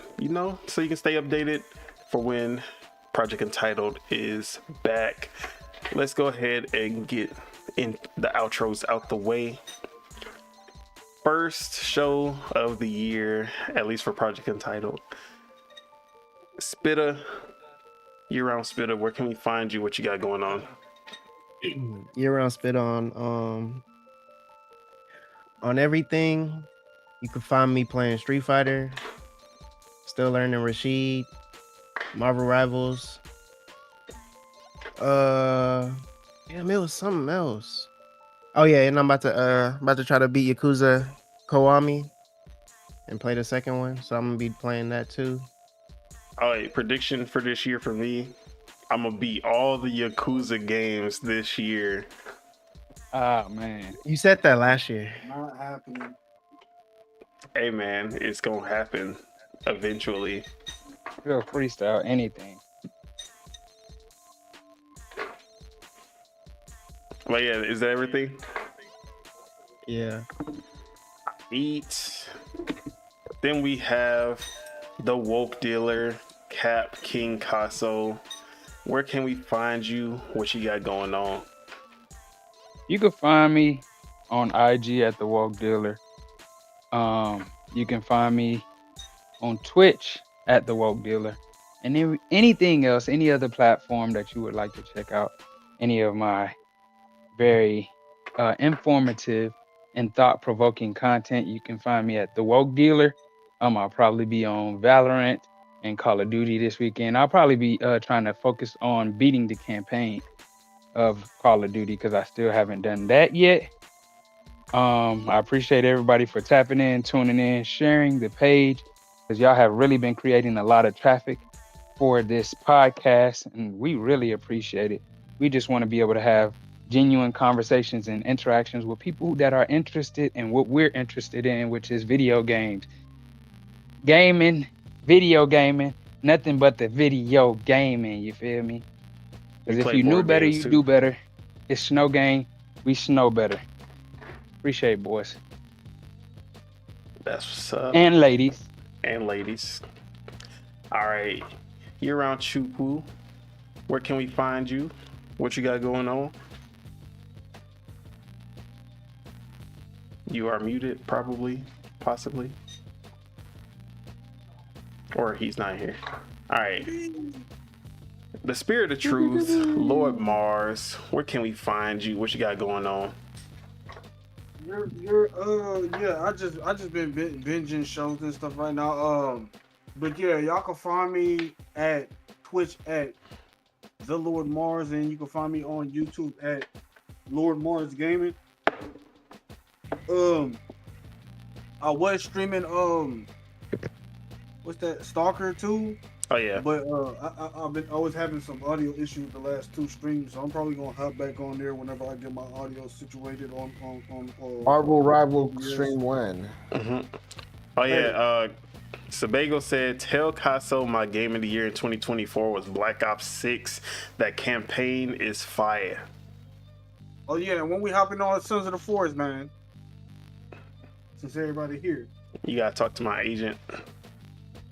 so you can stay updated for when Project Untitled is back. Let's go ahead and get in the outros out the way. First show of the year, at least for Project Untitled. Spitta, year-round Spitta, where can we find you? What you got going on? Year-round Spitta on everything. You can find me playing Street Fighter, still learning Rashid, Marvel Rivals. Damn, it was something else. Oh yeah, and I'm about to try to beat Yakuza Kiwami and play the second one, so I'm gonna be playing that too. All right, prediction for this year for me: I'm gonna beat all the Yakuza games this year. Ah man, you said that last year. Not happening. Hey man, it's gonna happen eventually. You'll freestyle anything. But yeah, is that everything? Yeah. Eat. Then we have the woke dealer, Cap King Casso. Where can we find you? What you got going on? You can find me on IG at the woke dealer. You can find me on Twitch at the woke dealer, and anything else, any other platform that you would like to check out any of my very informative and thought-provoking content, you can find me at the woke dealer. I'll probably be on Valorant and Call of Duty this weekend. I'll probably be trying to focus on beating the campaign of Call of Duty, because I still haven't done that yet. I appreciate everybody for tapping in, tuning in, sharing the page, because y'all have really been creating a lot of traffic for this podcast, and we really appreciate it. We just want to be able to have genuine conversations and interactions with people that are interested in what we're interested in, which is video games. Video gaming, nothing but the video gaming, you feel me? Because if you knew better, you do better. It's Snow Game, we snow better. Appreciate it, boys. That's what's up. And ladies. All right. Year-round Chupu, where can we find you? What you got going on? You are muted, probably, possibly. Or he's not here. All right. The Spirit of Truth, Lord Mars. Where can we find you? What you got going on? I just been binging shows and stuff right now. But yeah, y'all can find me at Twitch at The Lord Mars, and you can find me on YouTube at Lord Mars Gaming. I was streaming what's that, Stalker 2? Oh yeah. But I was having some audio issues the last 2 streams, so I'm probably gonna hop back on there whenever I get my audio situated on Marvel Rival stream when? Oh yeah. Sebago said, "Tell Caso my game of the year in 2024 was Black Ops 6. That campaign is fire." Oh yeah, and when we hopping on Sons of the Forest, man. Since everybody here. You gotta talk to my agent.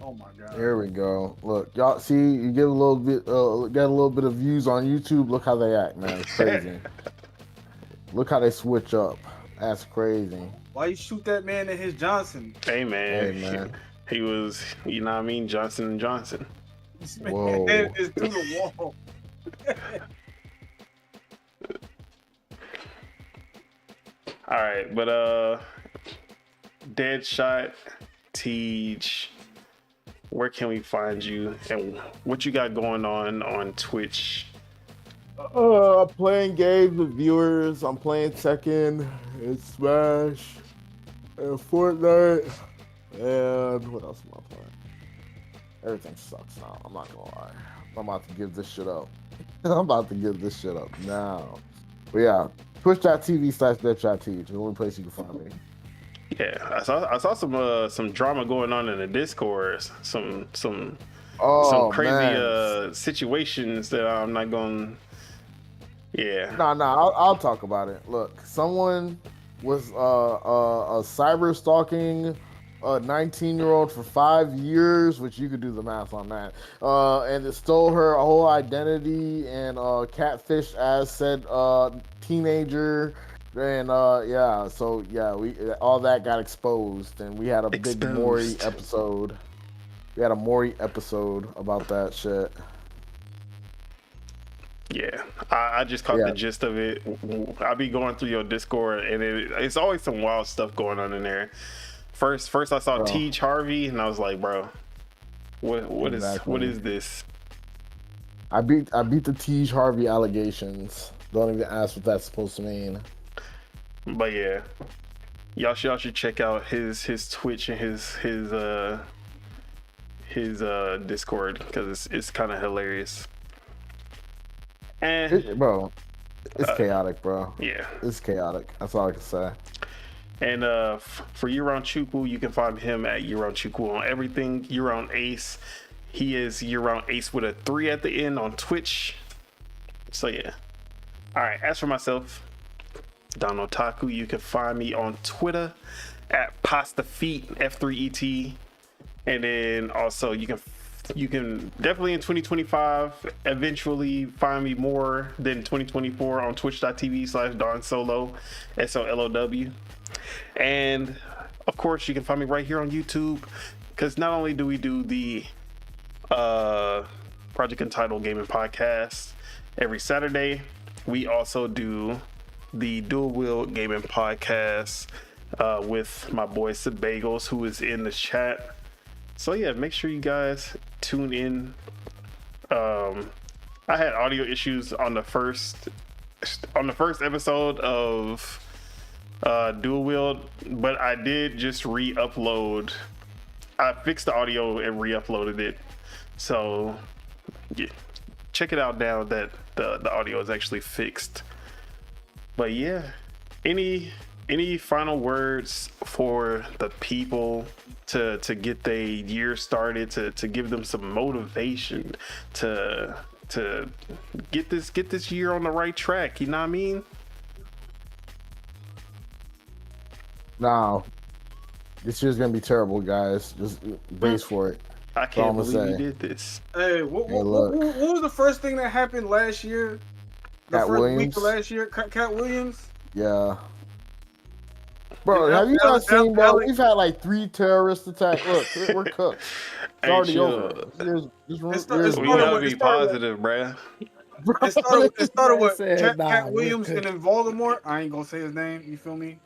Oh my god. There we go. Look, y'all see, you get a little bit, get a little bit of views on YouTube. Look how they act, man. It's crazy. Look how they switch up. That's crazy. Why you shoot that man in his Johnson? Hey man. He was, you know what I mean, Johnson & Johnson. This man is through the wall. All right, but Deadshot, Teej, where can we find you, and what you got going on Twitch? Playing games with viewers. I'm playing Tekken and Smash and Fortnite. And what else am I playing? Everything sucks now. I'm not gonna lie. I'm about to give this shit up. Now. But yeah, twitch.tv/deadshotteach is the only place you can find me. Yeah, I saw some drama going on in the Discord. Some crazy situations that I'm not going. Yeah. No, I'll talk about it. Look, someone was cyber stalking a 19-year-old for 5 years, which you could do the math on that, and it stole her whole identity and catfish as said teenager, and we all that got exposed, and we had a big Maury episode. We had a Maury episode about that shit. Yeah, I just caught the gist of it. I be going through your Discord, and it's always some wild stuff going on in there. First I saw Teej Harvey, and I was like, bro, what is this? I beat the Teej Harvey allegations. Don't even ask what that's supposed to mean. But yeah, y'all should check out his Twitch and his Discord, because it's kind of hilarious. And it's chaotic, bro. Yeah, it's chaotic. That's all I can say. And for Euron Chukwu, you can find him at Euron Chukwu on everything. Euron Ace, he is Euron Ace with a 3 at the end on Twitch. So yeah. All right. As for myself, Don Otaku, you can find me on Twitter at PastaFeet F3ET, and then also you can definitely in 2025 eventually find me more than 2024 on twitch.tv/Don Solo SOLOW. And of course, you can find me right here on YouTube, because not only do we do the Project Untitled Gaming Podcast every Saturday, we also do the Dual Wield Gaming Podcast with my boy Sebagos, who is in the chat. So yeah, make sure you guys tune in. I had audio issues on the first episode of Dual Wield, but I did just re-upload. I fixed the audio and re-uploaded it. So yeah, check it out now that the audio is actually fixed. But yeah, any final words for the people to get their year started, to give them some motivation to get this year on the right track? You know what I mean? No, this year's gonna be terrible, guys. Just brace for it. I can't believe you did this. Hey, what was the first thing that happened last year? The Cat first Williams. week of last year, Cat Williams. Yeah. Bro, have you not seen, bro? We've had like 3 terrorist attacks. Look, we're cooked. It's already over. We gotta be positive, bruh. It started with Cat Williams and then Voldemort. I ain't gonna say his name. You feel me?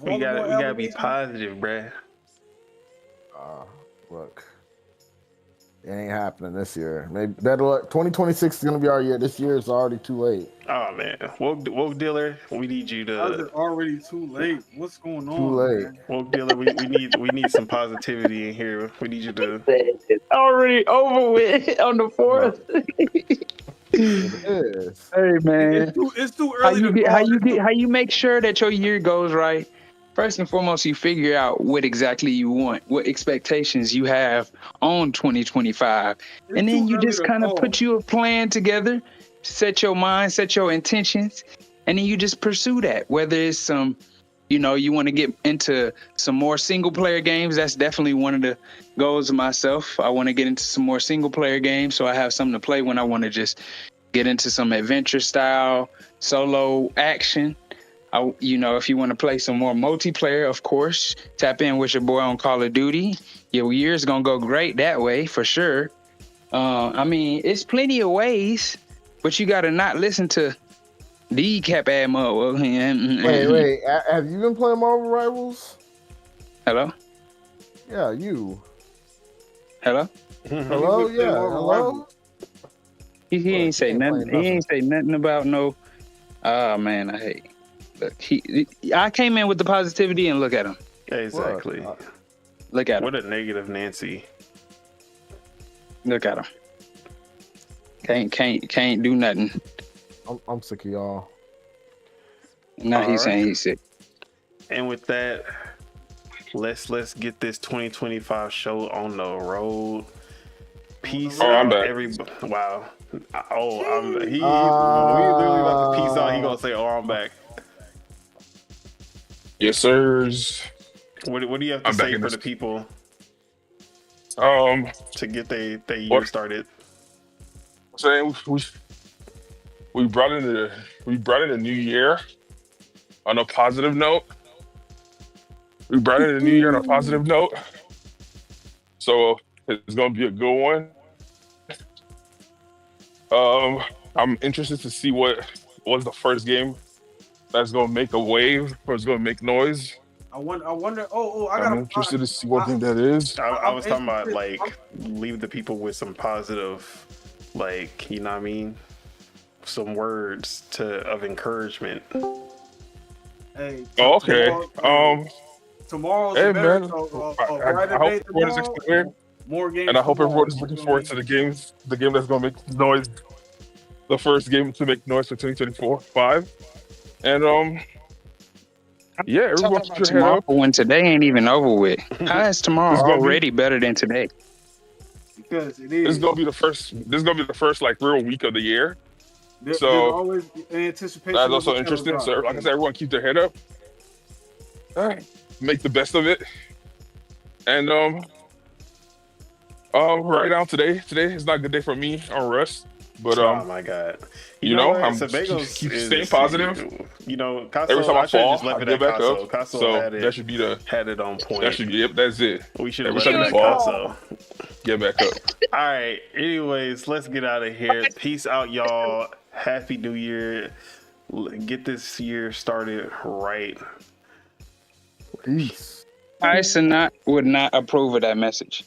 We gotta be positive, bruh. Look, it ain't happening this year. Maybe better luck. 2026 is gonna be our year. This year is already too late. Oh man, woke dealer, we need you to. How's it already too late? What's going on? Too late. Man? Woke dealer, we need some positivity in here. We need you to. It's already over with on the 4th. It is. Hey man, It's too early. How you make sure that your year goes right? First and foremost, you figure out what exactly you want, what expectations you have on 2025, and then you just kind of put you a plan together, set your mind, set your intentions, and then you just pursue that. Whether it's some, you want to get into some more single player games. That's definitely one of the goals of myself. I want to get into some more single player games, so I have something to play when I want to just get into some adventure style solo action. If you want to play some more multiplayer, of course, tap in with your boy on Call of Duty. Your year's gonna go great that way for sure. It's plenty of ways, but you gotta not listen to the cap ad mode. Wait, have you been playing Marvel Rivals? Hello? Yeah, you. Hello? Hello? Yeah, hello? He ain't say nothing. He ain't say nothing about no. Oh man, I hate. Look, I came in with the positivity and look at him. Exactly. Look at him. What a negative Nancy. Look at him. Can't do nothing. I'm sick of y'all. Now he's saying he's sick. And with that, let's get this 2025 show on the road. Peace out, everybody. Wow. We literally about to peace out. He gonna say, I'm back. Yes, sirs. What do you have to say for the people? To get their year started. Saying we brought in the new year on a positive note. So it's gonna be a good one. I'm interested to see what was the first game that's gonna make a wave or is gonna make noise. I wonder. I'm interested to see what thing that is. I was talking about leave the people with some positive, some words of encouragement. Hey. Okay. Tomorrow's hey, better. man. I hope everyone is excited. More games. And I hope everyone is looking forward to the game that's gonna make noise. The first game to make noise for 2024-5. And everyone keep your head up. When today ain't even over with. How is tomorrow already better than today? Because it is. This is gonna be the first real week of the year. There's always anticipation. That's also interesting. So like I said, everyone keep their head up. Make the best of it. And right now today is not a good day for me on Rust. But oh my god, I'm keep staying positive. Casso, every time I fall, just left I it get at back Casso. up. Casso So had that should be had it on point. That should be that's it. We should have every time let you fall, Casso get back up. All right. Anyways, let's get out of here. Peace out, y'all. Happy New Year. Get this year started right. Peace. I would not approve of that message.